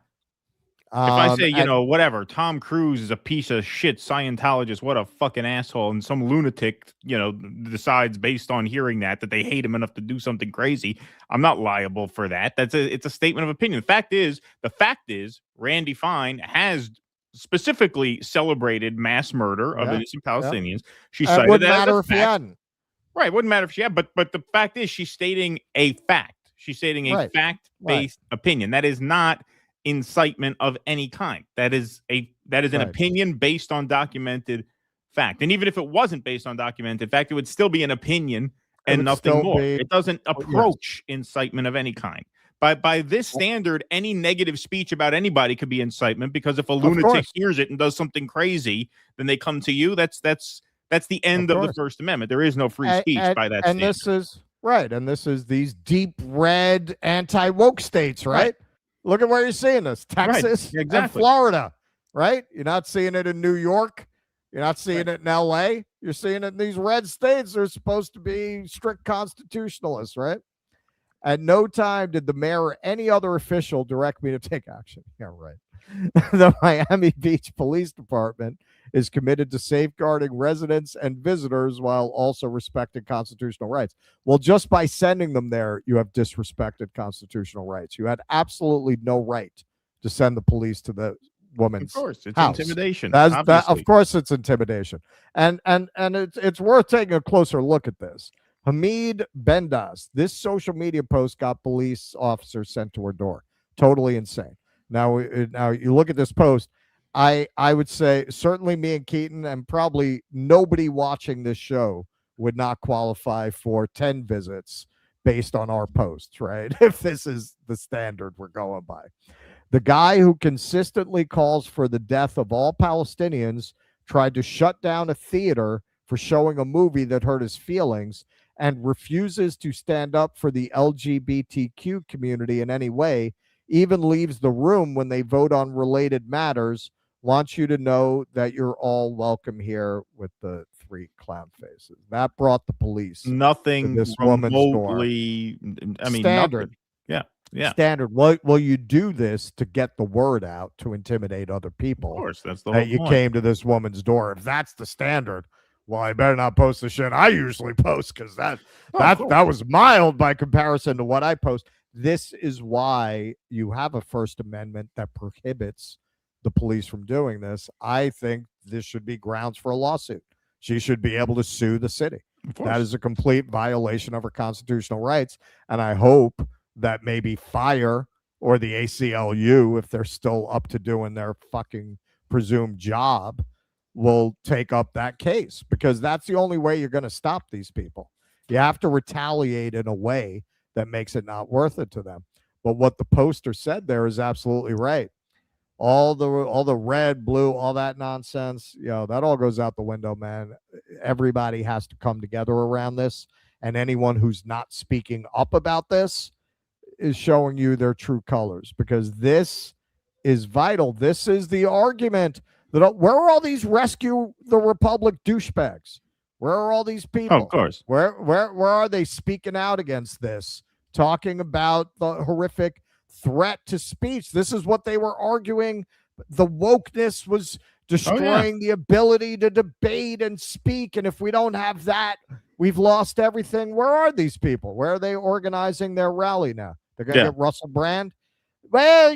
If I say, whatever, Tom Cruise is a piece of shit Scientologist, what a fucking asshole, and some lunatic, decides based on hearing that they hate him enough to do something crazy, I'm not liable for that. It's a statement of opinion. The fact is, Randy Fine has specifically celebrated mass murder of innocent Palestinians. She cited wouldn't that matter as if a he fact. hadn't. Right, wouldn't matter if she had, but the fact is, she's stating a fact. She's stating a fact-based opinion. That is not incitement of any kind. That is an opinion based on documented fact. And even if it wasn't based on documented fact, it would still be an opinion and nothing more. It doesn't approach incitement of any kind. By this standard, any negative speech about anybody could be incitement, because if a lunatic hears it and does something crazy, then they come to you. That's the end of the First Amendment. There is no free speech by that standard. This is these deep red anti-woke states, right? Look at where you're seeing this. Texas and Florida, right? You're not seeing it in New York. You're not seeing it in LA. You're seeing it in these red states. They're supposed to be strict constitutionalists, right? At no time did the mayor or any other official direct me to take action. Yeah, right. The Miami Beach Police Department is committed to safeguarding residents and visitors while also respecting constitutional rights. Well, just by sending them there, you have disrespected constitutional rights. You had absolutely no right to send the police to the woman's house. Of course, it's intimidation. Of course, it's intimidation. And it's worth taking a closer look at this. Hamid Bendas, this social media post got police officers sent to her door. Totally insane. Now you look at this post. I would say certainly me and Keaton and probably nobody watching this show would not qualify for 10 visits based on our posts, right? If this is the standard we're going by. The guy who consistently calls for the death of all Palestinians tried to shut down a theater for showing a movie that hurt his feelings and refuses to stand up for the LGBTQ community in any way, even leaves the room when they vote on related matters, wants you to know that you're all welcome here with the 3 clown faces. That brought the police to Nothing this woman's door. remotely. I mean, Standard. nothing. Yeah. Yeah. Standard. Well, you do this to get the word out, to intimidate other people. Of course, that's the that whole you point. came to this woman's door. If that's the standard, well, I better not post the shit I usually post, because that was mild by comparison to what I post. This is why you have a First Amendment that prohibits the police from doing this. I think this should be grounds for a lawsuit. She should be able to sue the city. That is a complete violation of her constitutional rights. And I hope that maybe fire or the ACLU, if they're still up to doing their fucking presumed job, will take up that case, because that's the only way you're going to stop these people. You have to retaliate in a way that makes it not worth it to them. But what the poster said there is absolutely right. All the red, blue, all that nonsense, that all goes out the window, man. Everybody has to come together around this, and anyone who's not speaking up about this is showing you their true colors, because this is vital. This is the argument that where are all these rescue the republic douchebags? Where are all these people? Of course. Where are they speaking out against this, talking about the horrific threat to speech? This is what they were arguing. The wokeness was destroying the ability to debate and speak, and if we don't have that, we've lost everything. Where are these people? Where are they organizing their rally now? They're going to get Russell Brand? Well,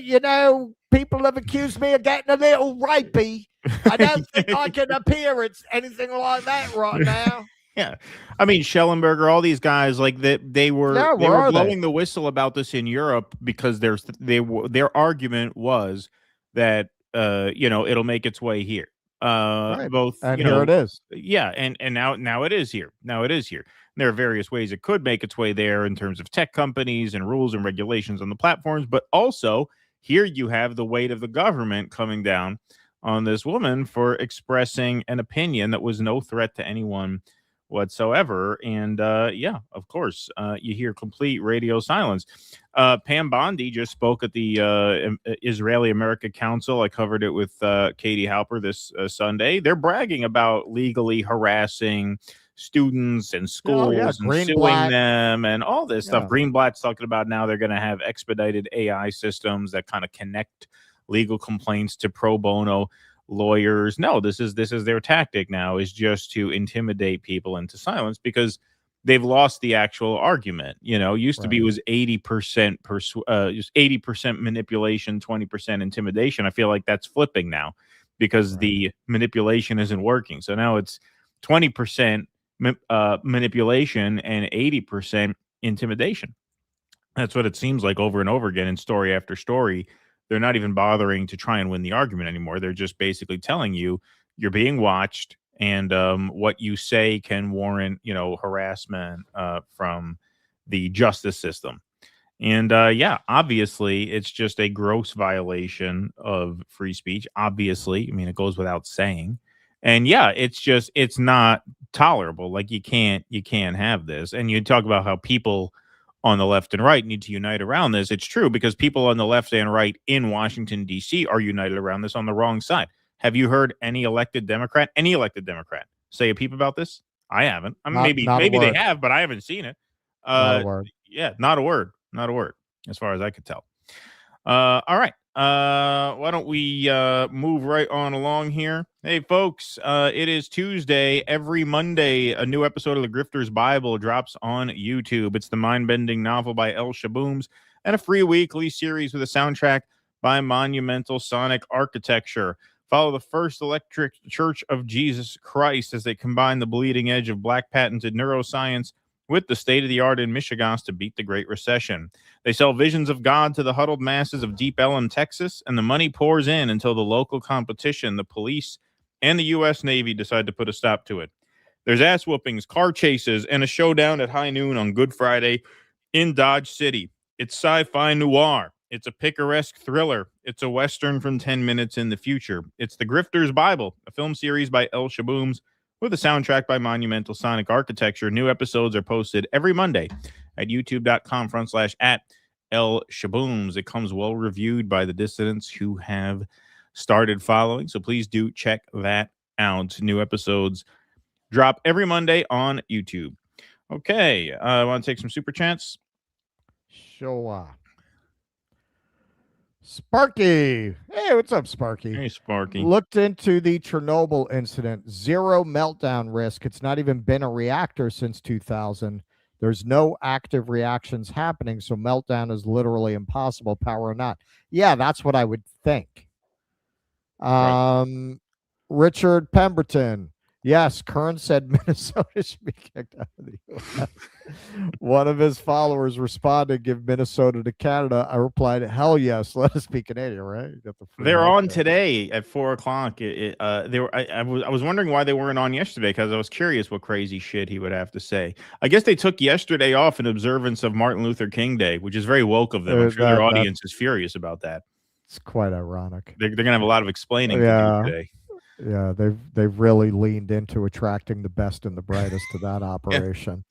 people have accused me of getting a little rapey. I don't think I can appear it's anything like that right now. Yeah. I mean, Schellenberger, all these guys, like they were blowing the whistle about this in Europe, because their argument was that it'll make its way here. Both, and here it is. Yeah, and now it is here. Now it is here. There are various ways it could make its way there in terms of tech companies and rules and regulations on the platforms, but also here you have the weight of the government coming down on this woman for expressing an opinion that was no threat to anyone whatsoever. And of course, you hear complete radio silence. Pam Bondi just spoke at the Israeli America Council. I covered it with Katie Halper this Sunday. They're bragging about legally harassing students and schools and suing them and all this stuff. Greenblatt's talking about now they're going to have expedited AI systems that kind of connect legal complaints to pro bono lawyers. No, this is their tactic now, is just to intimidate people into silence, because they've lost the actual argument. Used to be it was 80% 80% manipulation, 20% intimidation. I feel like that's flipping now, because the manipulation isn't working. So now it's 20% manipulation and 80% intimidation. That's what it seems like over and over again in story after story. They're not even bothering to try and win the argument anymore. They're just basically telling you you're being watched, and what you say can warrant, harassment from the justice system. And obviously, it's just a gross violation of free speech. Obviously, I mean, it goes without saying. And it's not tolerable. Like you can't have this. And you talk about how people on the left and right need to unite around this. It's true, because people on the left and right in Washington, D.C. are united around this on the wrong side. Have you heard any elected Democrat say a peep about this? I haven't. I mean, maybe they have, but I haven't seen it. Not a word. Yeah, not a word. Not a word, as far as I could tell. All right. Why don't we move right on along here? Hey, folks, it is Tuesday. Every Monday, a new episode of the Grifter's Bible drops on YouTube. It's the mind-bending novel by El Shabooms and a free weekly series with a soundtrack by Monumental Sonic Architecture. Follow the First Electric Church of Jesus Christ as they combine the bleeding edge of black patented neuroscience with the state-of-the-art in Michigan to beat the Great Recession. They sell visions of God to the huddled masses of Deep Ellum, Texas, and the money pours in until the local competition, the police, and the U.S. Navy decide to put a stop to it. There's ass whoopings, car chases, and a showdown at high noon on Good Friday in Dodge City. It's sci-fi noir. It's a picaresque thriller. It's a Western from 10 minutes in the future. It's The Grifter's Bible, a film series by El Shabooms with a soundtrack by Monumental Sonic Architecture. New episodes are posted every Monday at youtube.com/@El Shabooms. It comes well reviewed by the dissidents who have started following. So please do check that out. New episodes drop every Monday on YouTube. Okay, I want to take some super chats. Sure. Sparky. Hey, what's up, Sparky? Hey, Sparky. Looked into the Chernobyl incident. Zero meltdown risk. It's not even been a reactor since 2000. There's no active reactions happening, so meltdown is literally impossible, power or not. Yeah, that's what I would think. Richard Pemberton. Yes, Kern said Minnesota should be kicked out of the U.S. One of his followers responded, give Minnesota to Canada. I replied, hell yes, let us be Canadian, right? You got the free They're on healthcare. today at 4:00. They were. I was wondering why they weren't on yesterday, because I was curious what crazy shit he would have to say. I guess they took yesterday off in observance of Martin Luther King Day, which is very woke of them. I'm sure their audience is furious about that. It's quite ironic. They're gonna have a lot of explaining to do today. Yeah, they've really leaned into attracting the best and the brightest to that operation.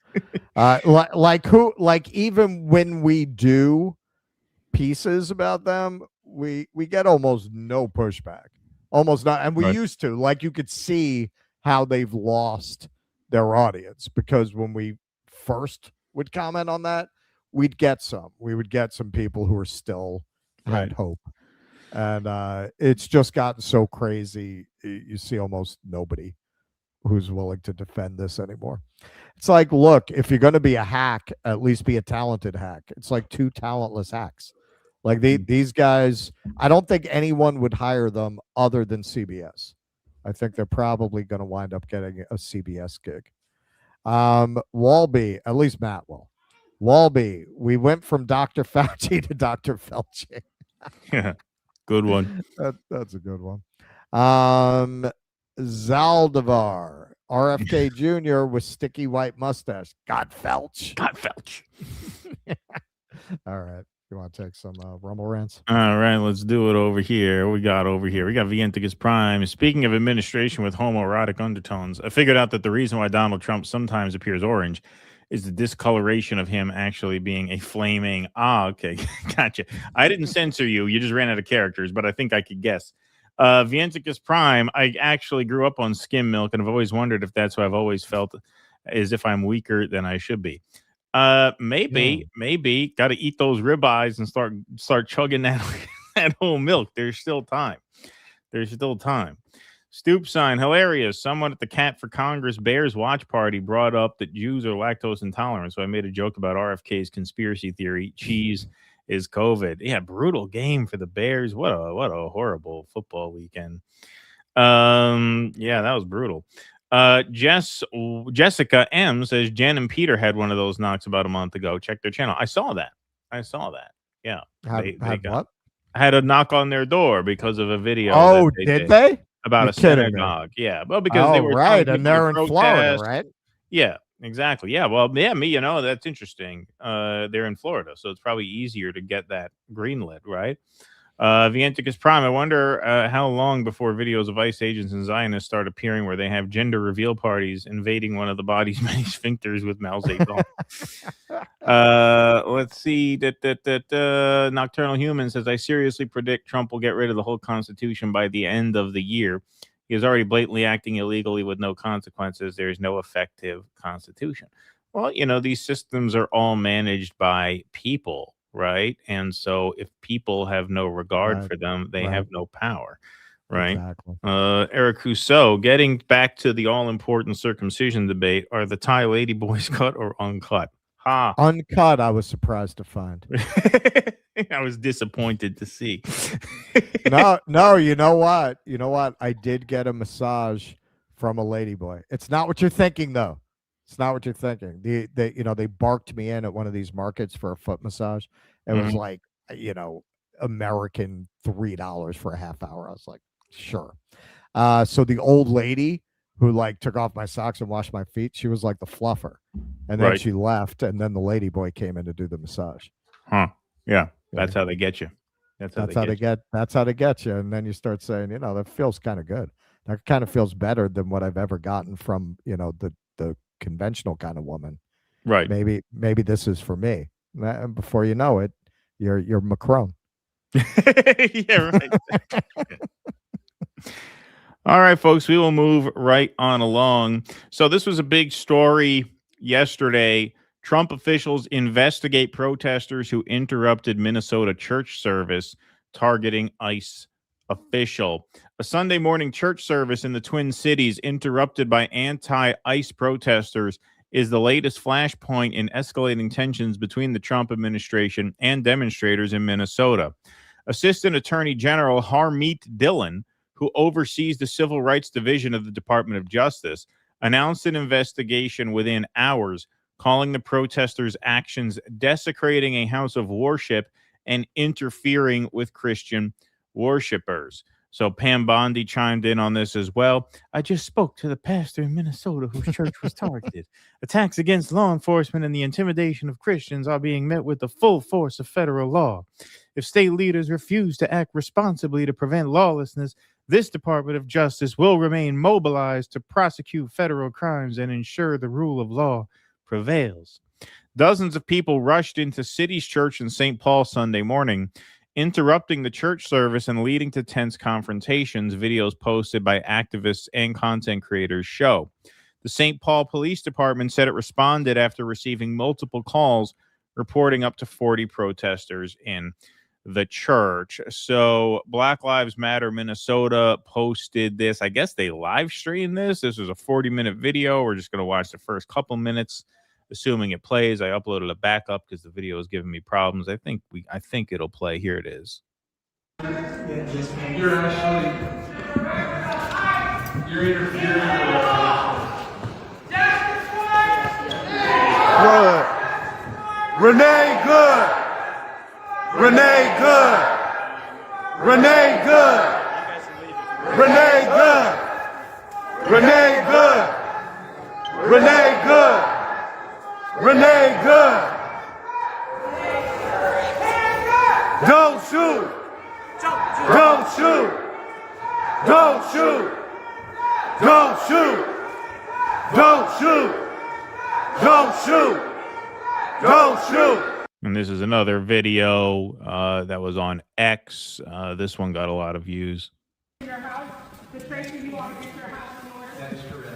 Like even when we do pieces about them, we get almost no pushback, almost not, and we used to. Like you could see how they've lost their audience, because when we first would comment on that, we would get some people who are still had hope. And it's just gotten so crazy. You see almost nobody who's willing to defend this anymore. It's like, look, if you're going to be a hack, at least be a talented hack. It's like two talentless hacks. Like these guys, I don't think anyone would hire them other than CBS. I think they're probably going to wind up getting a CBS gig. Walby, at least Matt will. Walby, we went from Dr. Fauci to Dr. Felching. Yeah. Good one. That's a good one. Zaldivar, RFK Jr. with sticky white mustache. God Felch. All right. You want to take some rumble rants? All right, let's do it over here. We got Vienticus Prime. Speaking of administration with homoerotic undertones, I figured out that the reason why Donald Trump sometimes appears orange is the discoloration of him actually being a flaming. Okay, gotcha. I didn't censor you. You just ran out of characters, but I think I could guess. Vienticus Prime, I actually grew up on skim milk, and I've always wondered if that's why I've always felt as if I'm weaker than I should be. Maybe got to eat those ribeyes and start chugging that whole milk. There's still time. Stoop sign, hilarious. Someone at the Cat for Congress Bears watch party brought up that Jews are lactose intolerant. So I made a joke about RFK's conspiracy theory. Cheese is COVID. Yeah, brutal game for the Bears. What a horrible football weekend. Yeah, that was brutal. Jessica M says Jen and Peter had one of those knocks about a month ago. Check their channel. I saw that. Yeah. What? Had a knock on their door because of a video. Oh, did they? About a synagogue. Yeah. Well, because they were right, and they're in Florida, right? Yeah, exactly. Yeah. Well, yeah, that's interesting. They're in Florida, so it's probably easier to get that greenlit, right? Vienticus Prime, I wonder how long before videos of ICE agents and Zionists start appearing where they have gender reveal parties invading one of the body's many sphincters with Mao Zedong. Let's see. Nocturnal Human says, I seriously predict Trump will get rid of the whole Constitution by the end of the year. He is already blatantly acting illegally with no consequences. There is no effective Constitution. Well, these systems are all managed by people. Right. And so if people have no regard for them, they have no power. Right. Exactly. Eric Rousseau, getting back to the all important circumcision debate, are the Thai lady boys cut or uncut? Uncut, I was surprised to find. I was disappointed to see. No, you know what? I did get a massage from a lady boy. It's not what you're thinking, though. It's not what you're thinking. They barked me in at one of these markets for a foot massage. It was like, American $3 for a half hour. I was like, sure. So the old lady who took off my socks and washed my feet, she was like the fluffer. And then she left, and then the lady boy came in to do the massage. Huh. Yeah. That's how they get you. That's how they get you. And then you start saying, that feels kind of good. That kind of feels better than what I've ever gotten from, the conventional kind of woman. Right. Maybe this is for me. And before you know it, you're Macron. Yeah, right. All right, folks, we will move right on along. So this was a big story yesterday. Trump officials investigate protesters who interrupted Minnesota church service, targeting ICE official. A Sunday morning church service in the Twin Cities interrupted by anti-ICE protesters is the latest flashpoint in escalating tensions between the Trump administration and demonstrators in Minnesota. Assistant Attorney General Harmeet Dillon, who oversees the Civil Rights Division of the Department of Justice, announced an investigation within hours, calling the protesters' actions desecrating a house of worship and interfering with Christian worshipers. So Pam Bondi chimed in on this as well. I just spoke to the pastor in Minnesota whose church was targeted. Attacks against law enforcement and the intimidation of Christians are being met with the full force of federal law. If state leaders refuse to act responsibly to prevent lawlessness, this Department of Justice will remain mobilized to prosecute federal crimes and ensure the rule of law prevails. Dozens of people rushed into City's Church in St. Paul Sunday morning, interrupting the church service and leading to tense confrontations, videos posted by activists and content creators show. The St. Paul Police Department said it responded after receiving multiple calls reporting up to 40 protesters in the church. So Black Lives Matter Minnesota posted this. I guess they live streamed this. This was a 40-minute video. We're just going to watch the first couple minutes, assuming it plays. I uploaded a backup because the video is giving me problems. I think it'll play. Here it is. You're actually interfering Good. Renee good. Renee good. Renee good. Renee good. Renee good. Renee good. Renee good. Don't shoot. Don't shoot. Don't shoot. Don't shoot. Don't shoot. Don't shoot. Don't shoot. And this is another video that was on X. This one got a lot of views. your house. The Tracy, you want to get your house in order? That is correct.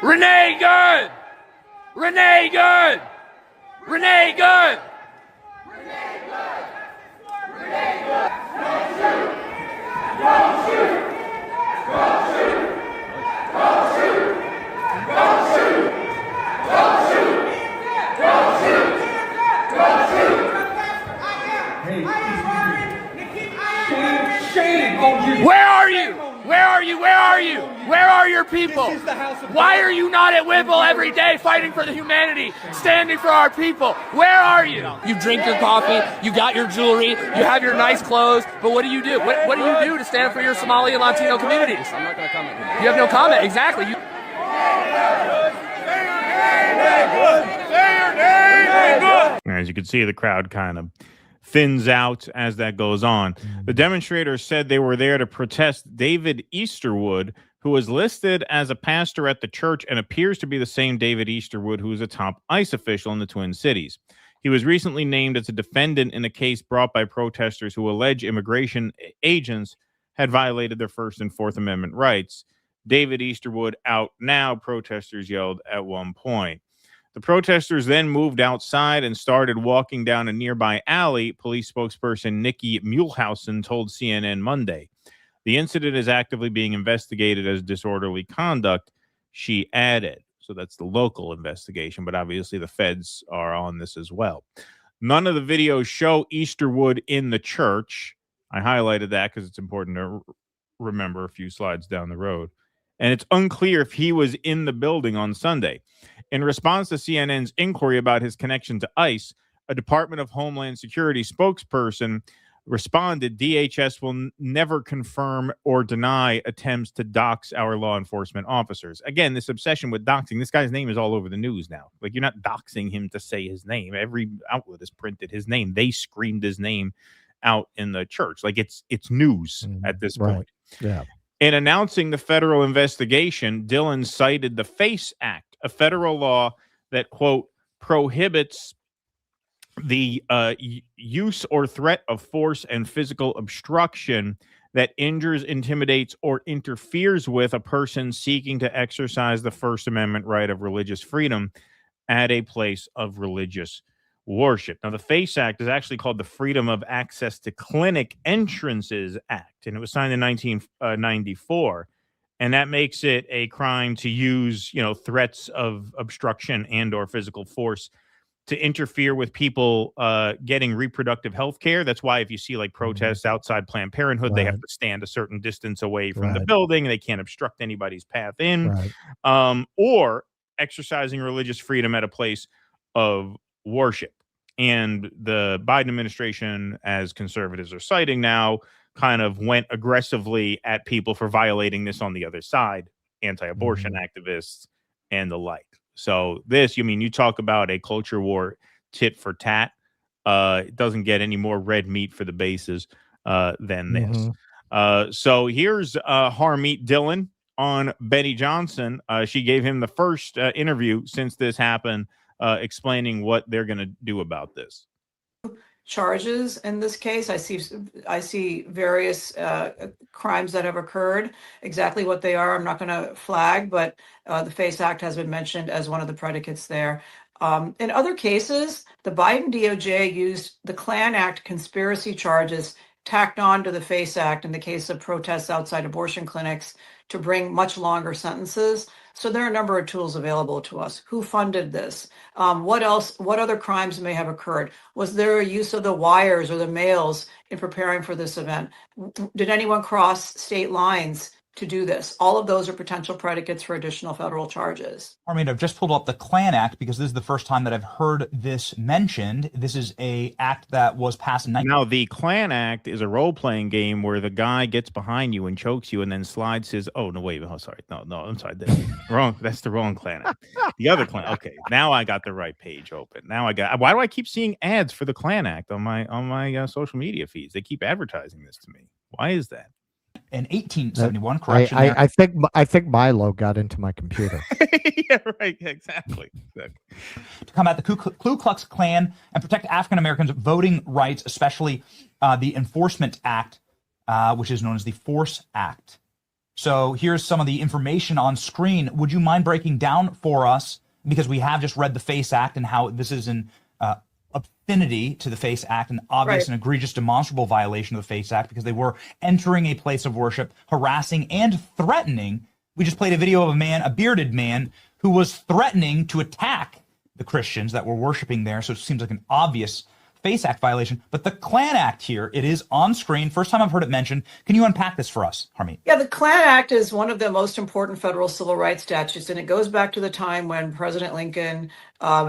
Renee good! Renee good! Renee good! Don't shoot! Don't shoot! Don't shoot! Don't shoot! Don't shoot! Don't shoot! Don't shoot! Where are you? Where are you? Where are you? Where are your people? Why are you not at Whipple every day fighting for the humanity, standing for our people? Where are you? You drink your coffee, you got your jewelry, you have your nice clothes, but what do you do? What do you do to stand for your Somali and Latino communities? I'm not going to comment. You have no comment, exactly. As you can see, the crowd kind of thins out as that goes on. The demonstrators said they were there to protest David Easterwood, who was listed as a pastor at the church and appears to be the same David Easterwood who is a top ICE official in the Twin Cities. He was recently named as a defendant in a case brought by protesters who allege immigration agents had violated their First and Fourth Amendment rights. David Easterwood out now, protesters yelled at one point. The protesters then moved outside and started walking down a nearby alley, police spokesperson Nikki Muehlhausen told CNN Monday. The incident is actively being investigated as disorderly conduct, she added. So that's the local investigation, but obviously the feds are on this as well. None of the videos show Easterwood in the church. I highlighted that because it's important to remember a few slides down the road. And it's unclear if he was in the building on Sunday. In response to CNN's inquiry about his connection to ICE, a Department of Homeland Security spokesperson responded, DHS will never confirm or deny attempts to dox our law enforcement officers. Again, this obsession with doxing, this guy's name is all over the news now. Like, you're not doxing him to say his name. Every outlet has printed his name. They screamed his name out in the church. Like, it's news at this point. Yeah. In announcing the federal investigation, Dillon cited the FACE Act, a federal law that, quote, prohibits the use or threat of force and physical obstruction that injures, intimidates, or interferes with a person seeking to exercise the First Amendment right of religious freedom at a place of religious worship. Now, the FACE Act is actually called the Freedom of Access to Clinic Entrances Act, and it was signed in 1994. And that makes it a crime to use, threats of obstruction and or physical force to interfere with people getting reproductive health care. That's why if you see like protests outside Planned Parenthood, they have to stand a certain distance away from the building. They can't obstruct anybody's path in. Or exercising religious freedom at a place of worship. And the Biden administration, as conservatives are citing now, kind of went aggressively at people for violating this on the other side, anti-abortion activists and the like. So this, you talk about a culture war tit for tat. It doesn't get any more red meat for the bases than this. So here's Harmeet Dillon on Benny Johnson. She gave him the first interview since this happened, explaining what they're going to do about this. Charges in this case. I see various crimes that have occurred. Exactly what they are, I'm not going to flag, but the FACE Act has been mentioned as one of the predicates there. In other cases, the Biden DOJ used the Klan Act conspiracy charges tacked on to the FACE Act in the case of protests outside abortion clinics to bring much longer sentences. So there are a number of tools available to us. Who funded this? What else? What other crimes may have occurred? Was there a use of the wires or the mails in preparing for this event? Did anyone cross state lines to do this? All of those are potential predicates for additional federal charges. Armin, I've just pulled up the Klan Act because this is the first time that I've heard this mentioned. This is a act that was passed in Now, the Klan Act is a role-playing game where the guy gets behind you and chokes you and then slides his... Oh, no, wait. Oh, sorry. No, I'm sorry. Wrong. That's the wrong Klan Act. The other Klan. Okay, now I got the right page open. Now I got... Why do I keep seeing ads for the Klan Act on my social media feeds? They keep advertising this to me. Why is that? In 1871, correction. I think Milo got into my computer. Yeah, right. Exactly. To combat the Ku Klux Klan and protect African Americans' voting rights, especially the Enforcement Act, which is known as the Force Act. So here's some of the information on screen. Would you mind breaking down for us, because we have just read the FACE Act and how this is an affinity to the FACE Act, an obvious and egregious demonstrable violation of the FACE Act, because they were entering a place of worship, harassing and threatening. We just played a video of a bearded man, who was threatening to attack the Christians that were worshiping there. So it seems like an obvious FACE Act violation. But the Klan Act here, it is on screen. First time I've heard it mentioned. Can you unpack this for us, Harmeet? Yeah, the Klan Act is one of the most important federal civil rights statutes, and it goes back to the time when President Lincoln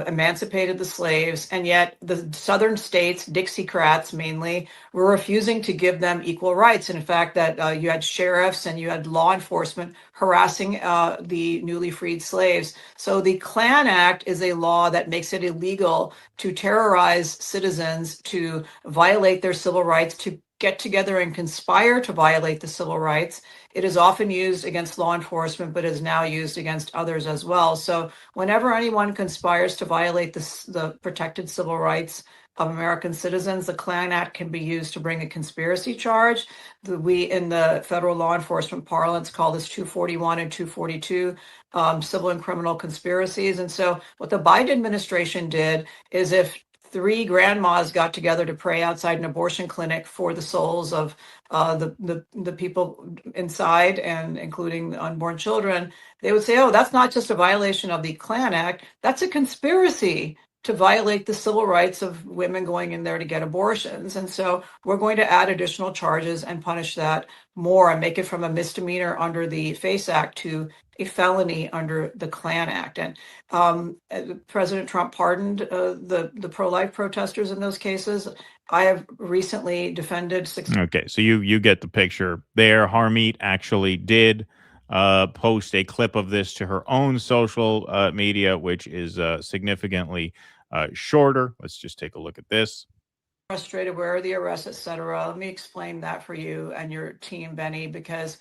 emancipated the slaves, and yet the southern states, Dixiecrats mainly, were refusing to give them equal rights. And in fact, that you had sheriffs and you had law enforcement harassing the newly freed slaves. So the Klan Act is a law that makes it illegal to terrorize citizens, to violate their civil rights, to get together and conspire to violate the civil rights. It is often used against law enforcement, but is now used against others as well. So whenever anyone conspires to violate the protected civil rights of American citizens, the Klan Act can be used to bring a conspiracy charge. We, in the federal law enforcement parlance, call this 241 and 242 civil and criminal conspiracies. And so what the Biden administration did is, if 3 grandmas got together to pray outside an abortion clinic for the souls of the people inside, and including the unborn children, they would say, oh, that's not just a violation of the Klan Act, that's a conspiracy to violate the civil rights of women going in there to get abortions. And so we're going to add additional charges and punish that more and make it from a misdemeanor under the FACE Act to a felony under the Klan Act. And President Trump pardoned the pro-life protesters in those cases. I have recently defended... Okay, so you get the picture there. Harmeet actually did post a clip of this to her own social media, which is significantly shorter. Let's just take a look at this. Frustrated, where are the arrests, etc. Let me explain that for you and your team, Benny, because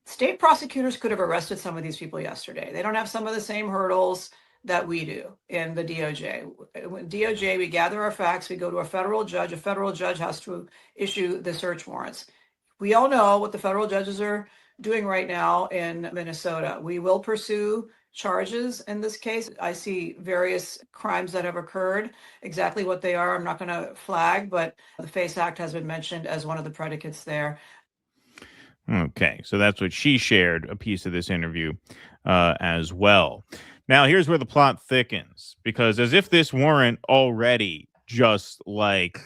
State prosecutors could have arrested some of these people yesterday. They don't have some of the same hurdles that we do in the DOJ. When DOJ, we gather our facts, we go to a federal judge. A federal judge has to issue the search warrants. We all know what the federal judges are doing right now in Minnesota. We will pursue charges in this case. I see various crimes that have occurred. Exactly what they are, I'm not going to flag, but the FACE Act has been mentioned as one of the predicates there. Okay, so that's what she shared, a piece of this interview as well. Now, here's where the plot thickens, because as if this weren't already just like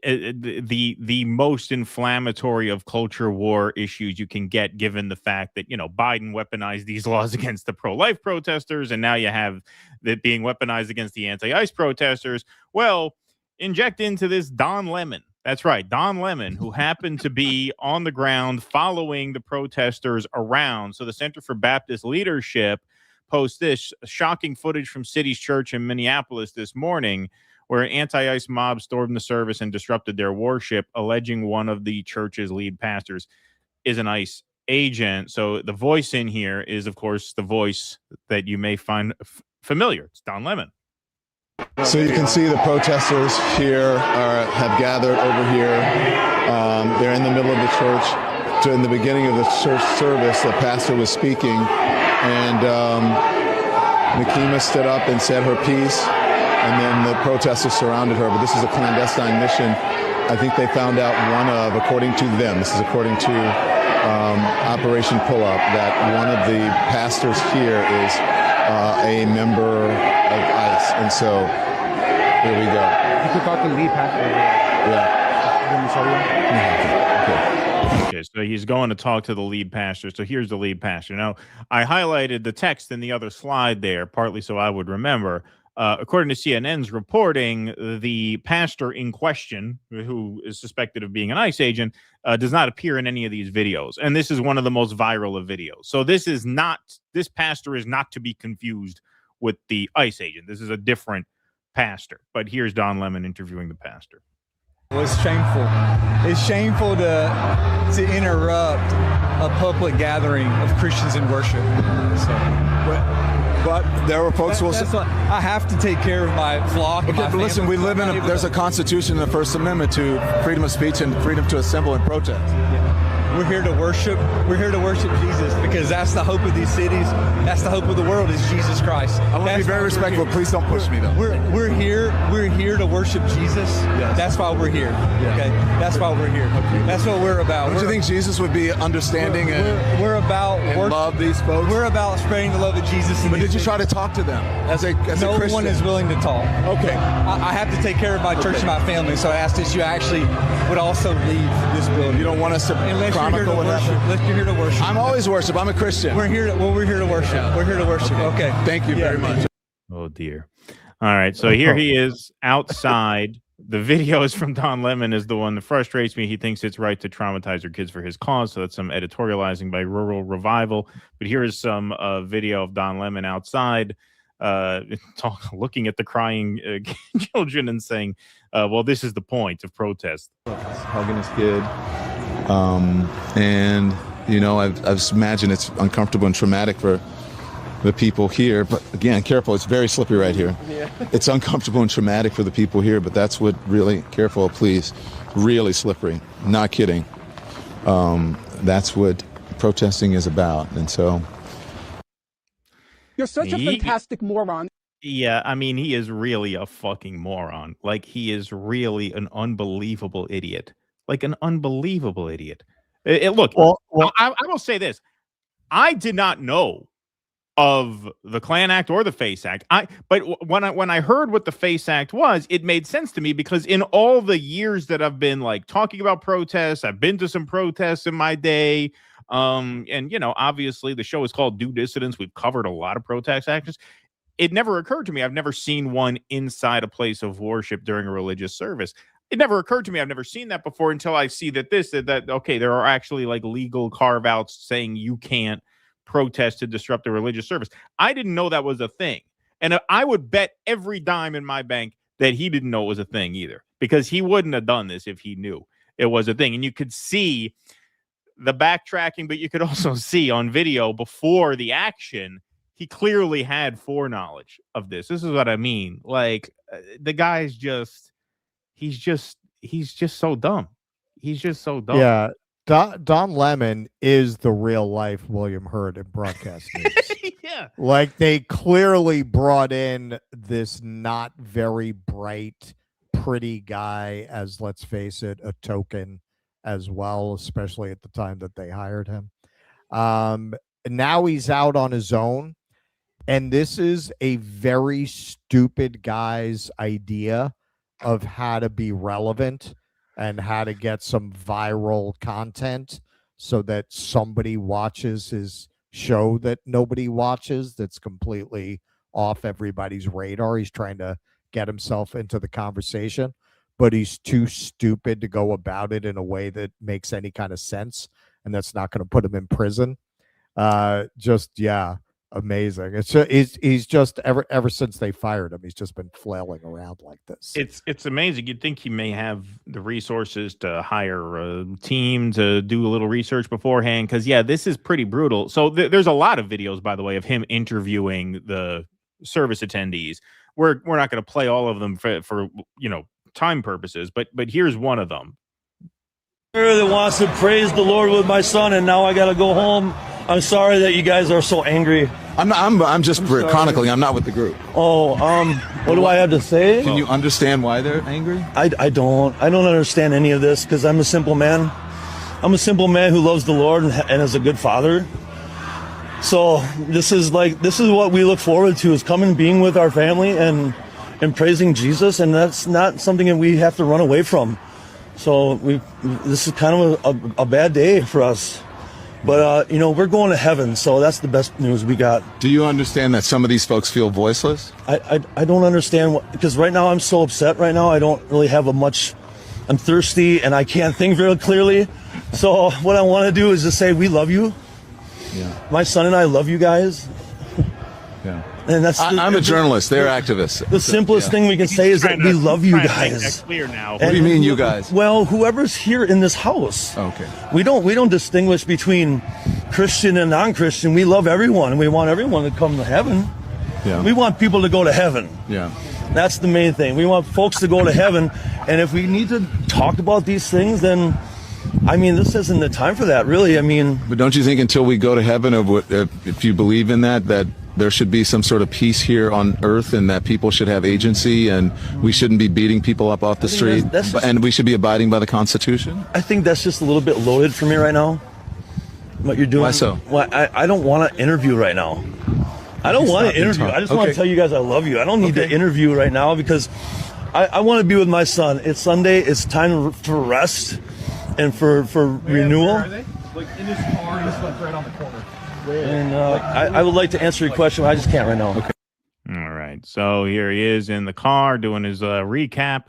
the most inflammatory of culture war issues you can get, given the fact that, you know, Biden weaponized these laws against the pro-life protesters, and now you have that being weaponized against the anti-ICE protesters. Well, inject into this Don Lemon. That's right, Don Lemon, who happened to be on the ground following the protesters around. So the Center for Baptist Leadership posts this shocking footage from City's Church in Minneapolis this morning, where an anti-ICE mob stormed the service and disrupted their worship, alleging one of the church's lead pastors is an ICE agent. So the voice in here is, of course, the voice that you may find familiar. It's Don Lemon. So you can see the protesters here have gathered over here. They're in the middle of the church. So in the beginning of the church service, the pastor was speaking, and Nikema stood up and said her piece, and then the protesters surrounded her. But this is a clandestine mission. I think they found out one of, according to them, this is according to Operation Pull Up, that one of the pastors here is a member of ICE, and so here we go. You could talk to the lead pastor over there. Yeah. Okay, so he's going to talk to the lead pastor. So here's the lead pastor. Now, I highlighted the text in the other slide there, partly so I would remember. According to CNN's reporting, the pastor in question, who is suspected of being an ICE agent, does not appear in any of these videos. And this is one of the most viral of videos. So this pastor is not to be confused with the ICE agent. This is a different pastor. But here's Don Lemon interviewing the pastor. Well, it's shameful. It's shameful to interrupt a public gathering of Christians in worship. But there were folks who will say, I have to take care of my flock. Okay, but listen, we live in there's a constitution in the First Amendment to freedom of speech and freedom to assemble and protest. Yeah. We're here to worship. We're here to worship Jesus, because that's the hope of these cities. That's the hope of the world, is Jesus Christ. I want to be very respectful. Please don't push me, though. We're here to worship Jesus. Yes. That's why we're here. Yeah. Okay, that's why we're here. Okay. That's what we're about. Don't you think Jesus would be understanding we're about and love these folks? We're about spreading the love of Jesus. But did you try to talk to them as a no Christian? One is willing to talk. Okay. I have to take care of my church and my family, so I asked that you actually would also leave this building. You don't want us to chronicle what happened? Unless you're here to worship. I'm always worship. I'm a Christian. We're here to worship. Yeah. We're here to worship. Okay. Thank you very much. Oh, dear. All right. So here he is outside. The video is from Don Lemon, is the one that frustrates me. He thinks it's right to traumatize your kids for his cause. So that's some editorializing by Rural Revival. But here is some video of Don Lemon outside looking at the crying children and saying, well, this is the point of protest. Hugging his kid. And, you know, I've imagined it's uncomfortable and traumatic for the people here. But again, careful. It's very slippery right here. Yeah. It's uncomfortable and traumatic for the people here. But that's what really, careful, please. Really slippery. Not kidding. That's what protesting is about. And so. You're such a fantastic moron. Yeah, I mean, he is really a fucking moron. Like, he is really an unbelievable idiot. Like an unbelievable idiot. Look, I will say this. I did not know of the Klan Act or the FACE Act. But when I heard what the FACE Act was, it made sense to me, because in all the years that I've been like talking about protests, I've been to some protests in my day. And, you know, obviously the show is called Due Dissidence. We've covered a lot of protest actions. It never occurred to me. I've never seen one inside a place of worship during a religious service. It never occurred to me. I've never seen that before until I see that okay, there are actually like legal carve outs saying you can't protest to disrupt a religious service. I didn't know that was a thing. And I would bet every dime in my bank that he didn't know it was a thing either, because he wouldn't have done this if he knew it was a thing. And you could see the backtracking, but you could also see on video before the action, he clearly had foreknowledge of this. This is what I mean. Like the guy's just, he's just so dumb. He's just so dumb. Yeah. Don Lemon is the real life William Hurt in broadcast news. Yeah. Like they clearly brought in this not very bright, pretty guy as, let's face it, a token as well, especially at the time that they hired him. Now he's out on his own. And this is a very stupid guy's idea of how to be relevant and how to get some viral content so that somebody watches his show that nobody watches, that's completely off everybody's radar. He's trying to get himself into the conversation, but he's too stupid to go about it in a way that makes any kind of sense, and that's not going to put him in prison. Amazing. He's just ever since they fired him, he's just been flailing around like this. It's amazing. You'd think he may have the resources to hire a team to do a little research beforehand, because this is pretty brutal. So there's a lot of videos, by the way, of him interviewing the service attendees. We're not going to play all of them for time purposes, but here's one of them. That wants to praise the Lord with my son, and now I got to go home. I'm sorry that you guys are so angry. I'm just chronicling. I'm not with the group. Oh, what do I have to say? Can you understand why they're angry? I don't understand any of this, because I'm a simple man. I'm a simple man who loves the Lord and is a good father. So this is what we look forward to, is coming, being with our family and praising Jesus, and that's not something that we have to run away from. So this is kind of a bad day for us. But, we're going to heaven, so that's the best news we got. Do you understand that some of these folks feel voiceless? I don't understand, because right now I'm so upset right now. I don't really have I'm thirsty, and I can't think very clearly. So what I want to do is just say, we love you. Yeah. My son and I love you guys. Yeah. And I'm a journalist. They're activists. The simplest thing we can say is that we love you guys. Make that clear now. What do you mean, you guys? Well, whoever's here in this house. Okay. We don't distinguish between Christian and non-Christian. We love everyone. We want everyone to come to heaven. Yeah. We want people to go to heaven. Yeah. That's the main thing. We want folks to go to heaven. And if we need to talk about these things, then this isn't the time for that, really. But don't you think until we go to heaven, if you believe in that there should be some sort of peace here on earth, and that people should have agency, and we shouldn't be beating people up off the street, and we should be abiding by the Constitution? I think that's just a little bit loaded for me right now, what you're doing. Why so? Well, I don't want to interview right now. I don't want to interview. I just want to tell you guys I love you. I don't need to interview right now, because I want to be with my son. It's Sunday. It's time for rest and for renewal. Where are they? Like in his car, just like right on the corner. And I would like to answer your question, but I just can't right now. Okay. All right. So here he is in the car doing his recap.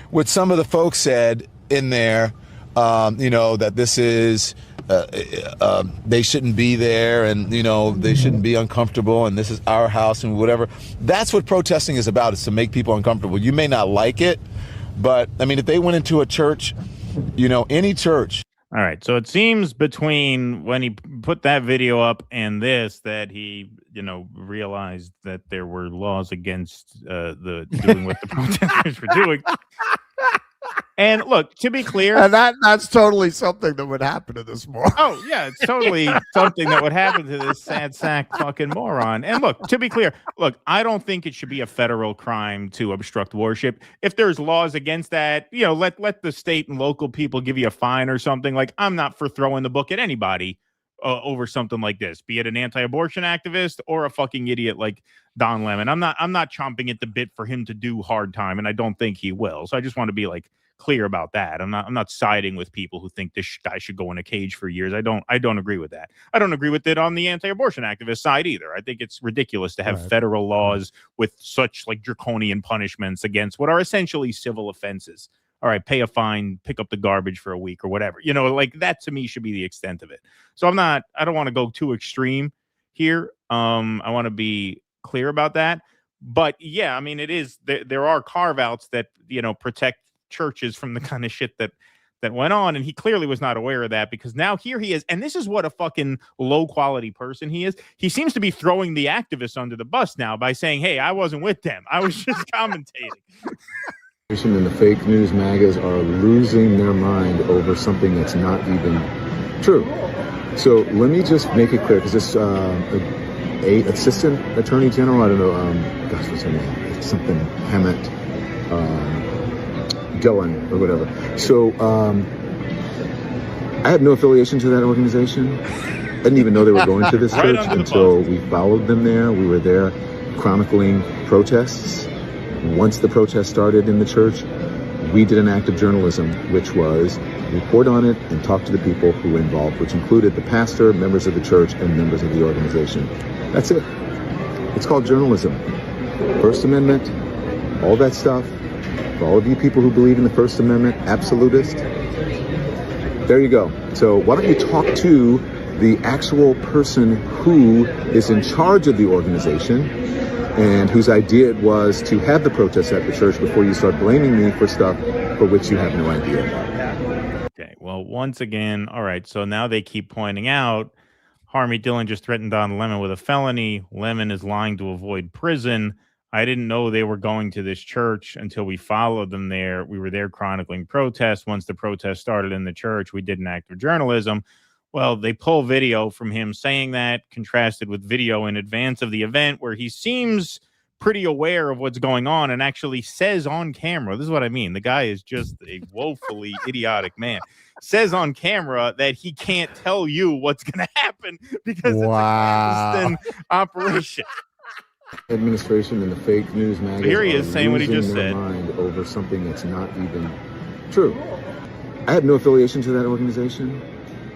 What some of the folks said in there, that this is, they shouldn't be there, and, they shouldn't be uncomfortable, and this is our house and whatever. That's what protesting is about, is to make people uncomfortable. You may not like it, but, if they went into a church, any church. All right. So it seems between when he put that video up and this that he, realized that there were laws against doing what the protesters were doing. And look, to be clear, and that's totally something that would happen to this moron. Oh yeah, it's totally something that would happen to this sad sack fucking moron. And look, to be clear, I don't think it should be a federal crime to obstruct worship. If there's laws against that, let the state and local people give you a fine or something. Like, I'm not for throwing the book at anybody over something like this, be it an anti-abortion activist or a fucking idiot like Don Lemon. I'm not chomping at the bit for him to do hard time, and I don't think he will. So I just want to be clear about that. I'm not siding with people who think this guy should go in a cage for years. I don't agree with that. I don't agree with it on the anti-abortion activist side either. I think it's ridiculous to have federal laws with such draconian punishments against what are essentially civil offenses. All right, pay a fine, pick up the garbage for a week or whatever. That to me should be the extent of it. So I don't want to go too extreme here. I want to be clear about that. But yeah, it is, there are carve outs that, protect churches from the kind of shit that that went on, and he clearly was not aware of that, because now here he is, and this is what a fucking low quality person he is. He seems to be throwing the activists under the bus now by saying, hey, I wasn't with them, I was just commentating. And the fake news magas are losing their mind over something that's not even true. So let me just make it clear, because this assistant attorney general, I don't know, gosh, what's her name? It's something Hammett, Dillon or whatever. So I had no affiliation to that organization. I didn't even know they were going to this Right church until we followed them there. We were there chronicling protests. Once the protest started in the church, we did an act of journalism, which was report on it and talk to the people who were involved, which included the pastor, members of the church, and members of the organization. That's it. It's called journalism. First Amendment, all that stuff. For all of you people who believe in the First Amendment, absolutist, there you go. So why don't you talk to the actual person who is in charge of the organization and whose idea it was to have the protests at the church before you start blaming me for stuff for which you have no idea about. Okay, well, once again, all right, so now they keep pointing out Harmeet Dillon just threatened Don Lemon with a felony. Lemon is lying to avoid prison. I didn't know they were going to this church until we followed them there. We were there chronicling protests. Once the protest started in the church, we did an act of journalism. Well, they pull video from him saying that, contrasted with video in advance of the event where he seems pretty aware of what's going on and actually says on camera, this is what I mean, the guy is just a woefully idiotic man, says on camera that he can't tell you what's going to happen because it's a clandestine operation. Administration and the fake news magazines Here he is saying what he just said over something that's not even true. I had no affiliation to that organization.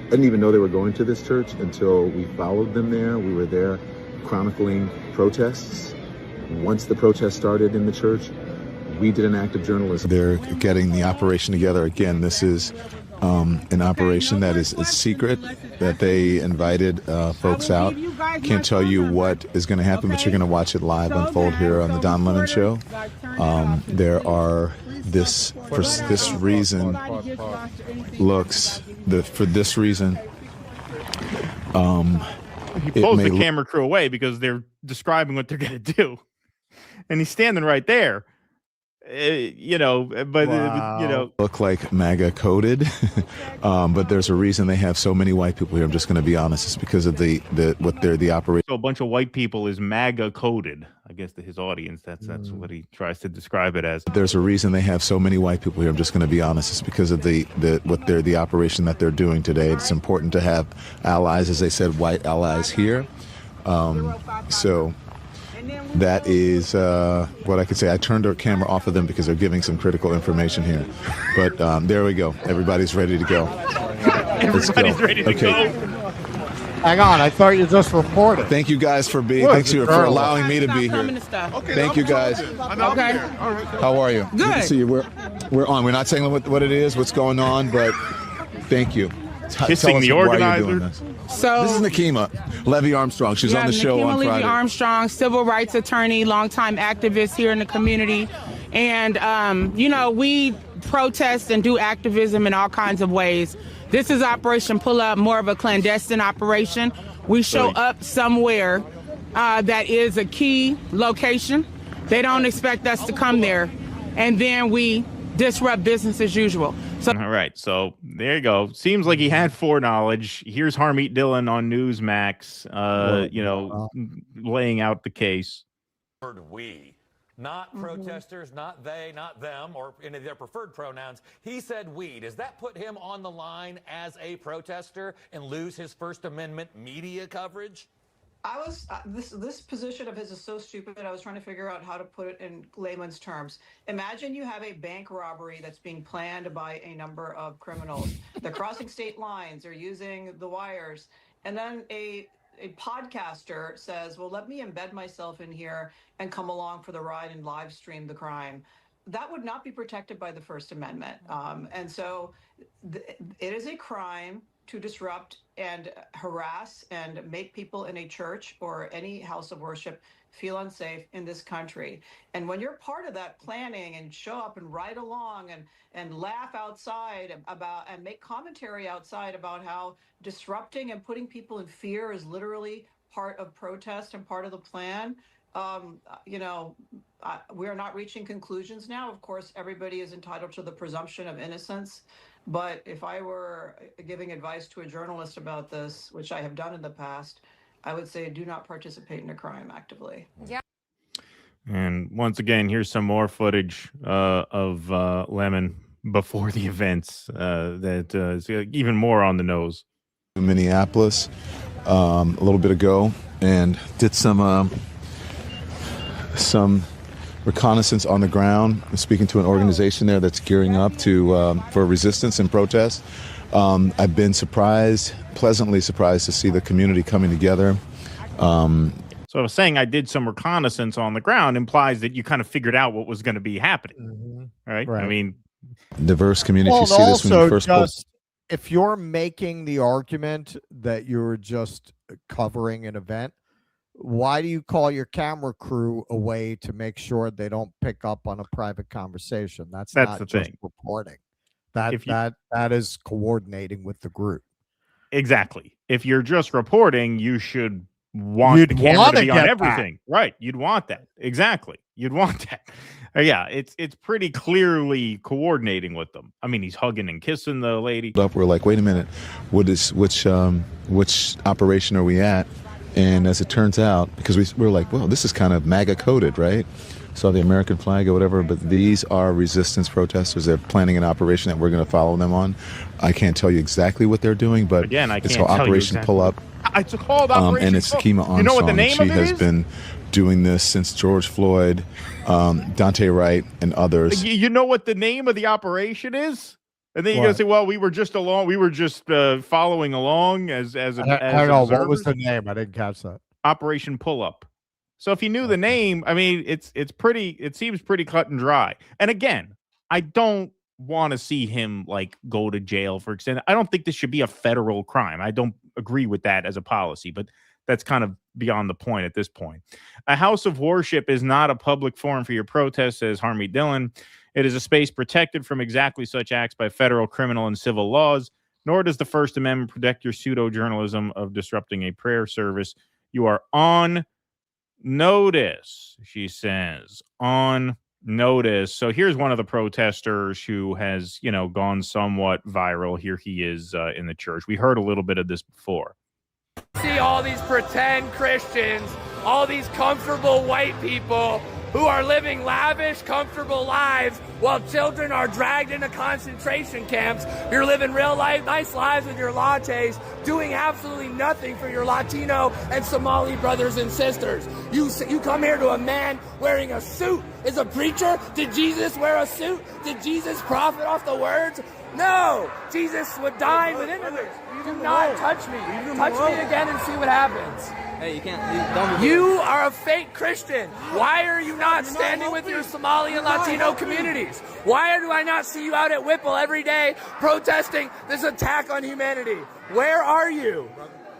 I didn't even know they were going to this church until we followed them there. We were there chronicling protests. Once the protest started in the church, we did an act of journalism. They're getting the operation together. Again, this is an operation that is secret, that they invited folks out. Can't tell you what is going to happen, but you're going to watch it live unfold here on the Don Lemon Show. There are for this reason he pulls the camera crew away because they're describing what they're going to do, and he's standing right there. Look like MAGA coded, but there's a reason they have so many white people here. I'm just going to be honest. It's because of the operation. So a bunch of white people is MAGA coded. I guess to his audience, that's what he tries to describe it as. There's a reason they have so many white people here. I'm just going to be honest. It's because of the operation that they're doing today. It's important to have allies, as they said, white allies here. So that is what I could say. I turned our camera off of them because they're giving some critical information here. But there we go. Everybody's ready to go. Everybody's ready to go. Hang on, I thought you just reported. Thank you guys for allowing me to be here. Okay, Thank you guys. Okay. All right. How are you? Good to see you. We're on. We're not saying what it is, what's going on, but thank you. Kissing the organizer. So this is Nakima Levy Armstrong. She's on the show Nakima on Friday. Levy Armstrong, civil rights attorney, longtime activist here in the community. And, we protest and do activism in all kinds of ways. This is Operation Pull Up, more of a clandestine operation. We show up somewhere that is a key location. They don't expect us to come there. And then we disrupt business as usual. So, all right, so there you go. Seems like he had foreknowledge. Here's Harmeet Dillon on Newsmax, laying out the case. We, not protesters, not they, not them, or any of their preferred pronouns. He said we. Does that put him on the line as a protester and lose his First Amendment media coverage? I was this position of his is so stupid. I was trying to figure out how to put it in layman's terms. Imagine you have a bank robbery that's being planned by a number of criminals. They're crossing state lines. They're using the wires, and then a podcaster says, "Well, let me embed myself in here and come along for the ride and live stream the crime." That would not be protected by the First Amendment, and so it is a crime to disrupt and harass and make people in a church or any house of worship feel unsafe in this country. And when you're part of that planning and show up and ride along and laugh outside about and make commentary outside about how disrupting and putting people in fear is literally part of protest and part of the plan, we are not reaching conclusions now. Of course, everybody is entitled to the presumption of innocence. But if I were giving advice to a journalist about this, which I have done in the past, I would say do not participate in a crime actively. Yeah. And once again, here's some more footage of Lemon before the events that is even more on the nose. Minneapolis a little bit ago and did some reconnaissance on the ground, speaking to an organization there that's gearing up for resistance and protest. I've been pleasantly surprised to see the community coming together. So I was saying I did some reconnaissance on the ground implies that you kind of figured out what was going to be happening, right? I mean, diverse community. Well, See this when you first just, if you're making the argument that you're just covering an event, why do you call your camera crew away to make sure they don't pick up on a private conversation? That's not the just thing. reporting. That is coordinating with the group. Exactly. If you're just reporting, you should want the camera to be on everything. Right. You'd want that. Exactly. You'd want that. Yeah, it's pretty clearly coordinating with them. I mean, he's hugging and kissing the lady. We're like, wait a minute, which operation are we at? And as it turns out, because we're like, well, this is kind of MAGA coded, right? Saw the American flag or whatever, but these are resistance protesters. They're planning an operation that we're going to follow them on. I can't tell you exactly what they're doing, but again, it's called Operation Pull Up. It's called Operation and it's Kima Armstrong. You know what the name she of it has is? been doing this since George Floyd, Dante Wright, and others. You know what the name of the operation is? And then you're going to say, well, we were just following along as I don't know. What was the name? I didn't catch that. Operation Pull Up. So if you knew the name, I mean, it seems pretty cut and dry. And again, I don't want to see him like go to jail for extended. I don't think this should be a federal crime. I don't agree with that as a policy, but that's kind of beyond the point at this point. A house of worship is not a public forum for your protest, says Harmeet Dillon. It is a space protected from exactly such acts by federal criminal and civil laws, nor does the First Amendment protect your pseudo-journalism of disrupting a prayer service. You are on notice, she says. On notice. So here's one of the protesters who has, gone somewhat viral. Here he is in the church. We heard a little bit of this before. See all these pretend Christians, all these comfortable white people who are living lavish, comfortable lives while children are dragged into concentration camps. You're living real life, nice lives with your lattes, doing absolutely nothing for your Latino and Somali brothers and sisters. You come here to a man wearing a suit. Is a preacher? Did Jesus wear a suit? Did Jesus profit off the words? No! Jesus would dine with immigrants. Do not touch me. Touch me again and see what happens. Hey, you can't. You are a fake Christian. Why are you not standing with your Somali and Latino communities? Why do I not see you out at Whipple every day protesting this attack on humanity? Where are you?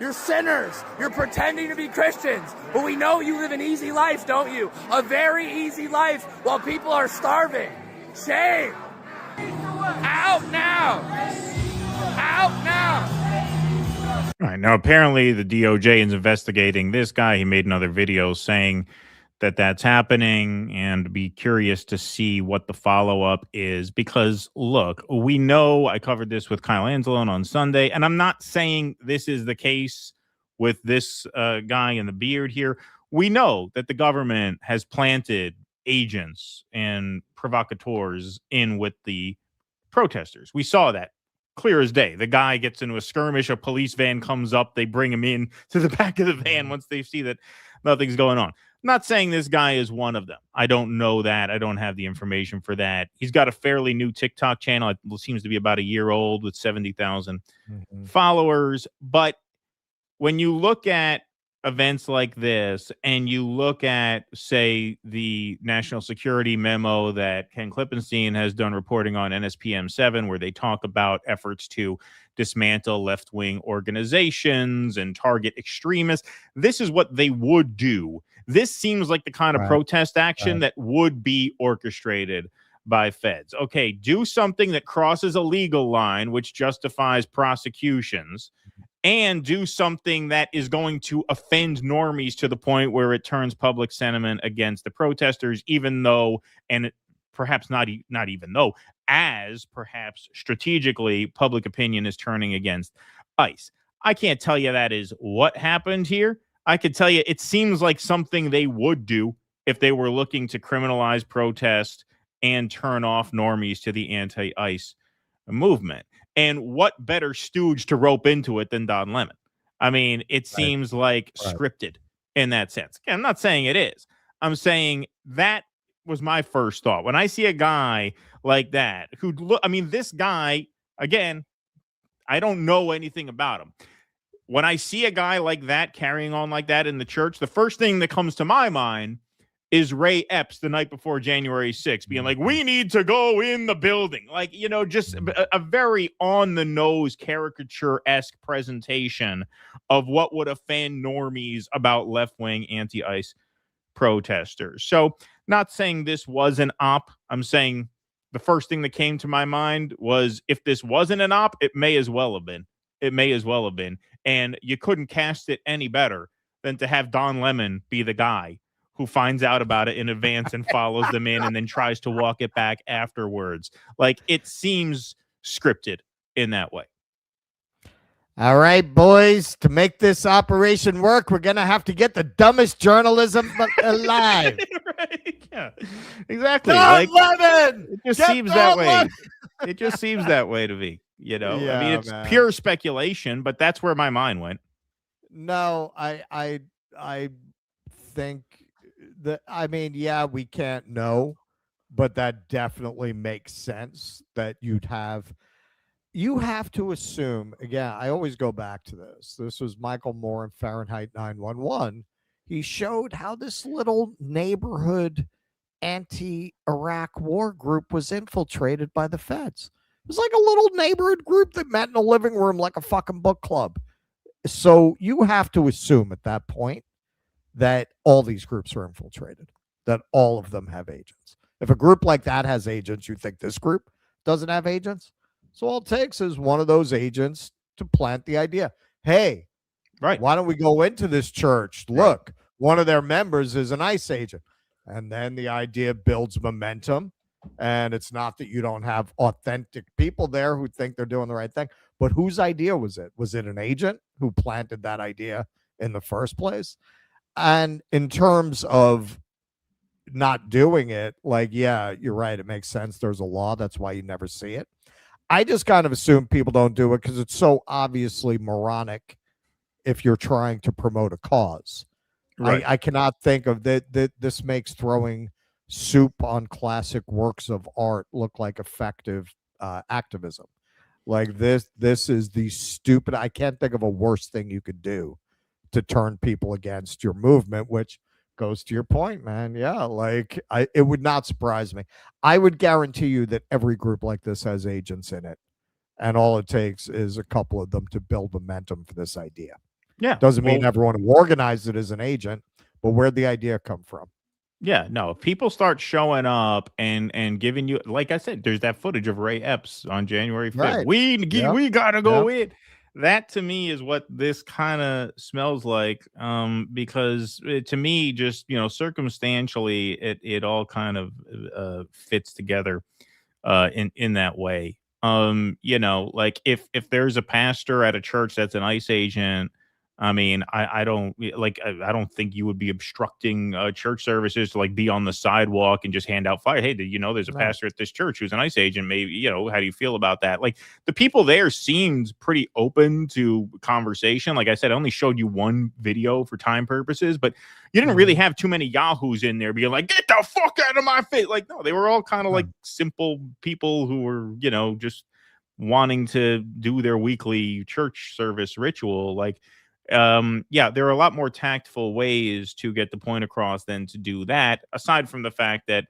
You're sinners. You're pretending to be Christians. But we know you live an easy life, don't you? A very easy life while people are starving. Shame. Out now. Out now. All right. Now, apparently the DOJ is investigating this guy. He made another video saying that that's happening, and be curious to see what the follow-up is. Because, look, we know, I covered this with Kyle Anzalone on Sunday, and I'm not saying this is the case with this guy in the beard here. We know that the government has planted agents and provocateurs in with the protesters. We saw that clear as day. The guy gets into a skirmish, a police van comes up, they bring him in to the back of the van once they see that nothing's going on. I'm not saying this guy is one of them. I don't know that. I don't have the information for that. He's got a fairly new TikTok channel. It seems to be about a year old with 70,000 followers. But when you look at events like this and you look at, say, the national security memo that Ken Klippenstein has done reporting on NSPM 7, where they talk about efforts to dismantle left-wing organizations and target extremists, this is what they would do. This seems like the kind of protest action that would be orchestrated by feds. Okay, do something that crosses a legal line, which justifies prosecutions, and do something that is going to offend normies to the point where it turns public sentiment against the protesters, even though, and perhaps not even though, as perhaps strategically public opinion is turning against ICE. I can't tell you that is what happened here. I could tell you it seems like something they would do if they were looking to criminalize protest and turn off normies to the anti-ICE movement. And what better stooge to rope into it than Don Lemon? I mean, it seems like scripted in that sense. I'm not saying it is. I'm saying that was my first thought. When I see a guy like that, this guy, again, I don't know anything about him. When I see a guy like that carrying on like that in the church, the first thing that comes to my mind is Ray Epps the night before January 6th being like, we need to go in the building. Like, just a very on-the-nose caricature-esque presentation of what would offend normies about left-wing anti-ICE protesters. So not saying this was an op. I'm saying the first thing that came to my mind was if this wasn't an op, it may as well have been. It may as well have been. And you couldn't cast it any better than to have Don Lemon be the guy who finds out about it in advance and follows them in and then tries to walk it back afterwards. Like, it seems scripted in that way. All right, boys, to make this operation work, we're going to have to get the dumbest journalism alive. Right? Yeah, exactly. Don Lemon! It just seems that way. It just seems that way to me. Yeah, I mean, it's pure speculation, but that's where my mind went. No, I think that, yeah, we can't know, but that definitely makes sense that you have to assume, again, I always go back to this. This was Michael Moore in Fahrenheit 9/11. He showed how this little neighborhood anti-Iraq war group was infiltrated by the feds. It was like a little neighborhood group that met in a living room like a fucking book club. So you have to assume at that point that all these groups are infiltrated, that all of them have agents. If a group like that has agents, you think this group doesn't have agents? So all it takes is one of those agents to plant the idea. Hey, why don't we go into this church? Look, one of their members is an ICE agent. And then the idea builds momentum. And it's not that you don't have authentic people there who think they're doing the right thing, but whose idea was it? Was it an agent who planted that idea in the first place? And in terms of not doing it, like, yeah, you're right. It makes sense. There's a law. That's why you never see it. I just kind of assume people don't do it because it's so obviously moronic if you're trying to promote a cause. Right. I cannot think of that. This makes throwing soup on classic works of art look like effective activism. Like this is the stupid. I can't think of a worse thing you could do to turn people against your movement, which goes to your point, man. Yeah, like it would not surprise me. I would guarantee you that every group like this has agents in it, and all it takes is a couple of them to build momentum for this idea. Yeah, doesn't mean everyone who organized it is an agent, but where'd the idea come from? Yeah, no, if people start showing up and giving you, like I said, there's that footage of Ray Epps on January 5th. Right. We gotta go in. That to me is what this kind of smells like, because to me, just circumstantially, it all kind of fits together in that way. Like if there's a pastor at a church that's an ICE agent, I mean, I don't think you would be obstructing church services to like be on the sidewalk and just hand out fire. Hey, there's a pastor at this church who's an ICE agent. Maybe, how do you feel about that? Like the people there seemed pretty open to conversation. Like I said, I only showed you one video for time purposes, but you didn't really have too many yahoos in there being like, get the fuck out of my face. Like, no, they were all kind of like simple people who were, just wanting to do their weekly church service ritual. Like, yeah, there are a lot more tactful ways to get the point across than to do that, aside from the fact that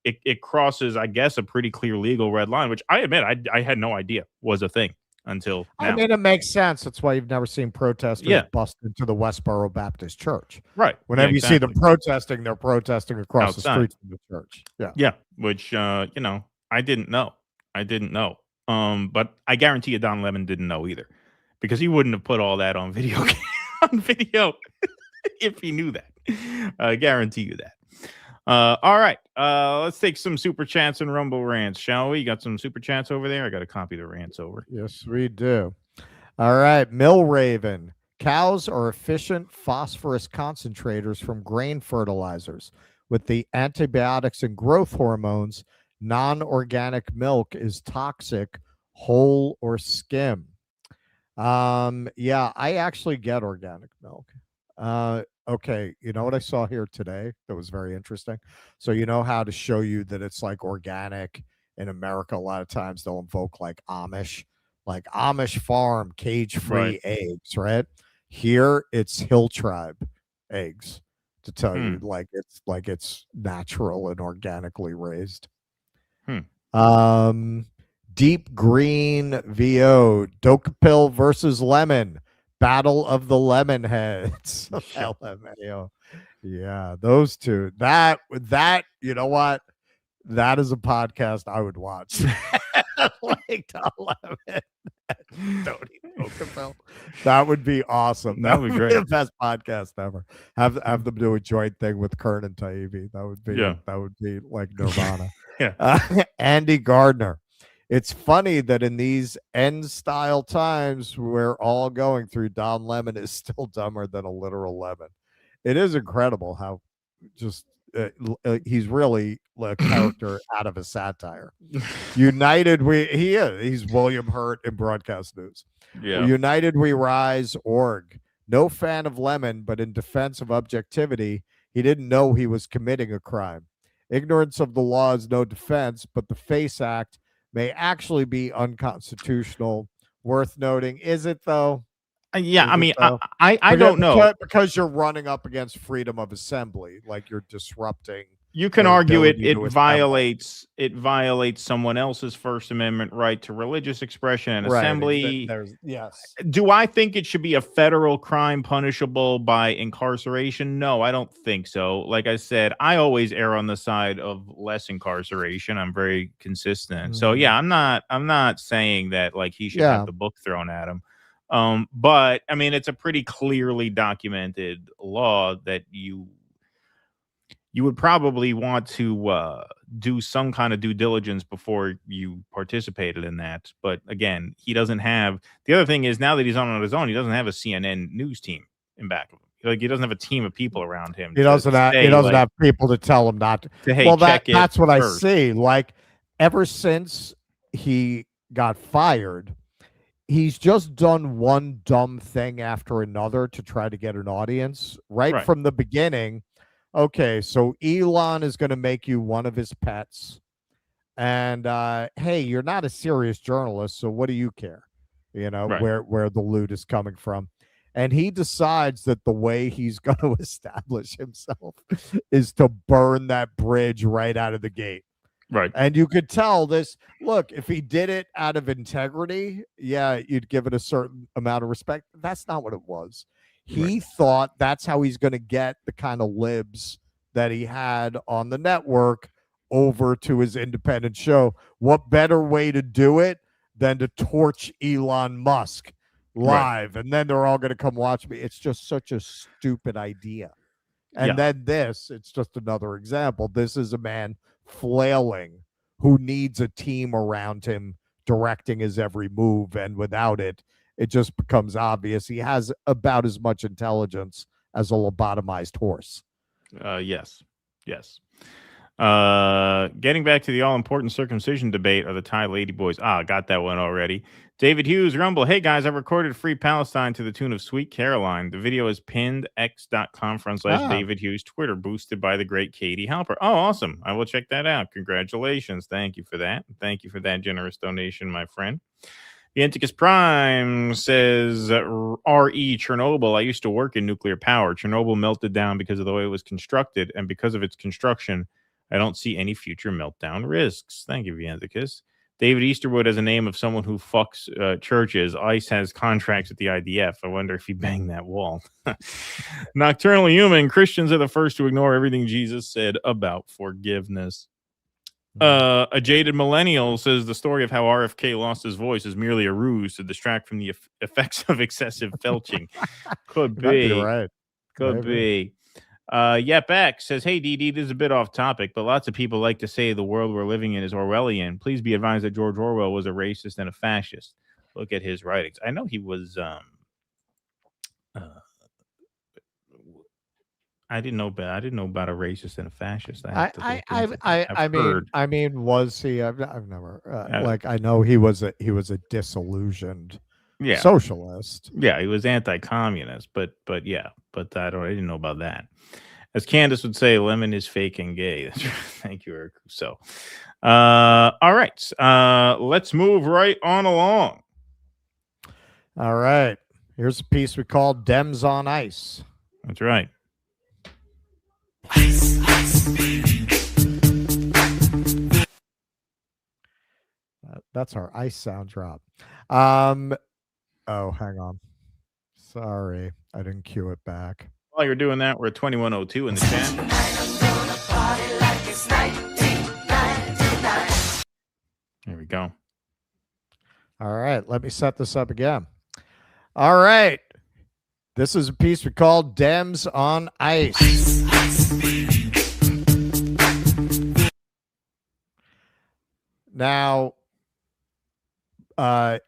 it crosses, I guess, a pretty clear legal red line, which I admit I had no idea was a thing until now. I mean, it makes sense. That's why you've never seen protesters Yeah. bust into the Westboro Baptist Church. Right. Whenever Yeah, you see them exactly. protesting, they're protesting across the Outside. street from the church. Yeah. Yeah, which you know, I didn't know. But I guarantee you Don Lemon didn't know either, because he wouldn't have put all that on video on video if he knew that. I guarantee you that. All right. Let's take some super chats and Rumble rants, shall we? You got some super chats over there? I got to copy the rants over. Yes, we do. All right. Mill Raven. Cows are efficient phosphorus concentrators from grain fertilizers. With the antibiotics and growth hormones, non-organic milk is toxic, whole or skim. Yeah, I actually get organic milk. Okay, you know what I saw here today that was very interesting? So you know how to show you that it's like organic in America, a lot of times they'll invoke like Amish farm, cage-free Right. eggs, right? Here it's Hill Tribe eggs, to tell you like it's natural and organically raised. Deep Green VO, Dokapil versus Lemon. Battle of the Lemon Heads. LMAO. Yeah, those two. That you know what? That is a podcast I would watch. Like the Lemon. Dokapil. That would be awesome. That would be great. The best podcast ever. Have them do a joint thing with Kern and Taibbi. That would be like Nirvana. Yeah. Andy Gardner. It's funny that in these end-style times we're all going through, Don Lemon is still dumber than a literal lemon. It is incredible how just he's really a character out of a satire. United, he's William Hurt in broadcast news. Yeah. United We Rise org. No fan of Lemon, but in defense of objectivity, he didn't know he was committing a crime. Ignorance of the law is no defense, but the FACE Act may actually be unconstitutional. Worth noting, is it though? Yeah, Is I it, mean, though? I don't know. Because you're running up against freedom of assembly, like you're disrupting. You can their argue it ability to assemble. violates someone else's First Amendment right to religious expression and Right, assembly. Yes. Do I think it should be a federal crime punishable by incarceration? No, I don't think so. Like I said, I always err on the side of less incarceration. I'm very consistent. So yeah, I'm not saying that like he should have the book thrown at him. But I mean, it's a pretty clearly documented law that you would probably want to do some kind of due diligence before you participated in that. But again, he doesn't have. The other thing is, now that he's on his own, he doesn't have a CNN news team in back of him. Like, he doesn't have a team of people around him. He doesn't have people to tell him not to. Hey, well, check that's what first. I see. Like, ever since he got fired, he's just done one dumb thing after another to try to get an audience. Right from the beginning. Okay, so Elon is going to make you one of his pets. And hey, you're not a serious journalist, so what do you care? You know, where the loot is coming from. And he decides that the way he's going to establish himself is to burn that bridge right out of the gate. Right. And you could tell this. Look, if he did it out of integrity, yeah, you'd give it a certain amount of respect. That's not what it was. He thought that's how he's going to get the kind of libs that he had on the network over to his independent show. What better way to do it than to torch Elon Musk live? And then they're all going to come watch me. It's just such a stupid idea. And then it's just another example. This is a man flailing who needs a team around him directing his every move. And without it, it just becomes obvious he has about as much intelligence as a lobotomized horse. Yes. Getting back to the all-important circumcision debate, are the Thai lady boys? Got that one already. David Hughes, Rumble. Hey, guys, I recorded Free Palestine to the tune of Sweet Caroline. The video is pinned x.com/David Hughes Twitter, boosted by the great Katie Halper. Oh, awesome. I will check that out. Congratulations. Thank you for that. Thank you for that generous donation, my friend. The Anticus Prime says, R.E. Chernobyl. I used to work in nuclear power. Chernobyl melted down because of the way it was constructed, and because of its construction, I don't see any future meltdown risks. Thank you, Vianticus. David Easterwood has a name of someone who fucks churches. ICE has contracts with the IDF. I wonder if he banged that wall. Nocturnal Human. Christians are the first to ignore everything Jesus said about forgiveness. A jaded millennial says the story of how RFK lost his voice is merely a ruse to distract from the effects of excessive belching. Could be. Right. Could be. Yepek says, hey, DD, this is a bit off topic, but lots of people like to say the world we're living in is Orwellian. Please be advised that George Orwell was a racist and a fascist. Look at his writings. I know he was... I didn't know about a racist and a fascist. I mean, was he? I've never like. I know he was a disillusioned socialist. Yeah, he was anti-communist, but I didn't know about that. As Candace would say, lemon is fake and gay. That's right. Thank you, Eric. So, all right, let's move right on along. All right, here's a piece we call "Dems on Ice." That's right. That's our ice sound drop. Oh, hang on. Sorry, I didn't cue it back. While you're doing that, we're at 2102 in the chat. There we go. All right, let me set this up again. All right. This is a piece we call Dems on Ice. Now,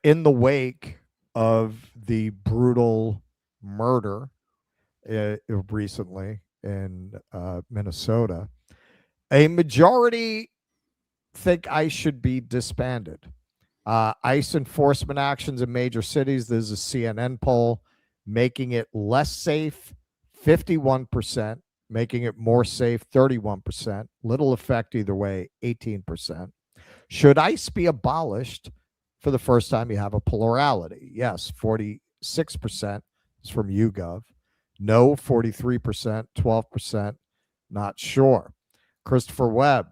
in the wake of the brutal murder recently in Minnesota, a majority think ICE should be disbanded. ICE enforcement actions in major cities, there's a CNN poll, making it less safe, 51%, making it more safe, 31%, little effect either way, 18%. Should ICE be abolished? For the first time, you have a plurality. Yes, 46% is from YouGov. No, 43%, 12%, not sure. Christopher Webb.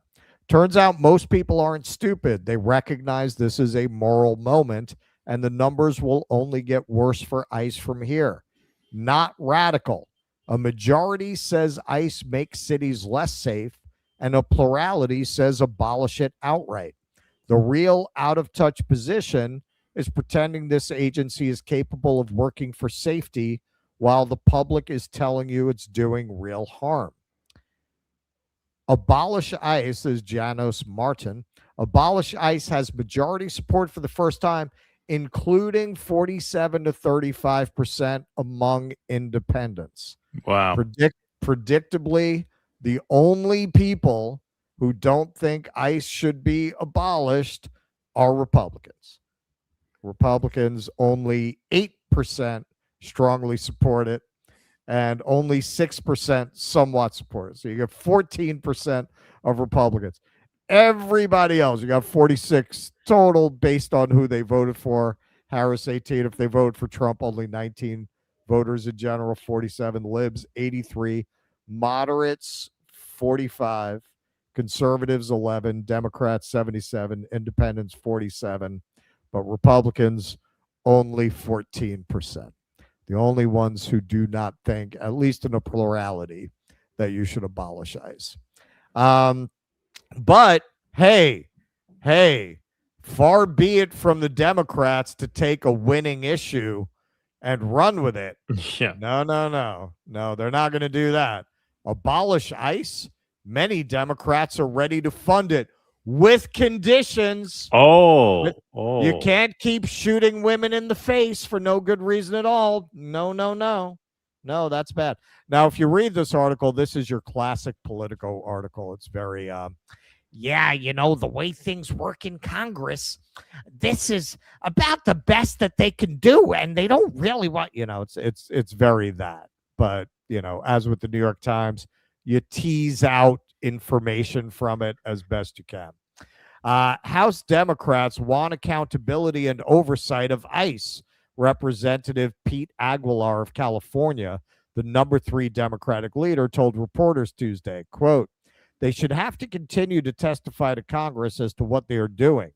Turns out most people aren't stupid. They recognize this is a moral moment, and the numbers will only get worse for ICE from here. Not radical. A majority says ICE makes cities less safe, and a plurality says abolish it outright. The real out-of-touch position is pretending this agency is capable of working for safety while the public is telling you it's doing real harm. Abolish ICE, is Janos Martin. Abolish ICE has majority support for the first time, including 47 to 35% among independents. Wow. Predictably, the only people who don't think ICE should be abolished are Republicans. Republicans, only 8% strongly support it, and only 6% somewhat support it. So you get 14% of Republicans. Everybody else, you got 46 total based on who they voted for. Harris, 18. If they voted for Trump, only 19 voters in general, 47. Libs, 83. Moderates, 45. Conservatives, 11. Democrats, 77. Independents, 47. But Republicans, only 14%. The only ones who do not think, at least in a plurality, that you should abolish ICE. But hey, far be it from the Democrats to take a winning issue and run with it. Yeah. No, they're not going to do that. Abolish ICE. Many Democrats are ready to fund it with conditions. You can't keep shooting women in the face for no good reason at all. No, that's bad. Now, if you read this article, this is your classic Politico article. It's very, the way things work in Congress, this is about the best that they can do, and they don't really want, it's very that. But, as with the New York Times, you tease out information from it as best you can. House Democrats want accountability and oversight of ICE. Representative Pete Aguilar of California, the number 3 Democratic leader, told reporters Tuesday, quote, "They should have to continue to testify to Congress as to what they are doing.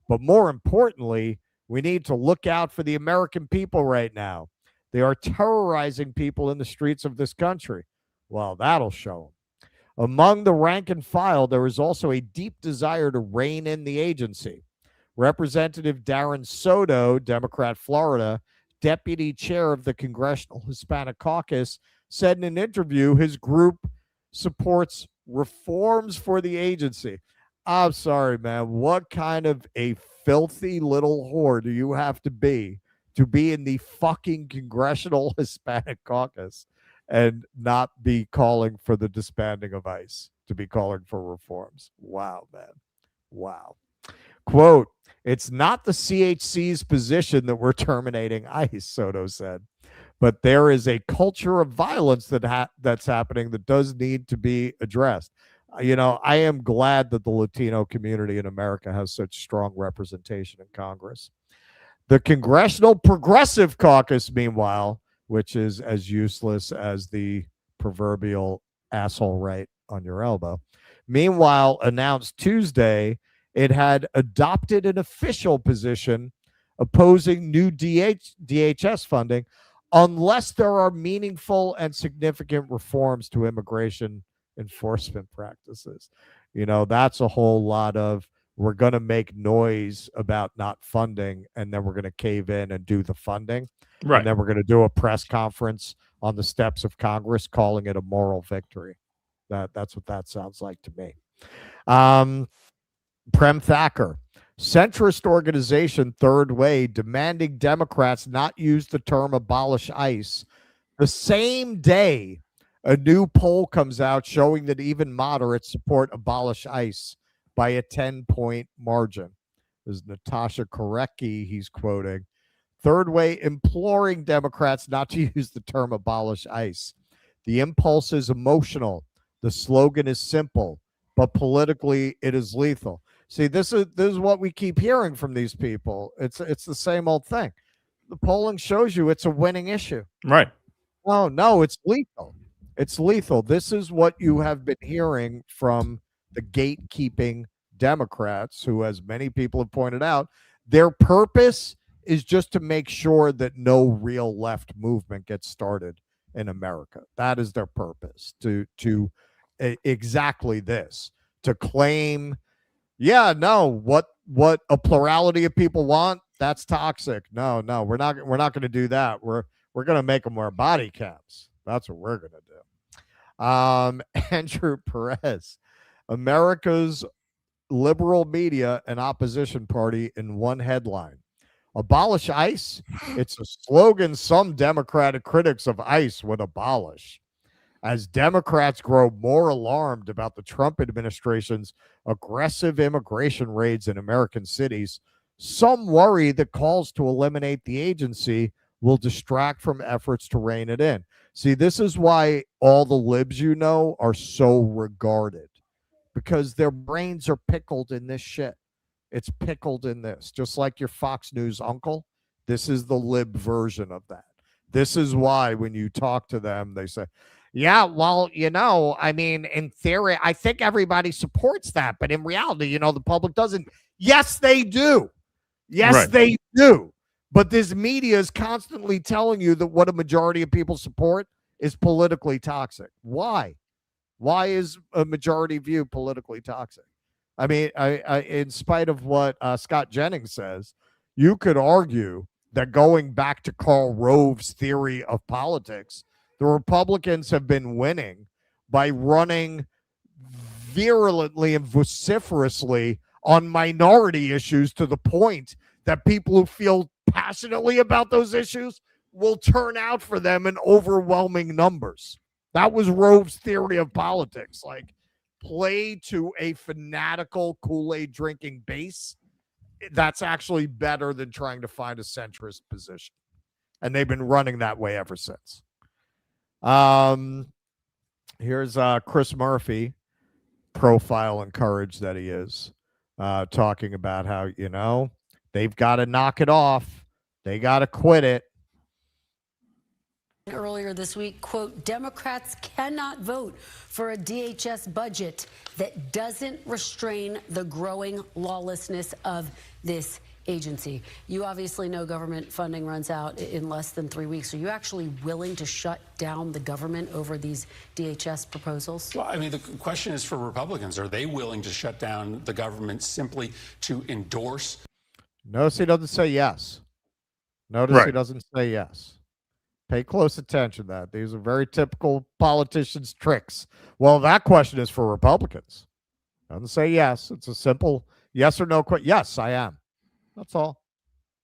But more importantly, we need to look out for the American people right now. They are terrorizing people in the streets of this country." Well, that'll show them. Among the rank and file, there is also a deep desire to rein in the agency. Representative Darren Soto, Democrat, Florida, deputy chair of the Congressional Hispanic Caucus, said in an interview his group supports reforms for the agency. I'm sorry, man. What kind of a filthy little whore do you have to be in the fucking Congressional Hispanic Caucus and not be calling for the disbanding of ICE, to be calling for reforms? Wow, man. Wow. Quote, "It's not the CHC's position that we're terminating ICE," Soto said, "but there is a culture of violence that's happening that does need to be addressed." You know, I am glad that the Latino community in America has such strong representation in Congress. The Congressional Progressive Caucus, meanwhile, which is as useless as the proverbial asshole right on your elbow, meanwhile announced Tuesday it had adopted an official position opposing new DHS funding unless there are meaningful and significant reforms to immigration enforcement practices. You know, that's a whole lot of, we're going to make noise about not funding, and then we're going to cave in and do the funding. Right. And then we're going to do a press conference on the steps of Congress calling it a moral victory. That's what that sounds like to me. Prem Thacker, centrist organization Third Way, demanding Democrats not use the term abolish ICE. The same day, a new poll comes out showing that even moderates support abolish ICE by a 10-point margin. This is Natasha Korecki he's quoting. Third Way imploring Democrats not to use the term abolish ICE. The impulse is emotional. The slogan is simple, but politically it is lethal. See, this is what we keep hearing from these people. It's the same old thing. The polling shows you it's a winning issue. Right. Oh, no, it's lethal. It's lethal. This is what you have been hearing from the gatekeeping Democrats, who, as many people have pointed out, their purpose is just to make sure that no real left movement gets started in America. That is their purpose, to exactly this, to claim, yeah, no, what a plurality of people want, that's toxic. No, we're not going to do that. We're going to make them wear body caps. That's what we're going to do. Andrew Perez, America's liberal media and opposition party in one headline. Abolish ICE? It's a slogan some Democratic critics of ICE would abolish. As Democrats grow more alarmed about the Trump administration's aggressive immigration raids in American cities, some worry that calls to eliminate the agency will distract from efforts to rein it in. See, this is why all the libs you know are so regarded, because their brains are pickled in this shit. It's pickled in this, just like your Fox News uncle. This is the lib version of that. This is why when you talk to them, they say, yeah, well, you know, I mean, in theory, I think everybody supports that. But in reality, you know, the public doesn't. Yes, they do. Yes, right. They do. But this media is constantly telling you that what a majority of people support is politically toxic. Why? Why is a majority view politically toxic? I mean, I in spite of what Scott Jennings says, you could argue that going back to Karl Rove's theory of politics, the Republicans have been winning by running virulently and vociferously on minority issues to the point that people who feel passionately about those issues will turn out for them in overwhelming numbers. That was Rove's theory of politics. Like, play to a fanatical Kool-Aid drinking base. That's actually better than trying to find a centrist position. And they've been running that way ever since. Here's Chris Murphy, profile and courage that he is. talking about how, they've got to knock it off. They got to quit it. Earlier this week, quote, Democrats cannot vote for a DHS budget that doesn't restrain the growing lawlessness of this agency. You obviously know government funding runs out in less than 3 weeks. Are you actually willing to shut down the government over these DHS proposals? Well, I mean, the question is for Republicans. Are they willing to shut down the government simply to endorse? Notice he doesn't say yes. Notice he doesn't say yes. Pay close attention to that. These are very typical politicians' tricks. Well, that question is for Republicans. Doesn't say yes. It's a simple yes or no question. Yes, I am. That's all.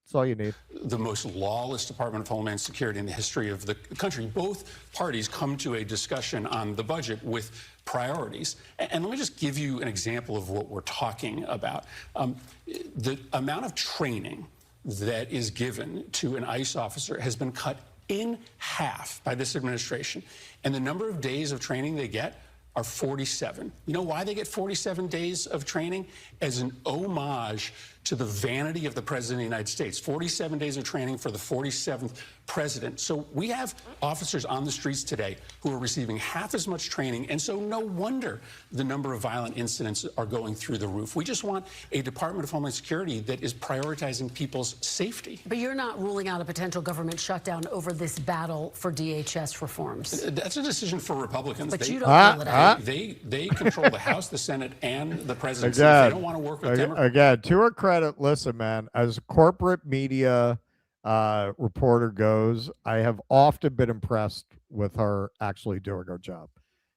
That's all you need. The most lawless Department of Homeland Security in the history of the country. Both parties come to a discussion on the budget with priorities. And let me just give you an example of what we're talking about. The amount of training that is given to an ICE officer has been cut in half by this administration. And the number of days of training they get are 47. You know why they get 47 days of training? As an homage to the vanity of the President of the United States. 47 days of training for the 47th president. So we have officers on the streets today who are receiving half as much training, and so no wonder the number of violent incidents are going through the roof. We just want a Department of Homeland Security that is prioritizing people's safety. But you're not ruling out a potential government shutdown over this battle for DHS reforms. That's a decision for Republicans. But you don't rule it out. They control the House, the Senate, and the presidency. If they don't want to work with Democrats. Again, to her credit, listen, man, as a corporate media reporter goes, I have often been impressed with her actually doing her job.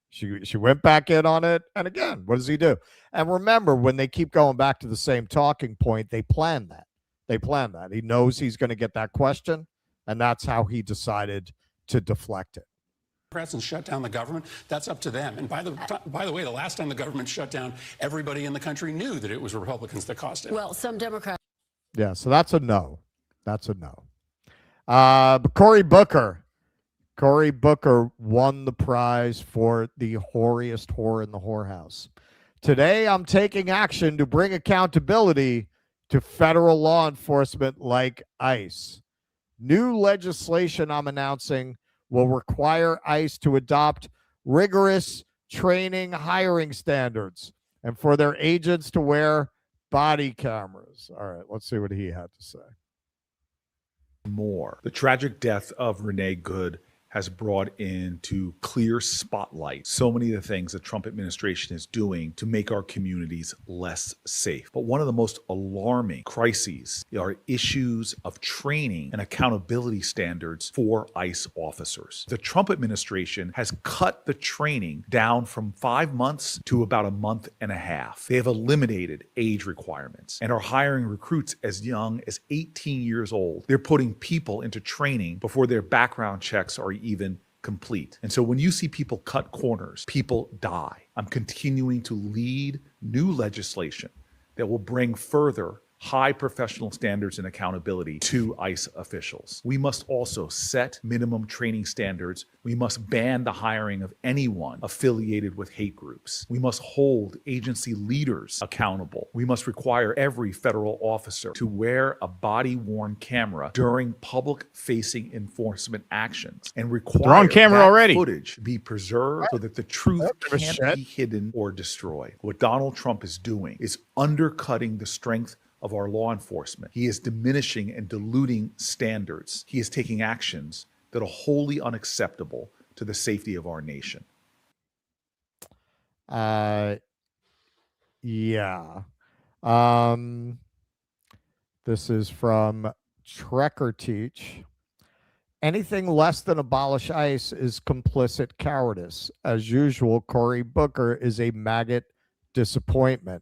She went back in on it, and again, what does he do? And remember, when they keep going back to the same talking point, they plan that. He knows he's going to get that question, and that's how he decided to deflect it. And shut down the government, that's up to them. And by the way, the last time the government shut down, everybody in the country knew that it was Republicans that caused it. Well, some Democrats. Yeah, so that's a no. That's a no. But Cory Booker won the prize for the whoriest whore in the whorehouse. Today, I'm taking action to bring accountability to federal law enforcement like ICE. New legislation I'm announcing will require ICE to adopt rigorous training hiring standards and for their agents to wear body cameras. All right, let's see what he had to say. More. The tragic death of Renee Good has brought into clear spotlight so many of the things the Trump administration is doing to make our communities less safe. But one of the most alarming crises are issues of training and accountability standards for ICE officers. The Trump administration has cut the training down from 5 months to about a month and a half. They have eliminated age requirements and are hiring recruits as young as 18 years old. They're putting people into training before their background checks are even complete. And so when you see people cut corners, people die. I'm continuing to lead new legislation that will bring further high professional standards and accountability to ICE officials. We must also set minimum training standards. We must ban the hiring of anyone affiliated with hate groups. We must hold agency leaders accountable. We must require every federal officer to wear a body-worn camera during public-facing enforcement actions and require that footage be preserved so that the truth can't be hidden or destroyed. What Donald Trump is doing is undercutting the strength of our law enforcement. He is diminishing and diluting standards. He is taking actions that are wholly unacceptable to the safety of our nation. Yeah. This is from Trekker Teach. Anything less than abolish ICE is complicit cowardice. As usual, Cory Booker is a maggot disappointment.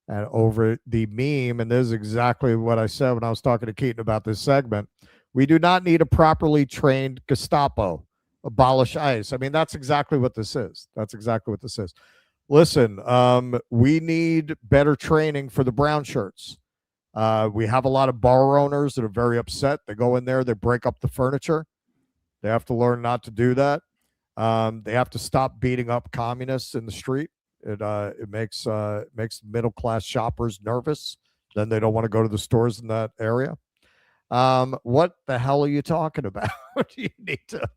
And over the meme, and this is exactly what I said when I was talking to Keaton about this segment, we do not need a properly trained Gestapo. Abolish ICE. I mean, that's exactly what this is. Listen, we need better training for the brown shirts. We have a lot of bar owners that are very upset. They go in there, they break up the furniture. They have to learn not to do that. They have to stop beating up communists in the street. It makes middle class shoppers nervous. Then they don't want to go to the stores in that area. What the hell are you talking about? You need to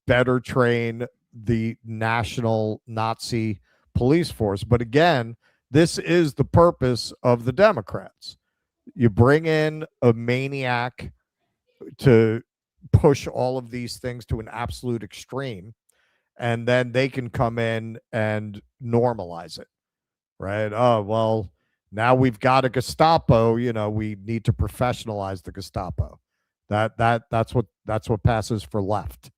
better train the national Nazi police force. But again, this is the purpose of the Democrats. You bring in a maniac to push all of these things to an absolute extreme, and then they can come in and normalize it, right? Oh, well, now we've got a Gestapo, we need to professionalize the Gestapo. That's what passes for left.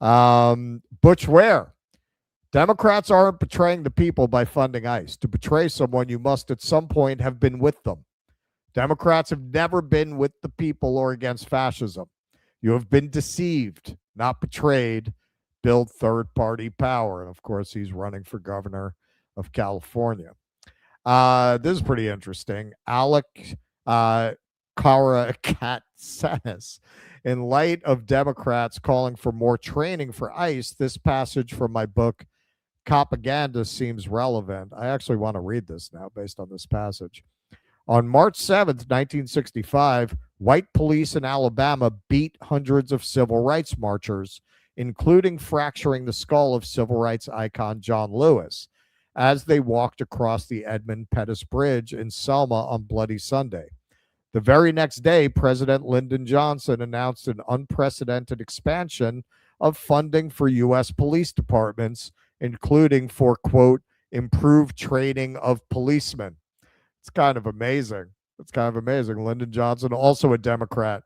Butch Ware. Democrats aren't betraying the people by funding ICE. To betray someone, you must at some point have been with them. Democrats have never been with the people or against fascism. You have been deceived, not betrayed. Build third-party power. And, of course, he's running for governor of California. This is pretty interesting. Alec Karakatsanis. In light of Democrats calling for more training for ICE, this passage from my book, Propaganda, seems relevant. I actually want to read this now based on this passage. On March 7th, 1965, white police in Alabama beat hundreds of civil rights marchers, including fracturing the skull of civil rights icon John Lewis, as they walked across the Edmund Pettus Bridge in Selma on Bloody Sunday. The very next day, President Lyndon Johnson announced an unprecedented expansion of funding for U.S. police departments, including for, quote, improved training of policemen. It's kind of amazing. Lyndon Johnson, also a Democrat.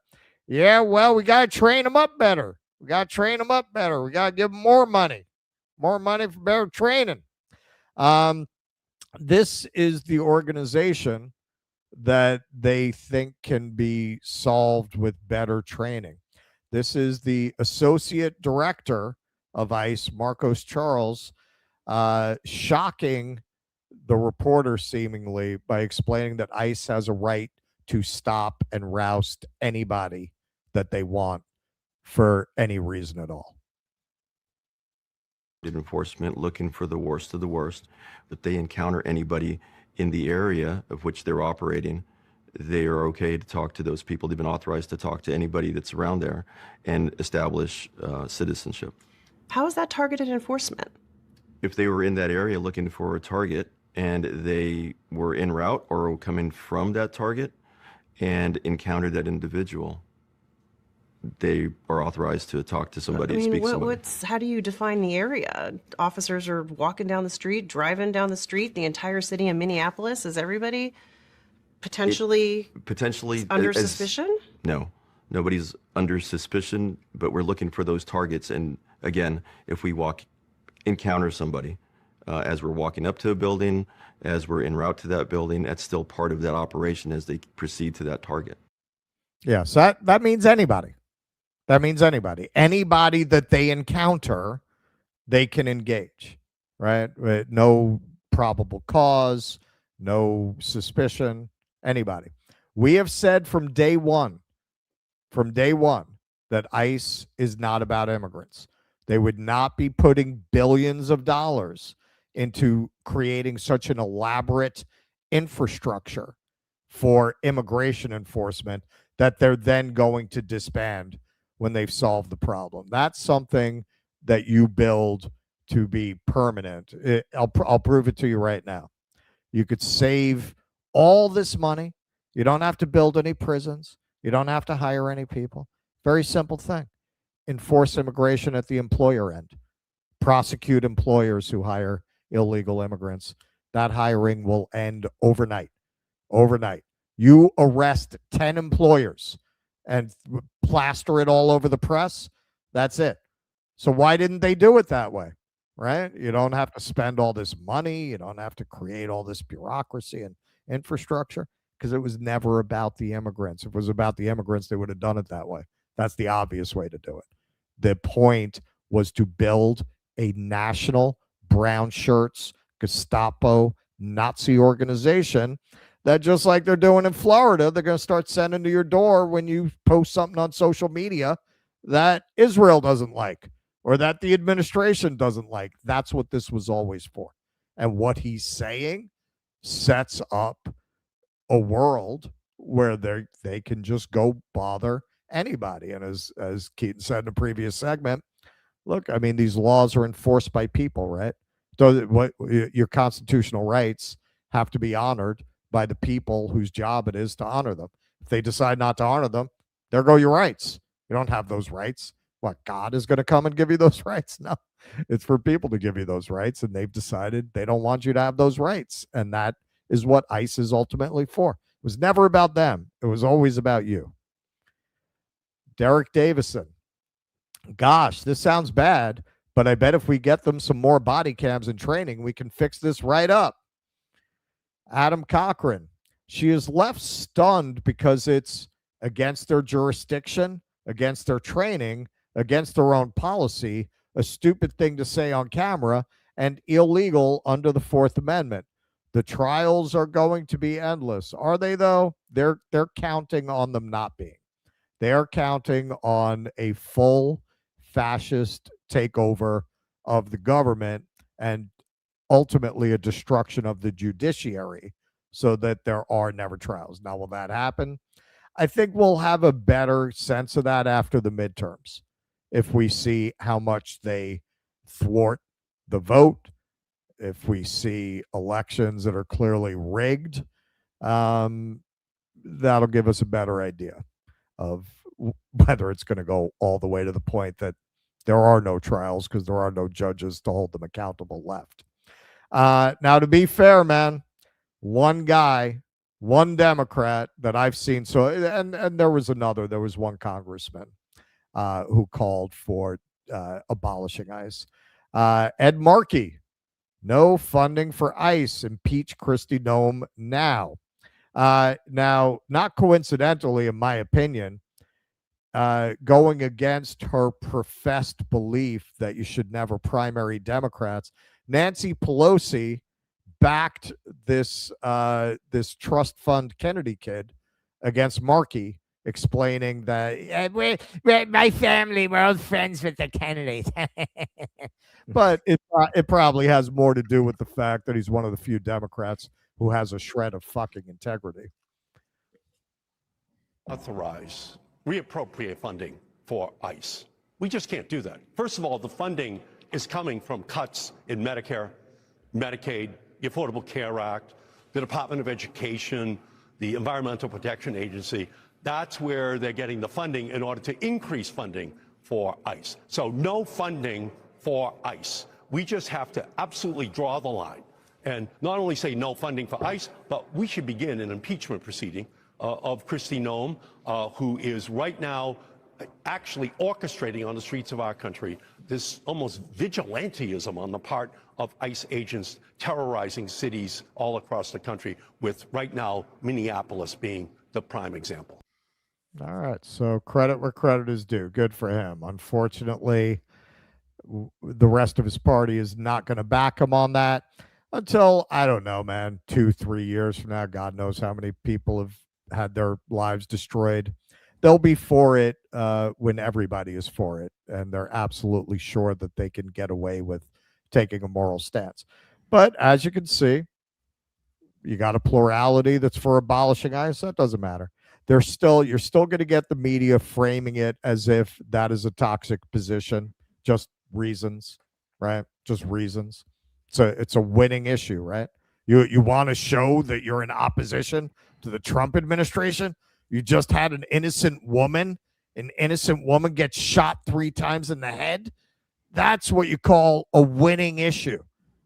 Yeah, well, we got to train them up better. We got to give them more money for better training. This is the organization that they think can be solved with better training. This is the associate director of ICE, Marcos Charles, shocking the reporter seemingly by explaining that ICE has a right to stop and roust anybody that they want for any reason at all. Enforcement looking for the worst of the worst. If they encounter anybody in the area of which they're operating, they are okay to talk to those people. They've been authorized to talk to anybody that's around there and establish citizenship. How is that targeted enforcement? If they were in that area looking for a target and they were en route or coming from that target and encountered that individual, they are authorized to talk to somebody, speak to somebody. How do you define the area? Officers are walking down the street, driving down the street, the entire city of Minneapolis. Is everybody potentially under suspicion? No, nobody's under suspicion, but we're looking for those targets. And again, if we encounter somebody as we're walking up to a building, as we're en route to that building, that's still part of that operation as they proceed to that target. Yeah, so that means anybody. That means anybody. Anybody that they encounter, they can engage, right? No probable cause, no suspicion, anybody. We have said from day one, that ICE is not about immigrants. They would not be putting billions of dollars into creating such an elaborate infrastructure for immigration enforcement that they're then going to disband when they've solved the problem. That's something that you build to be permanent. I'll prove it to you right now. You could save all this money. You don't have to build any prisons. You don't have to hire any people. Very simple thing. Enforce immigration at the employer end. Prosecute employers who hire illegal immigrants. That hiring will end overnight. You arrest 10 employers and plaster it all over the press. That's it. So why didn't they do it that way? Right? You don't have to spend all this money. You don't have to create all this bureaucracy and infrastructure because it was never about the immigrants. If it was about the immigrants, they would have done it that way. That's the obvious way to do it. The point was to build a national brown shirts, Gestapo, Nazi organization that, just like they're doing in Florida, they're going to start sending to your door when you post something on social media that Israel doesn't like or that the administration doesn't like. That's what this was always for. And what he's saying sets up a world where they can just go bother anybody. And as Keaton said in the previous segment, look, I mean, these laws are enforced by people, right? So what your constitutional rights have to be honored by the people whose job it is to honor them. If they decide not to honor them, there go your rights. You don't have those rights. What, God is going to come and give you those rights? No, it's for people to give you those rights, and they've decided they don't want you to have those rights. And that is what ICE is ultimately for. It was never about them. It was always about you. Derek Davison. Gosh, this sounds bad, but I bet if we get them some more body cams and training, we can fix this right up. Adam Cochran. She is left stunned because it's against their jurisdiction, against their training, against their own policy, a stupid thing to say on camera, and illegal under the Fourth Amendment. The trials are going to be endless. Are they, though? They're counting on them not being. They are counting on a full fascist takeover of the government and ultimately a destruction of the judiciary so that there are never trials. Now, will that happen? I think we'll have a better sense of that after the midterms if we see how much they thwart the vote, if we see elections that are clearly rigged. That'll give us a better idea of whether it's going to go all the way to the point that there are no trials because there are no judges to hold them accountable left. Now, to be fair, man, one guy, one Democrat that I've seen, so and there was one congressman who called for abolishing ICE. Ed Markey, no funding for ICE, impeach Kristi Noem now. Now, not coincidentally, in my opinion, going against her professed belief that you should never primary Democrats, Nancy Pelosi backed this trust fund Kennedy kid against Markey, explaining that my family, we're all friends with the Kennedys. But it probably has more to do with the fact that he's one of the few Democrats who has a shred of fucking integrity. Authorize, reappropriate funding for ICE. We just can't do that. First of all, the funding is coming from cuts in Medicare, Medicaid, the Affordable Care Act, the Department of Education, the Environmental Protection Agency. That's where they're getting the funding in order to increase funding for ICE. So no funding for ICE. We just have to absolutely draw the line and not only say no funding for ICE, but we should begin an impeachment proceeding of Kristi Noem, who is right now actually orchestrating on the streets of our country this almost vigilantism on the part of ICE agents terrorizing cities all across the country, with right now Minneapolis being the prime example. All right, so credit where credit is due. Good for him. Unfortunately, the rest of his party is not going to back him on that until, I don't know, man, 2-3 years from now. God knows how many people have had their lives destroyed. They'll be for it when everybody is for it, and they're absolutely sure that they can get away with taking a moral stance. But as you can see, you got a plurality that's for abolishing ICE. That doesn't matter. You're still going to get the media framing it as if that is a toxic position. Just reasons, right? Just reasons. It's a winning issue, right? You want to show that you're in opposition to the Trump administration? You just had an innocent woman get shot 3 times in the head. That's what you call a winning issue.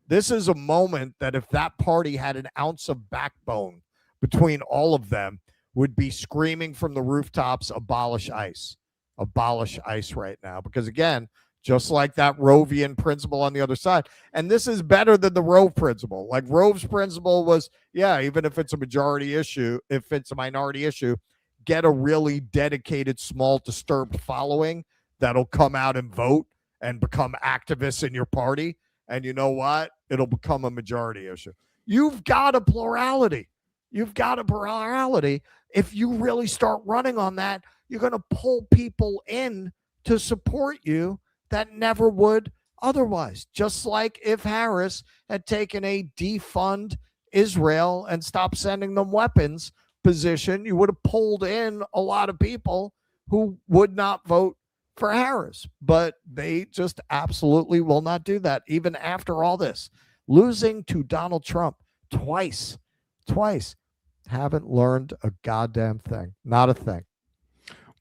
This is a moment that if that party had an ounce of backbone between all of them, would be screaming from the rooftops, abolish ICE. Abolish ICE right now. Because again, just like that Rovian principle on the other side, and this is better than the Rove principle. Like Rove's principle was, yeah, even if it's a majority issue, if it's a minority issue, get a really dedicated, small, disturbed following that'll come out and vote and become activists in your party. And you know what? It'll become a majority issue. You've got a plurality. You've got a plurality. If you really start running on that, you're going to pull people in to support you that never would otherwise. Just like if Harris had taken a defund Israel and stopped sending them weapons position, you would have pulled in a lot of people who would not vote for Harris. But they just absolutely will not do that, even after all this. Losing to Donald Trump twice, haven't learned a goddamn thing. Not a thing.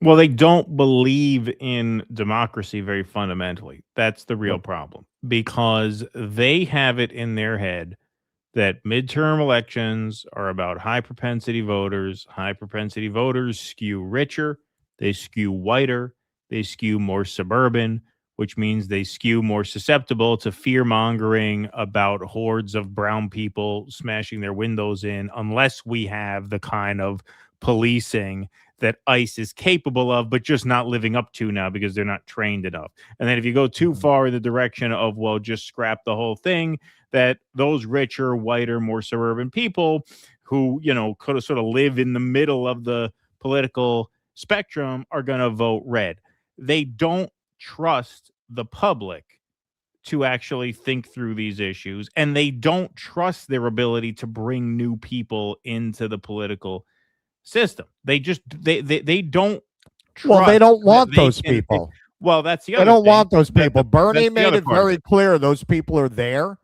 Well, they don't believe in democracy very fundamentally. That's the real problem, because they have it in their head that midterm elections are about high propensity voters. High propensity voters skew richer, they skew whiter, they skew more suburban, which means they skew more susceptible to fear mongering about hordes of brown people smashing their windows in, unless we have the kind of policing that ICE is capable of, but just not living up to now because they're not trained enough. And then if you go too far in the direction of, well, just scrap the whole thing, that those richer, whiter, more suburban people who, could have sort of live in the middle of the political spectrum are going to vote red. They don't trust the public to actually think through these issues, and they don't trust their ability to bring new people into the political system. They just they don't trust. Well, they don't want those people. Well, that's the other thing. They don't want those That- people. that- Bernie that's the made other it part of very clear those people are there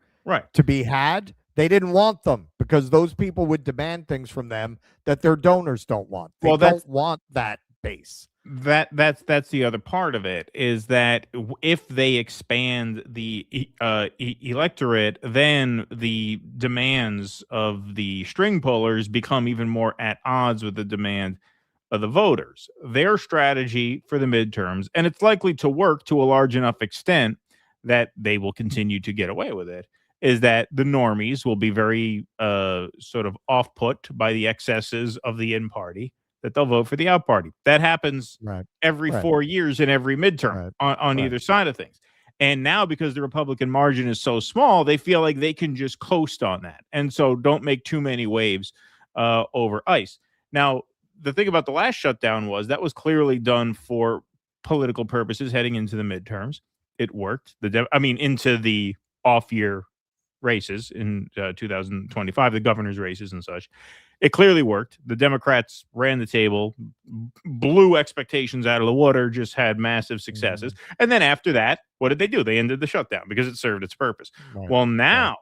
to be had. They didn't want them because those people would demand things from them that their donors don't want. They don't want that base. That's the other part of it, is that if they expand the electorate, then the demands of the string pullers become even more at odds with the demand of the voters. Their strategy for the midterms, and it's likely to work to a large enough extent that they will continue to get away with it, is that the normies will be very sort of off-put by the excesses of the in party, that they'll vote for the out party. That happens every 4 years in every midterm on either side of things. And now, because the Republican margin is so small, they feel like they can just coast on that. And so don't make too many waves over ICE. Now, the thing about the last shutdown was that was clearly done for political purposes heading into the midterms. It worked. Into the off-year races in 2025, the governor's races and such. It clearly worked. The Democrats ran the table, blew expectations out of the water, just had massive successes. And then after that, what did they do? They ended the shutdown because it served its purpose. Well, now,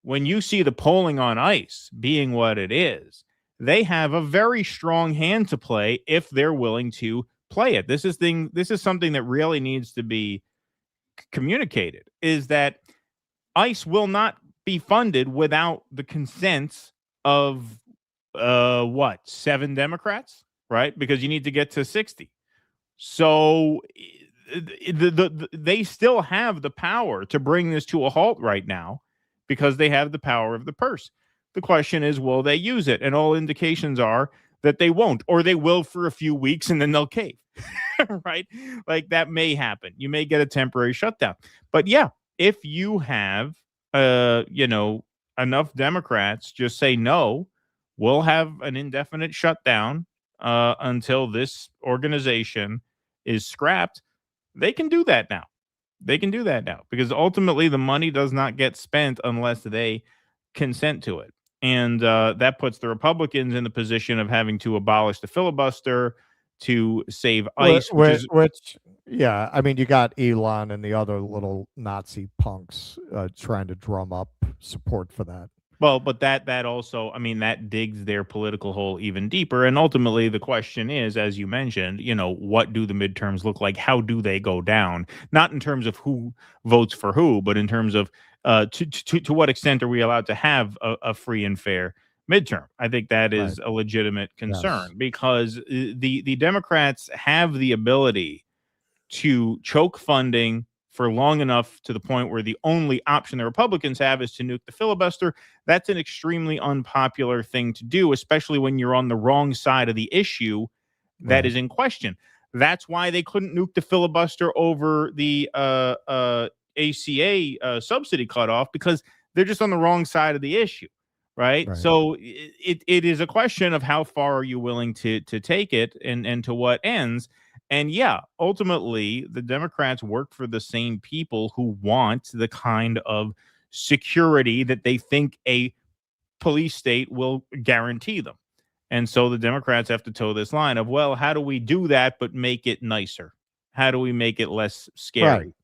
when you see the polling on ICE being what it is, they have a very strong hand to play if they're willing to play it. This is something that really needs to be communicated, is that ICE will not be funded without the consent of 7 Democrats, right? Because you need to get to 60. So they still have the power to bring this to a halt right now because they have the power of the purse. The question is, will they use it? And all indications are that they won't, or they will for a few weeks and then they'll cave, right? Like that may happen. You may get a temporary shutdown. But yeah, if you have, enough Democrats just say no, we'll have an indefinite shutdown until this organization is scrapped. They can do that now. Because ultimately the money does not get spent unless they consent to it. And that puts the Republicans in the position of having to abolish the filibuster to save ICE. You got Elon and the other little Nazi punks trying to drum up support for that. Well, but that also, that digs their political hole even deeper. And ultimately, the question is, as you mentioned, what do the midterms look like? How do they go down? Not in terms of who votes for who, but in terms of to what extent are we allowed to have a free and fair midterm? I think that is a legitimate concern because the Democrats have the ability to choke funding for long enough to the point where the only option the Republicans have is to nuke the filibuster. That's an extremely unpopular thing to do, especially when you're on the wrong side of the issue that is in question. That's why they couldn't nuke the filibuster over the ACA subsidy cutoff, because they're just on the wrong side of the issue, right? So it is a question of how far are you willing to take it and to what ends. And yeah, ultimately, the Democrats work for the same people who want the kind of security that they think a police state will guarantee them. And so the Democrats have to toe this line of, well, how do we do that but make it nicer? How do we make it less scary?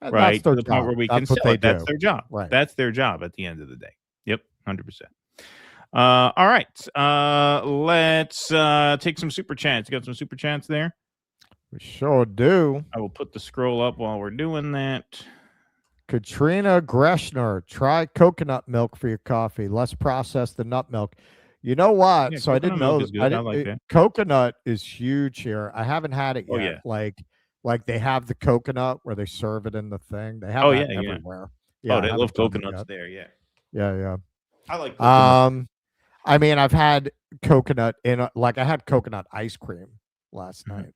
And Right? that's their To the point job. where we That's can what sell they it. That's do. their job. Right. That's their job at the end of the day. Yep, 100%. All right. Let's take some super chats. You got some super chats there? We sure do. I will put the scroll up while we're doing that. Katrina Greshner, try coconut milk for your coffee. Less processed than nut milk. You know what? Yeah, So I didn't coconut milk know. is good. I like that. Coconut is huge here. I haven't had it yet. Oh, yeah. Like they have the coconut where they serve it in the thing. They have Oh, that yeah, yeah. everywhere. Oh, I they haven't love done it coconuts yet. there. Yeah. Yeah. I like coconut. I mean, I've had coconut like I had coconut ice cream last night.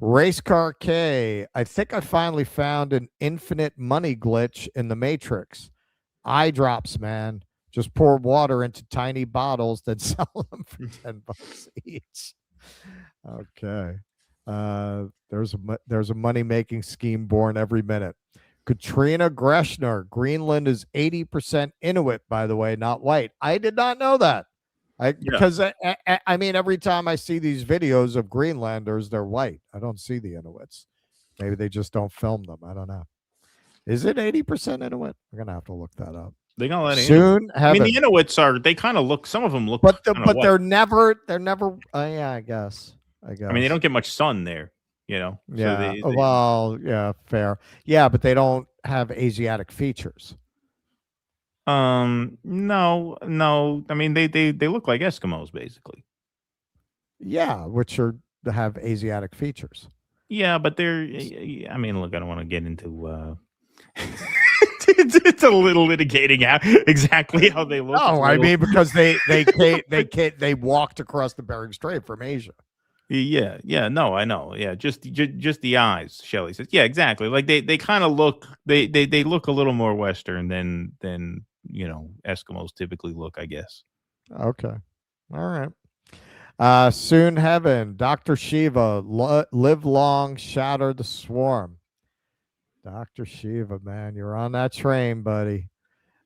Race Car K, I think I finally found an infinite money glitch in the Matrix. Eye drops, man. Just pour water into tiny bottles, then sell them for $10 each. Okay. There's a money-making scheme born every minute. Katrina Greshner, Greenland is 80% Inuit, by the way, not white. I did not know that. Because I mean, every time I see these videos of Greenlanders, they're white. I don't see the Inuits. Maybe they just don't film them. I don't know. Is it 80% Inuit? We're gonna have to look that up. They got a lot of soon. Inuit. I mean, the Inuits they kind of look. Some of them look, but white. they're never. Yeah, I guess. I mean, they don't get much sun there. So Yeah. they, Well, yeah, fair. Yeah, but they don't have Asiatic features. No. I mean, they look like Eskimos, basically. Yeah, which have Asiatic features. Yeah, but they're. I mean, look, I don't want to get into. It's a little litigating out exactly how they look. Oh, I mean, because they walked across the Bering Strait from Asia. Yeah, no, I know. Yeah, just the eyes, Shelley says. Yeah, exactly. Like they kind of look they look a little more Western than Eskimos typically look, I guess. Okay. All right. Soon heaven, Dr. Shiva, live long, shatter the swarm. Dr. Shiva, man, you're on that train, buddy.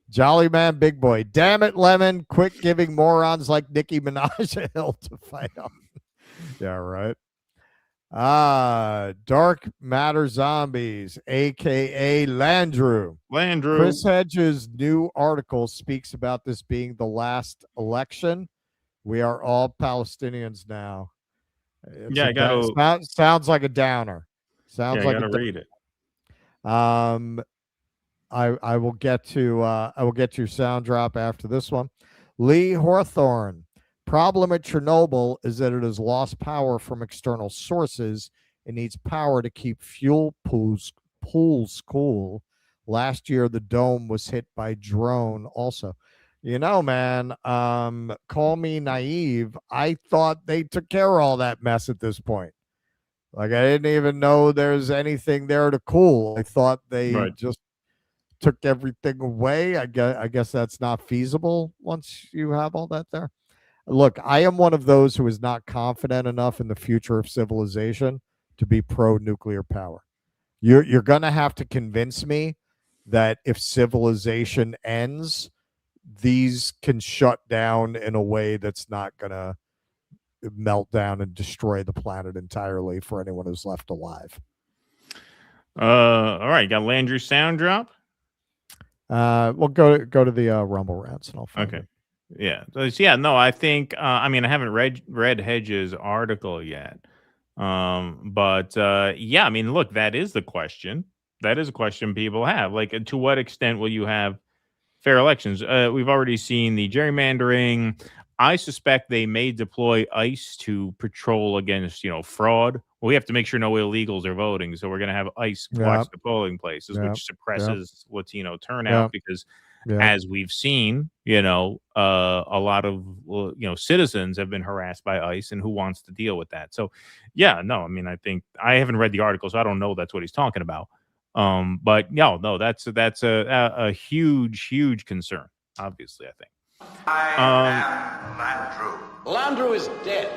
Jolly man, big boy. Damn it, Lemon. Quit giving morons like Nicki Minaj a hill to fight on. Yeah, right. Dark Matter Zombies, a.k.a. Landrew. Chris Hedges' new article speaks about this being the last election. We are all Palestinians now. I got sounds like a downer. Sounds like I gotta read it. I will get to your sound drop after this one. Lee Hawthorne. Problem at Chernobyl is that it has lost power from external sources. It needs power to keep fuel pools cool. Last year, the dome was hit by drone also. Man, call me naive. I thought they took care of all that mess at this point. Like, I didn't even know there's anything there to cool. I thought they just took everything away. I guess that's not feasible once you have all that there. Look, I am one of those who is not confident enough in the future of civilization to be pro-nuclear power. You're going to have to convince me that if civilization ends, these can shut down in a way that's not going to melt down and destroy the planet entirely for anyone who's left alive. All right, got Landry's sound drop. We'll go to the Rumble rants and I'll find it. Yeah. No, I think I mean, I haven't read Hedges' article yet. But I mean, look, that is the question. That is a question people have. Like, to what extent will you have fair elections? We've already seen the gerrymandering. I suspect they may deploy ICE to patrol against, fraud. Well, we have to make sure no illegals are voting, so we're going to have ICE watch the polling places, which suppresses Latino turnout because, as we've seen, a lot of citizens have been harassed by ICE, and who wants to deal with that? So, I mean, I think I haven't read the article, so I don't know that's what he's talking about. But no, that's a huge concern. Obviously, I think. I am Landrew. Landrew is dead.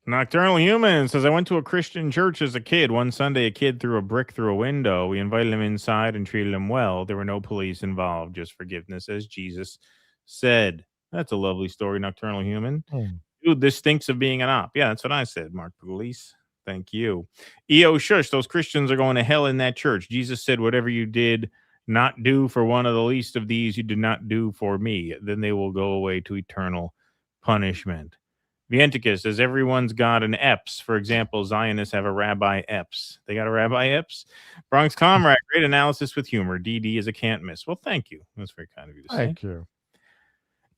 Nocturnal Human says, I went to a Christian church as a kid. One Sunday, a kid threw a brick through a window. We invited him inside and treated him well. There were no police involved, just forgiveness, as Jesus said. That's a lovely story, Nocturnal Human. Dude, this stinks of being an op. Yeah, that's what I said, Mark Pugliese. Thank you. EO Shush, those Christians are going to hell in that church. Jesus said, whatever you did not do for one of the least of these, you did not do for me. Then they will go away to eternal punishment. Vienticus says everyone's got an Epps. For example, Zionists have a Rabbi Epps. They got a Rabbi Epps. Bronx Comrade, great analysis with humor. DD is a can't miss. Well, thank you. That's very kind of you to say. Thank you.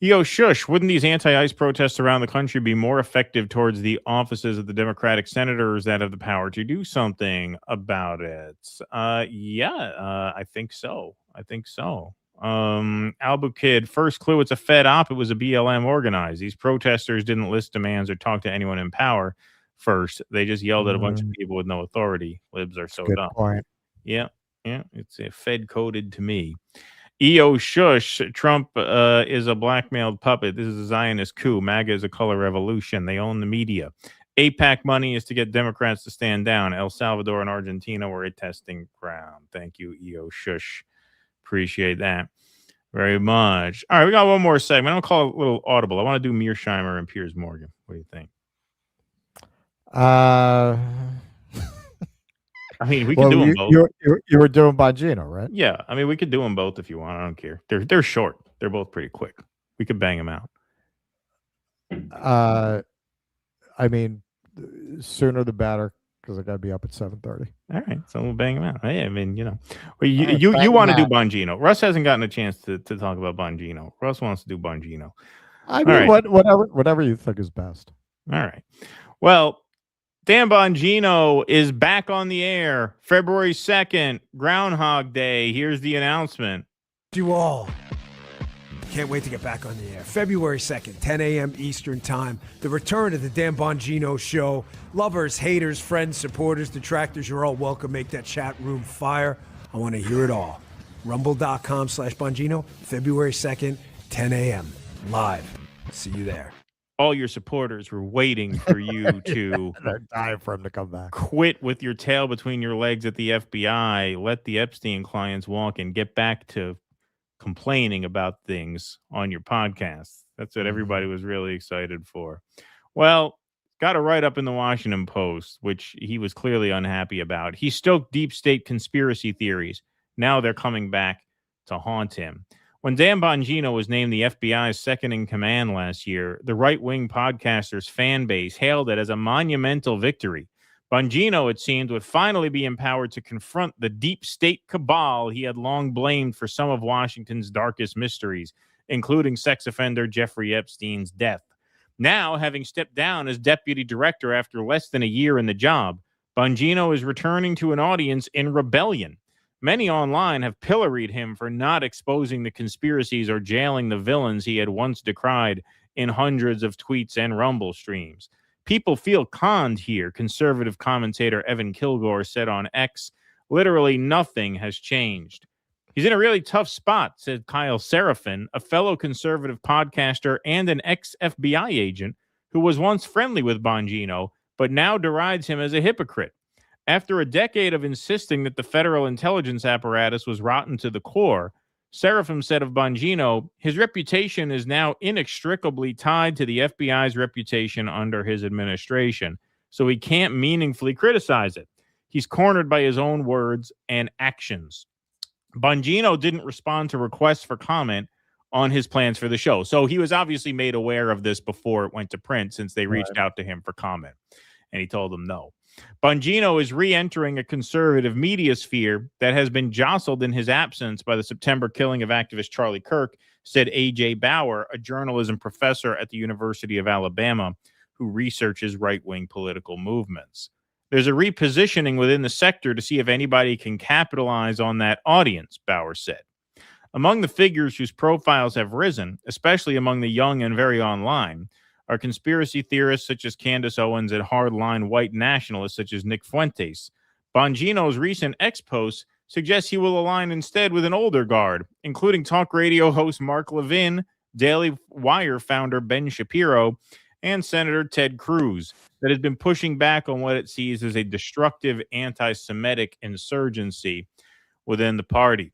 Yo, shush. Wouldn't these anti-ICE protests around the country be more effective towards the offices of the Democratic senators that have the power to do something about it? I think so. Albu Kid, first clue, it's a Fed op. It was a BLM organized. These protesters didn't list demands or talk to anyone in power first. They just yelled at a bunch of people with no authority. Libs are so Good dumb. point. Yeah. It's a Fed coded to me. EO Shush, Trump is a blackmailed puppet. This is a Zionist coup. MAGA is a color revolution. They own the media. APAC money is to get Democrats to stand down. El Salvador and Argentina were a testing ground. Thank you, EO Shush. Appreciate that very much. All right, we got one more segment. I'll call it a little audible. I want to do Mearsheimer and Piers Morgan. What do you think? I mean, we can do them both. You were doing Bongino, right? Yeah, I mean, we could do them both if you want. I don't care. They're short. They're both pretty quick. We could bang them out. I mean, sooner the better, because I got to be up at 7:30. All right, so we'll bang them out. Hey, I mean, well, you want to do Bongino. Russ hasn't gotten a chance to talk about Bongino. Russ wants to do Bongino. I mean, whatever you think is best. All right. Well, Dan Bongino is back on the air February 2nd, Groundhog Day. Here's the announcement. You all. Can't wait to get back on the air. February 2nd, 10 a.m. Eastern Time. The return of the Dan Bongino Show. Lovers, haters, friends, supporters, detractors, you're all welcome. Make that chat room fire. I want to hear it all. Rumble.com/Bongino, February 2nd, 10 a.m. Live. See you there. All your supporters were waiting for you to They're dying for him to come back. Quit with your tail between your legs at the FBI. Let the Epstein clients walk and get back to complaining about things on your podcast. That's what everybody was really excited for. Well, got a write-up in the Washington Post, which he was clearly unhappy about. He stoked deep state conspiracy theories. Now they're coming back to haunt him. When Dan Bongino was named the FBI's second in command last year, the right-wing podcaster's fan base hailed it as a monumental victory. Bongino, it seemed, would finally be empowered to confront the deep state cabal he had long blamed for some of Washington's darkest mysteries, including sex offender Jeffrey Epstein's death. Now, having stepped down as deputy director after less than a year in the job, Bongino is returning to an audience in rebellion. Many online have pilloried him for not exposing the conspiracies or jailing the villains he had once decried in hundreds of tweets and Rumble streams. People feel conned here, conservative commentator Evan Kilgore said on X. Literally nothing has changed. He's in a really tough spot, said Kyle Seraphin, a fellow conservative podcaster and an ex-FBI agent who was once friendly with Bongino, but now derides him as a hypocrite. After a decade of insisting that the federal intelligence apparatus was rotten to the core, Seraphim said of Bongino, his reputation is now inextricably tied to the FBI's reputation under his administration, so he can't meaningfully criticize it. He's cornered by his own words and actions. Bongino didn't respond to requests for comment on his plans for the show, so he was obviously made aware of this before it went to print since they reached out to him for comment, and he told them no. Bongino is re-entering a conservative media sphere that has been jostled in his absence by the September killing of activist Charlie Kirk, said A.J. Bauer, a journalism professor at the University of Alabama who researches right-wing political movements. There's a repositioning within the sector to see if anybody can capitalize on that audience, Bauer said. Among the figures whose profiles have risen, especially among the young and very online, are conspiracy theorists such as Candace Owens and hardline white nationalists such as Nick Fuentes. Bongino's recent X posts suggest he will align instead with an older guard, including talk radio host Mark Levin, Daily Wire founder Ben Shapiro, and Senator Ted Cruz that has been pushing back on what it sees as a destructive anti-Semitic insurgency within the party.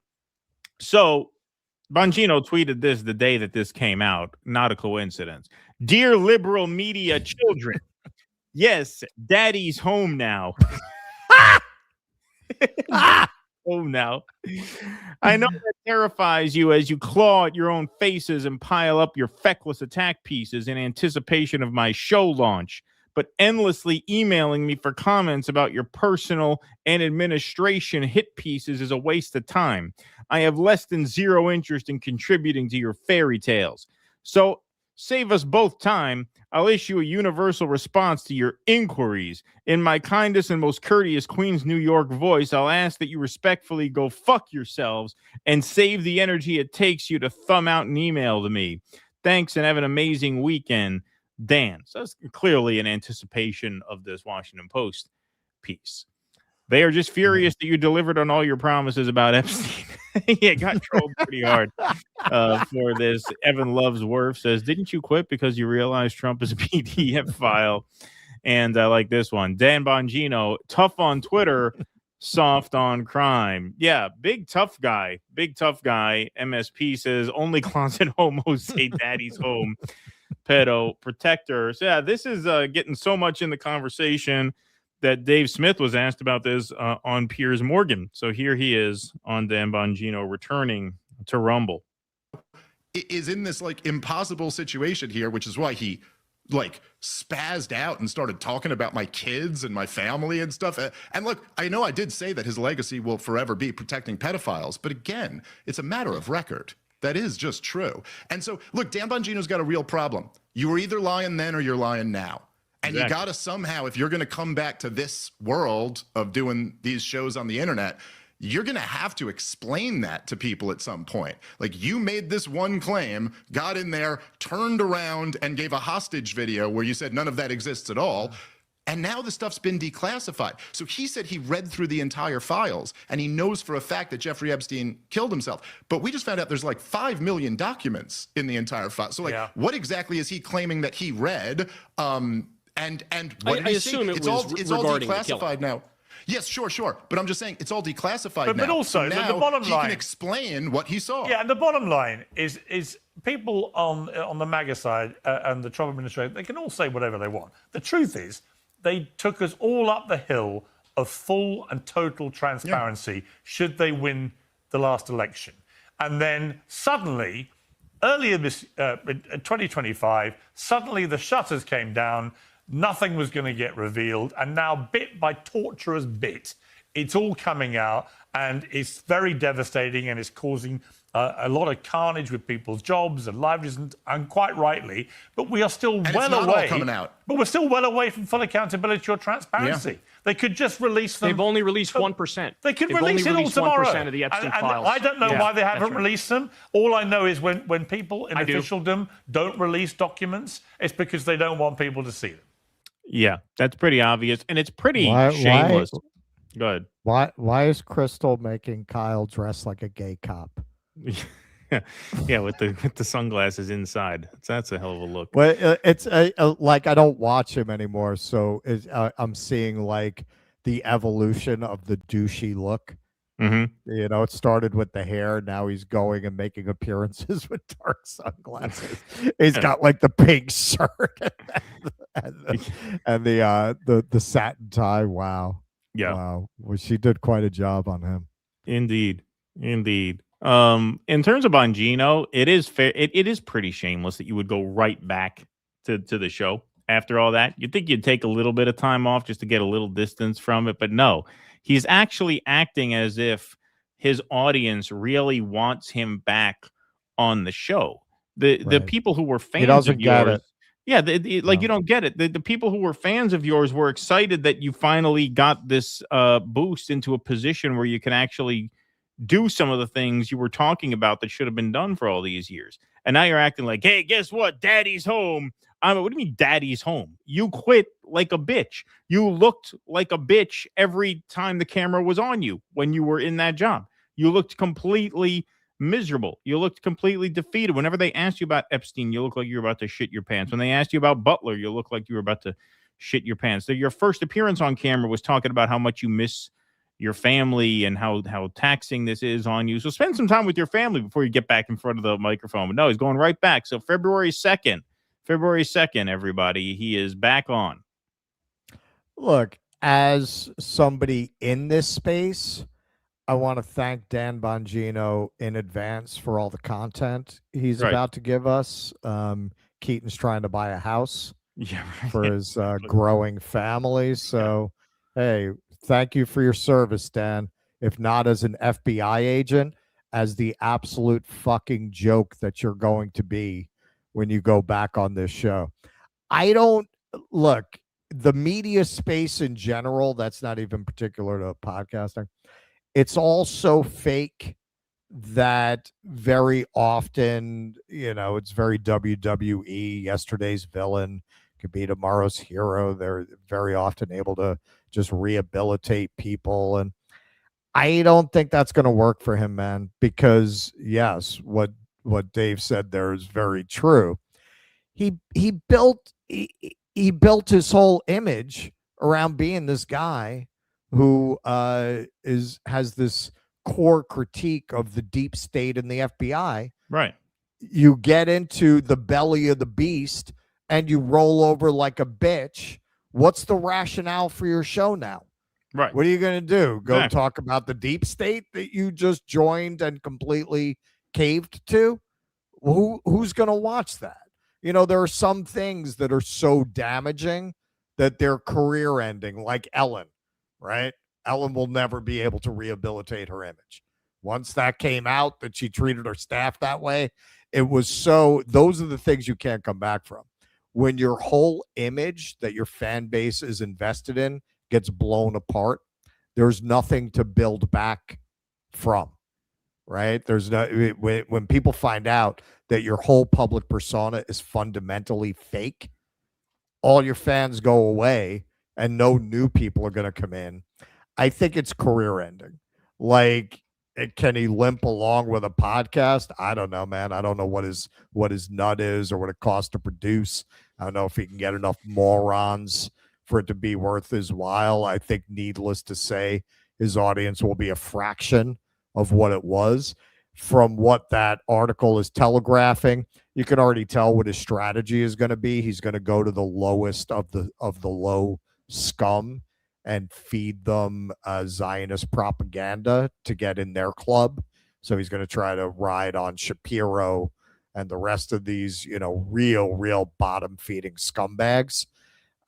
So Bongino tweeted this the day that this came out. Not a coincidence. Dear liberal media children, yes, daddy's home now. Home now. I know that terrifies you as you claw at your own faces and pile up your feckless attack pieces in anticipation of my show launch, but endlessly emailing me for comments about your personal and administration hit pieces is a waste of time. I have less than zero interest in contributing to your fairy tales. So save us both time. I'll issue a universal response to your inquiries. In my kindest and most courteous Queens, New York voice, I'll ask that you respectfully go fuck yourselves and save the energy it takes you to thumb out an email to me. Thanks and have an amazing weekend, Dan. So that's clearly an anticipation of this Washington Post piece. They are just furious that you delivered on all your promises about Epstein. Yeah, got trolled pretty hard for this. Evan Loves Worf says, didn't you quit because you realized Trump is a PDF file? And I like this one. Dan Bongino, tough on Twitter, soft on crime. Yeah, big tough guy. Big tough guy. MSP says, only closet homos say daddy's home. Pedo protector. So yeah, this is getting so much in the conversation that Dave Smith was asked about this on Piers Morgan. So here he is on Dan Bongino returning to Rumble. Is in this like impossible situation here, which is why he like spazzed out and started talking about my kids and my family and stuff. And look, I know I did say that his legacy will forever be protecting pedophiles, but again, it's a matter of record. That is just true. And so look, Dan Bongino's got a real problem. You were either lying then or you're lying now. And you got to somehow, if you're going to come back to this world of doing these shows on the internet, you're going to have to explain that to people at some point. Like, you made this one claim, got in there, turned around and gave a hostage video where you said none of that exists at all. And now the stuff's been declassified. So he said he read through the entire files and he knows for a fact that Jeffrey Epstein killed himself. But we just found out there's like 5 million documents in the entire file. So like, what exactly is he claiming that he read? And what did I he assume say? it's all declassified now. Yes, sure. But I'm just saying it's all declassified now. But also, so now the bottom line, he can explain what he saw. Yeah, and the bottom line is people on the MAGA side and the Trump administration, they can all say whatever they want. The truth is, they took us all up the hill of full and total transparency should they win the last election. And then suddenly, earlier this in 2025, suddenly the shutters came down. Nothing was going to get revealed. And now, bit by torturous bit, it's all coming out. And it's very devastating. And it's causing a lot of carnage with people's jobs and livelihoods, and quite rightly. But we are still well away. All coming out. But we're still well away from full accountability or transparency. Yeah. They could just release them. They've only released 1%. They could release it all tomorrow. 1% of the Epstein files. I don't know why they haven't released them. All I know is when people in officialdom don't release documents, it's because they don't want people to see them. Yeah, that's pretty obvious, and it's pretty shameless. Go ahead. Why is Crystal making Kyle dress like a gay cop? Yeah, with the sunglasses inside. That's a hell of a look. Well, it's like I don't watch him anymore, so I'm seeing like the evolution of the douchey look. Mm-hmm. You know, it started with the hair. Now he's going and making appearances with dark sunglasses. He's got like the pink shirt and the satin tie. Wow. Yeah. Wow. Well, she did quite a job on him. Indeed. In terms of Bongino, it is fair. It is pretty shameless that you would go right back to the show after all that. You'd think you'd take a little bit of time off just to get a little distance from it, but no. He's actually acting as if his audience really wants him back on the show. The people who were fans of yours, you don't get it. The people who were fans of yours were excited that you finally got this boost into a position where you can actually do some of the things you were talking about that should have been done for all these years. And now you're acting like, hey, guess what? Daddy's home. What do you mean daddy's home? You quit like a bitch. You looked like a bitch every time the camera was on you when you were in that job. You looked completely miserable. You looked completely defeated. Whenever they asked you about Epstein, you look like you were about to shit your pants. When they asked you about Butler, you look like you were about to shit your pants. So your first appearance on camera was talking about how much you miss your family and how taxing this is on you. So spend some time with your family before you get back in front of the microphone. But no, he's going right back. So February 2nd, everybody, he is back on. Look, as somebody in this space, I want to thank Dan Bongino in advance for all the content he's about to give us. Keaton's trying to buy a house for his growing family. So, hey, thank you for your service, Dan. If not as an FBI agent, as the absolute fucking joke that you're going to be when you go back on this show. I don't look, the media space in general, that's not even particular to podcasting. It's all so fake that very often, it's very WWE. Yesterday's villain could be tomorrow's hero. They're very often able to just rehabilitate people. And I don't think that's going to work for him, man, because yes, what Dave said there is very true. He built his whole image around being this guy who has this core critique of the deep state and the FBI. Right. You get into the belly of the beast and you roll over like a bitch. What's the rationale for your show now? Right. What are you going to do? Go talk about the deep state that you just joined and completely caved to? Who's going to watch that? There are some things that are so damaging that they're career ending, like Ellen, right? Ellen will never be able to rehabilitate her image. Once that came out that she treated her staff that way, those are the things you can't come back from. When your whole image that your fan base is invested in gets blown apart, there's nothing to build back from, right? There's no, when people find out that your whole public persona is fundamentally fake, all your fans go away and no new people are going to come in. I think it's career ending. Like, can he limp along with a podcast? I don't know, man. I don't know what his nut is or what it costs to produce. I don't know if he can get enough morons for it to be worth his while. I think, needless to say, his audience will be a fraction of what it was. From what that article is telegraphing, you can already tell what his strategy is going to be. He's going to go to the lowest of the low scum and feed them Zionist propaganda to get in their club. So he's going to try to ride on Shapiro and the rest of these, real bottom feeding scumbags.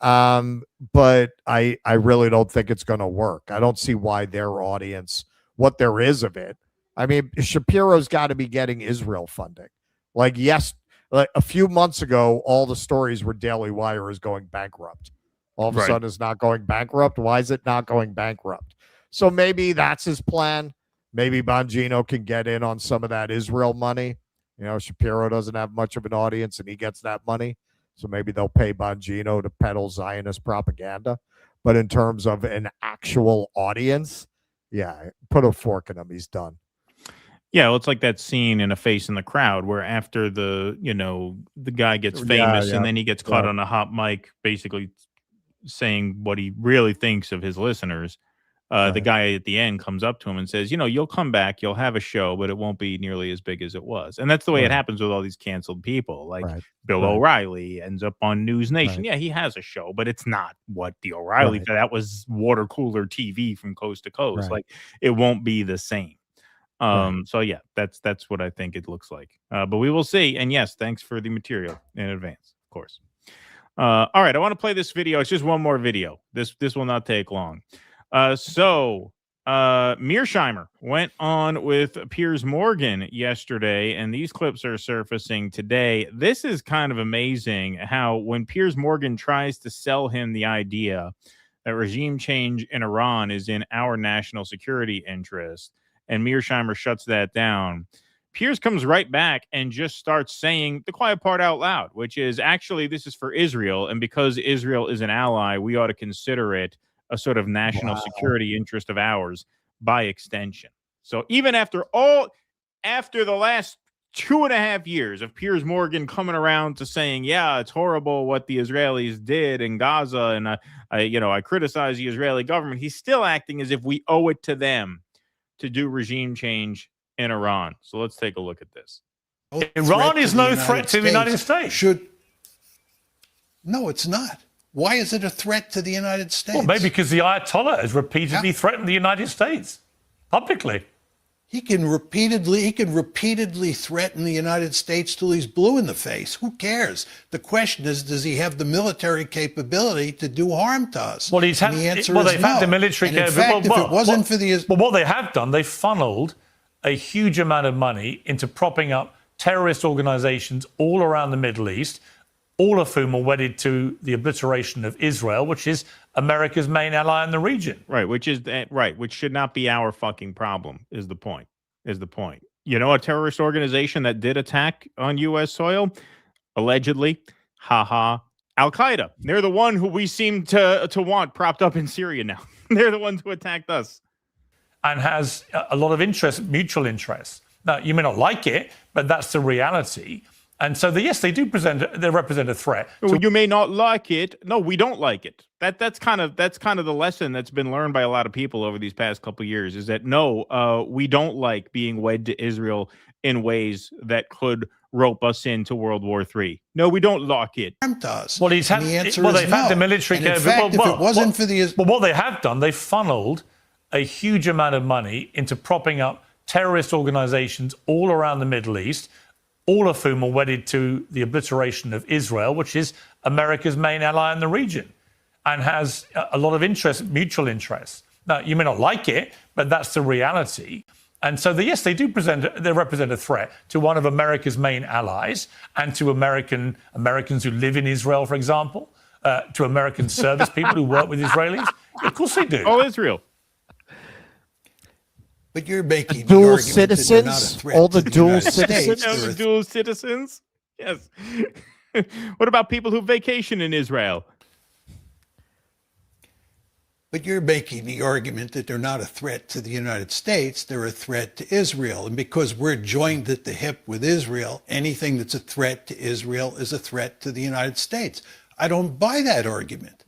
But I really don't think it's going to work. I don't see why their audience, what there is of it. I mean, Shapiro's got to be getting Israel funding. Like a few months ago, all the stories were Daily Wire is going bankrupt. All of a sudden it's not going bankrupt. Why is it not going bankrupt? So maybe that's his plan. Maybe Bongino can get in on some of that Israel money. Shapiro doesn't have much of an audience and he gets that money. So maybe they'll pay Bongino to peddle Zionist propaganda. But in terms of an actual audience, yeah, put a fork in him. He's done. Yeah, well, it's like that scene in A Face in the Crowd where after the guy gets famous and then he gets caught on a hot mic basically saying what he really thinks of his listeners. The guy at the end comes up to him and says, you'll come back, you'll have a show, but it won't be nearly as big as it was. And that's the way it happens with all these canceled people. Like Bill O'Reilly ends up on News Nation. Yeah, he has a show, but it's not what the O'Reilly, that was water cooler TV from coast to coast. Like, it won't be the same. So yeah, that's what I think it looks like. But we will see. And yes, thanks for the material in advance, of course. All right, I want to play this video. It's just one more video. This will not take long. Mearsheimer went on with Piers Morgan yesterday, and these clips are surfacing today. This is kind of amazing how when Piers Morgan tries to sell him the idea that regime change in Iran is in our national security interest, and Mearsheimer shuts that down, Piers comes right back and just starts saying the quiet part out loud, which is actually this is for Israel, and because Israel is an ally, we ought to consider it a sort of national security interest of ours by extension. So even after all, after the last 2.5 years of Piers Morgan coming around to saying, yeah, it's horrible what the Israelis did in Gaza, and I criticize the Israeli government, he's still acting as if we owe it to them to do regime change in Iran. So let's take a look at this. Iran is no threat to the United States. No, it's not. Why is it a threat to the United States? Well, maybe because the Ayatollah has repeatedly threatened the United States publicly. He can repeatedly threaten the United States till he's blue in the face. Who cares? The question is, does he have the military capability to do harm to us? Well, the answer is they've no. had the military And in fact, if it wasn't for the... Well, what they have done, they funneled a huge amount of money into propping up terrorist organizations all around the Middle East, all of whom are wedded to the obliteration of Israel, which is America's main ally in the region. Right, which should not be our fucking problem, is the point. You know, a terrorist organization that did attack on U.S. soil, allegedly, Al-Qaeda. They're the one who we seem to want propped up in Syria now. They're the ones who attacked us. And has a lot of interest, mutual interests. Now, you may not like it, but that's the reality. And so, yes, they represent a threat. You may not like it. No, we don't like it. That's kind of the lesson that's been learned by a lot of people over these past couple of years, is that no, we don't like being wed to Israel in ways that could rope us into World War III. No, we don't like it. Well, they've had the military. And in fact, if it wasn't for the... Well, what they have done, they funneled a huge amount of money into propping up terrorist organizations all around the Middle East, all of whom are wedded to the obliteration of Israel, which is America's main ally in the region, and has a lot of interest, mutual interests. Now, you may not like it, but that's the reality. And so, yes, they represent a threat to one of America's main allies and to Americans who live in Israel, for example, to American service people who work with Israelis. Of course they do. Oh, Israel. But you're making dual citizens, all the dual citizens, the dual citizens. Yes. What about people who vacation in Israel? But you're making the argument that they're not a threat to the United States, they're a threat to Israel. And because we're joined at the hip with Israel, anything that's a threat to Israel is a threat to the United States. I don't buy that argument.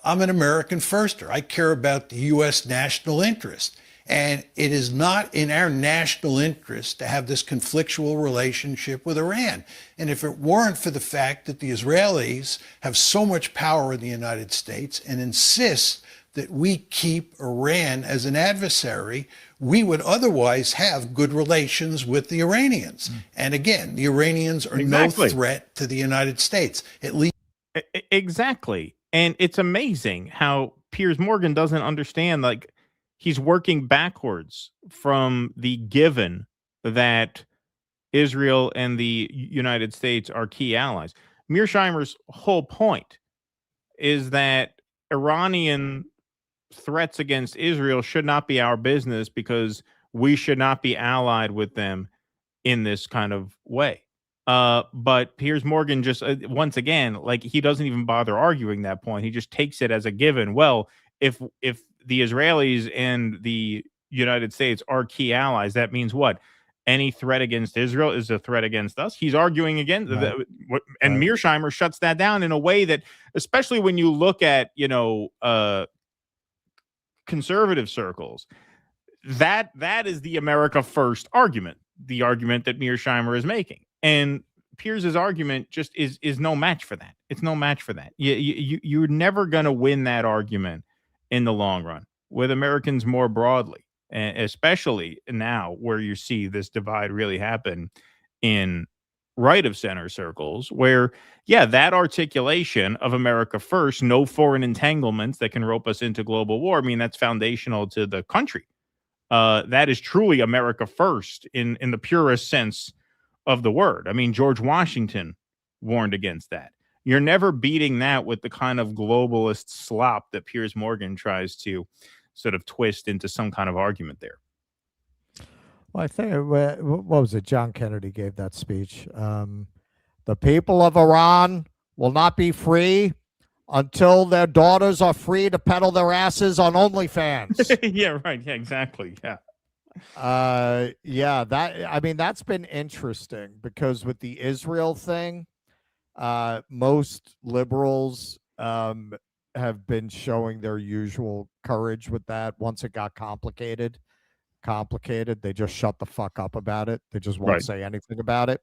I'm an American firster. I care about the U.S. national interest. And it is not in our national interest to have this conflictual relationship with Iran. And if it weren't for the fact that the Israelis have so much power in the United States and insist that we keep Iran as an adversary, we would otherwise have good relations with the Iranians. And again, the Iranians are no threat to the United States, at least. Exactly. And it's amazing how Piers Morgan doesn't understand, like, he's working backwards from the given that Israel and the United States are key allies. Mearsheimer's whole point is that Iranian threats against Israel should not be our business because we should not be allied with them in this kind of way. But Piers Morgan just, once again, like, he doesn't even bother arguing that point. He just takes it as a given. Well, if the Israelis and the United States are key allies, that means what? Any threat against Israel is a threat against us. He's arguing against and Mearsheimer shuts that down in a way that, especially when you look at, conservative circles, that is the America first argument, the argument that Mearsheimer is making. And Piers's argument just is no match for that. It's no match for that. You're never going to win that argument in the long run with Americans more broadly, and especially now where you see this divide really happen in right of center circles, where, that articulation of America first, no foreign entanglements that can rope us into global war, I mean, that's foundational to the country. That is truly America first in the purest sense of the word. I mean, George Washington warned against that. You're never beating that with the kind of globalist slop that Piers Morgan tries to sort of twist into some kind of argument there. Well, I think, what was it? John Kennedy gave that speech. The people of Iran will not be free until their daughters are free to pedal their asses on OnlyFans. Yeah, right. Yeah, exactly. Yeah. Yeah, that's been interesting because with the Israel thing, most liberals have been showing their usual courage with that. Once it got complicated, they just shut the fuck up about it. They just won't Right. say anything about it.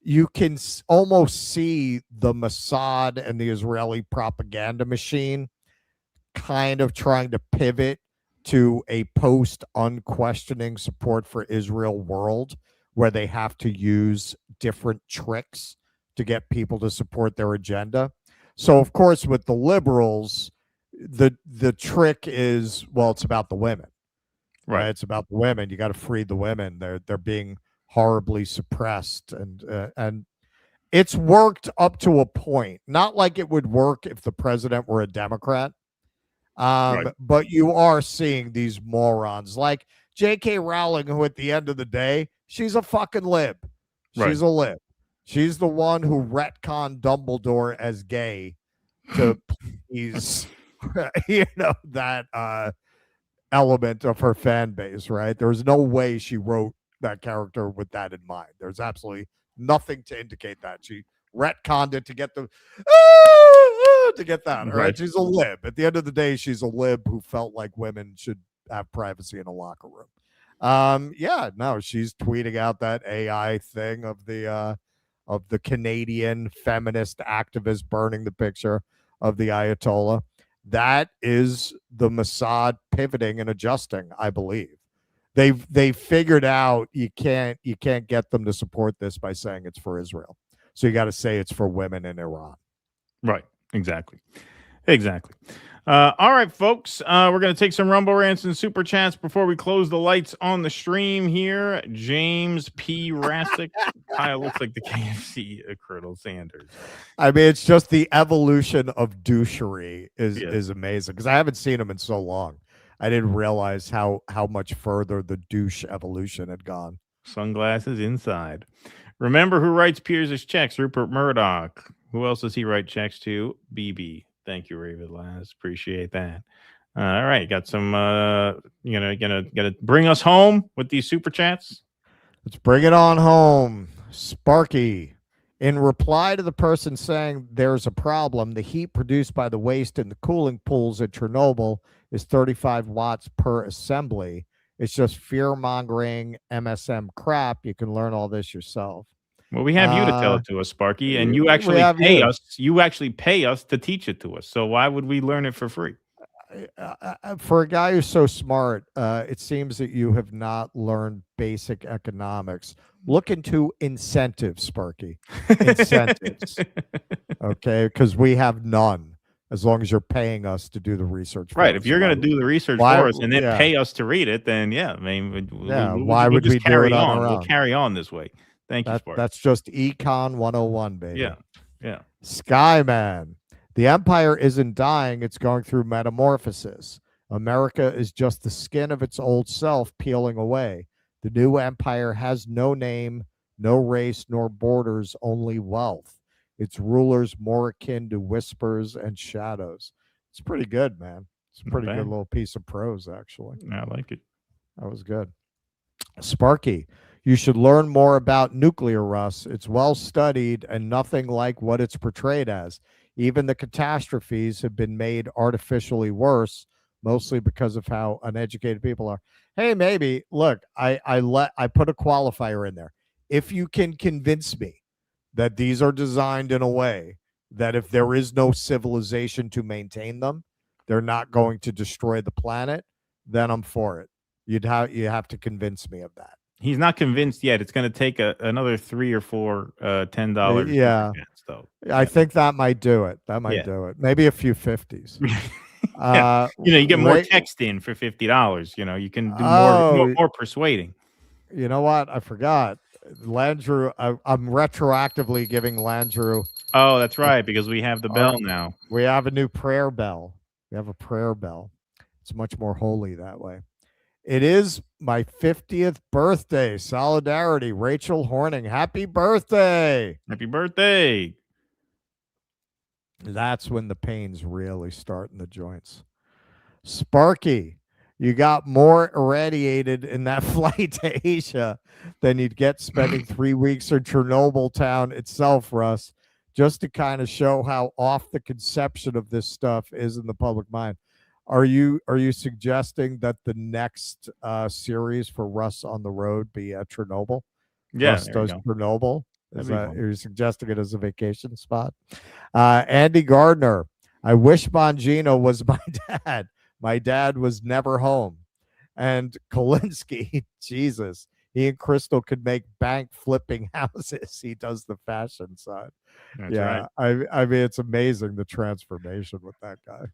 You can almost see the Mossad and the Israeli propaganda machine kind of trying to pivot to a post unquestioning support for Israel world where they have to use different tricks to get people to support their agenda. So of course with the liberals, the trick is, well, it's about the women. Right? It's about the women. You got to free the women. They're being horribly suppressed, and it's worked up to a point. Not like it would work if the president were a Democrat. But you are seeing these morons like J.K. Rowling, who at the end of the day, she's a fucking lib. She's a lib. She's the one who retconned Dumbledore as gay to please, that element of her fan base, right? There was no way she wrote that character with that in mind. There's absolutely nothing to indicate that. She retconned it to get that. All right. She's a lib. At the end of the day, she's a lib who felt like women should have privacy in a locker room. She's tweeting out that AI thing of the Canadian feminist activist burning the picture of the Ayatollah. That is the Mossad pivoting and adjusting, I believe. They figured out you can't get them to support this by saying it's for Israel. So you got to say it's for women in Iran. Right. Exactly. All right, folks. We're going to take some Rumble Rants and Super Chats before we close the lights on the stream here. James P. Rassick. Kyle looks like the KFC Colonel Sanders. I mean, it's just the evolution of douchery is amazing because I haven't seen him in so long. I didn't realize how much further the douche evolution had gone. Sunglasses inside. Remember who writes Piers' checks? Rupert Murdoch. Who else does he write checks to? BB. Thank you, Raven Laz. Appreciate that. All right, got some. Gonna bring us home with these super chats. Let's bring it on home. Sparky, in reply to the person saying there's a problem, the heat produced by the waste in the cooling pools at Chernobyl is 35 watts per assembly. It's just fear-mongering MSM crap. You can learn all this yourself. Well, we have you to tell it to us, Sparky, and you actually pay us. You actually pay us to teach it to us. So why would we learn it for free? For a guy who's so smart, it seems that you have not learned basic economics. Look into incentives, Sparky. Incentives. Okay, because we have none. As long as you're paying us to do the research. Right. If you're going to do the research for us and then pay us to read it, then why would we carry do it on? our We'll own? carry on this way. Thank you, Sparky. That's just Econ 101, baby. Yeah. Skyman. The empire isn't dying. It's going through metamorphosis. America is just the skin of its old self peeling away. The new empire has no name, no race, nor borders, only wealth. Its rulers more akin to whispers and shadows. It's pretty good, man. It's a pretty good little piece of prose, actually. I like it. That was good. Sparky, you should learn more about nuclear rust. It's well studied and nothing like what it's portrayed as. Even the catastrophes have been made artificially worse, mostly because of how uneducated people are. Hey, maybe look, I put a qualifier in there. If you can convince me that these are designed in a way that if there is no civilization to maintain them, they're not going to destroy the planet, then I'm for it. You have to convince me of that. He's not convinced yet. It's going to take another 3 or 4 $10. Yeah, though. I think that might do it. That might do it. Maybe a few 50s. You get more text in for $50. You can do more persuading. You know what? I forgot. Landrew, I'm retroactively giving Landrew. Oh, that's right, because we have the bell now. We have a new prayer bell. We have a prayer bell. It's much more holy that way. It is my 50th birthday. Solidarity. Rachel Horning. Happy birthday. Happy birthday. That's when the pains really start in the joints. Sparky, You got more irradiated in that flight to Asia than you'd get spending 3 weeks in Chernobyl town itself, Russ, just to kind of show how off the conception of this stuff is in the public mind. Are you suggesting that the next series for Russ on the Road be Chernobyl? Yeah, Russ there you does go. Chernobyl. That'd be fun. Are you suggesting it as a vacation spot? Andy Gardner, I wish Bongino was my dad. My dad was never home. And Kolinsky, Jesus, he and Crystal could make bank flipping houses. He does the fashion side. That's yeah, right. I mean, it's amazing the transformation with that guy.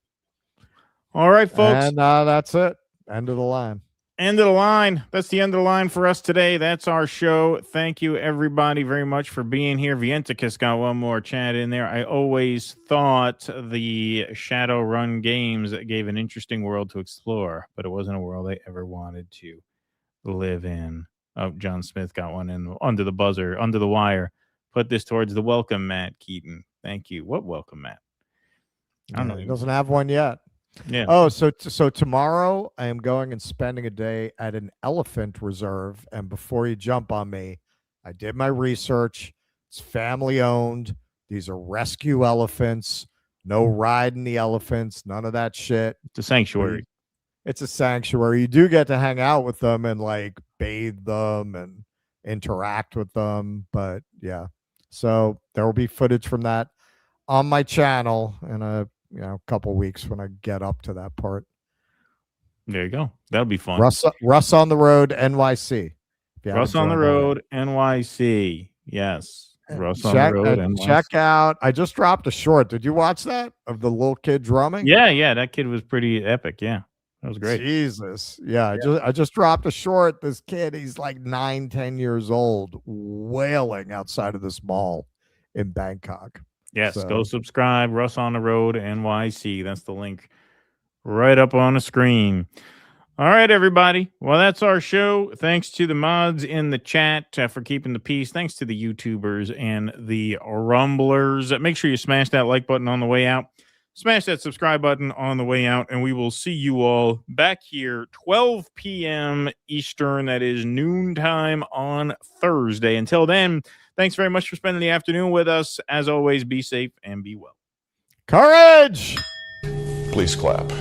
All right, folks. And that's it. End of the line. End of the line. That's the end of the line for us today. That's our show. Thank you, everybody, very much for being here. Vienticus got one more chat in there. I always thought the Shadowrun games gave an interesting world to explore, but it wasn't a world I ever wanted to live in. Oh, John Smith got one in under the buzzer, under the wire. Put this towards the welcome, Matt Keaton. Thank you. What welcome, Matt? I don't know. He doesn't have one yet. Yeah. Oh, so tomorrow I am going and spending a day at an elephant reserve. And before you jump on me, I did my research. It's family owned. These are rescue elephants. No riding the elephants. None of that shit. It's a sanctuary. It's a sanctuary. You do get to hang out with them and like bathe them and interact with them. But yeah, so there will be footage from that on my channel in a couple weeks when I get up to that part. There you go. That'll be fun. Russ on the Road NYC. Russ on the Road NYC. Yes. Russ on the Road NYC. Check out. I just dropped a short. Did you watch that of the little kid drumming? Yeah. That kid was pretty epic. Yeah. That was great. Jesus. Yeah. I just dropped a short. This kid, he's like 9-10 years old, wailing outside of this mall in Bangkok. Yes, So- go subscribe. Russ on the Road NYC. That's the link right up on the screen. All right, everybody. Well, that's our show. Thanks to the mods in the chat for keeping the peace. Thanks to the YouTubers and the Rumblers. Make sure you smash that like button on the way out. Smash that subscribe button on the way out, and we will see you all back here 12 p.m. Eastern. That is noontime on Thursday. Until then, thanks very much for spending the afternoon with us. As always, be safe and be well. Courage! Please clap.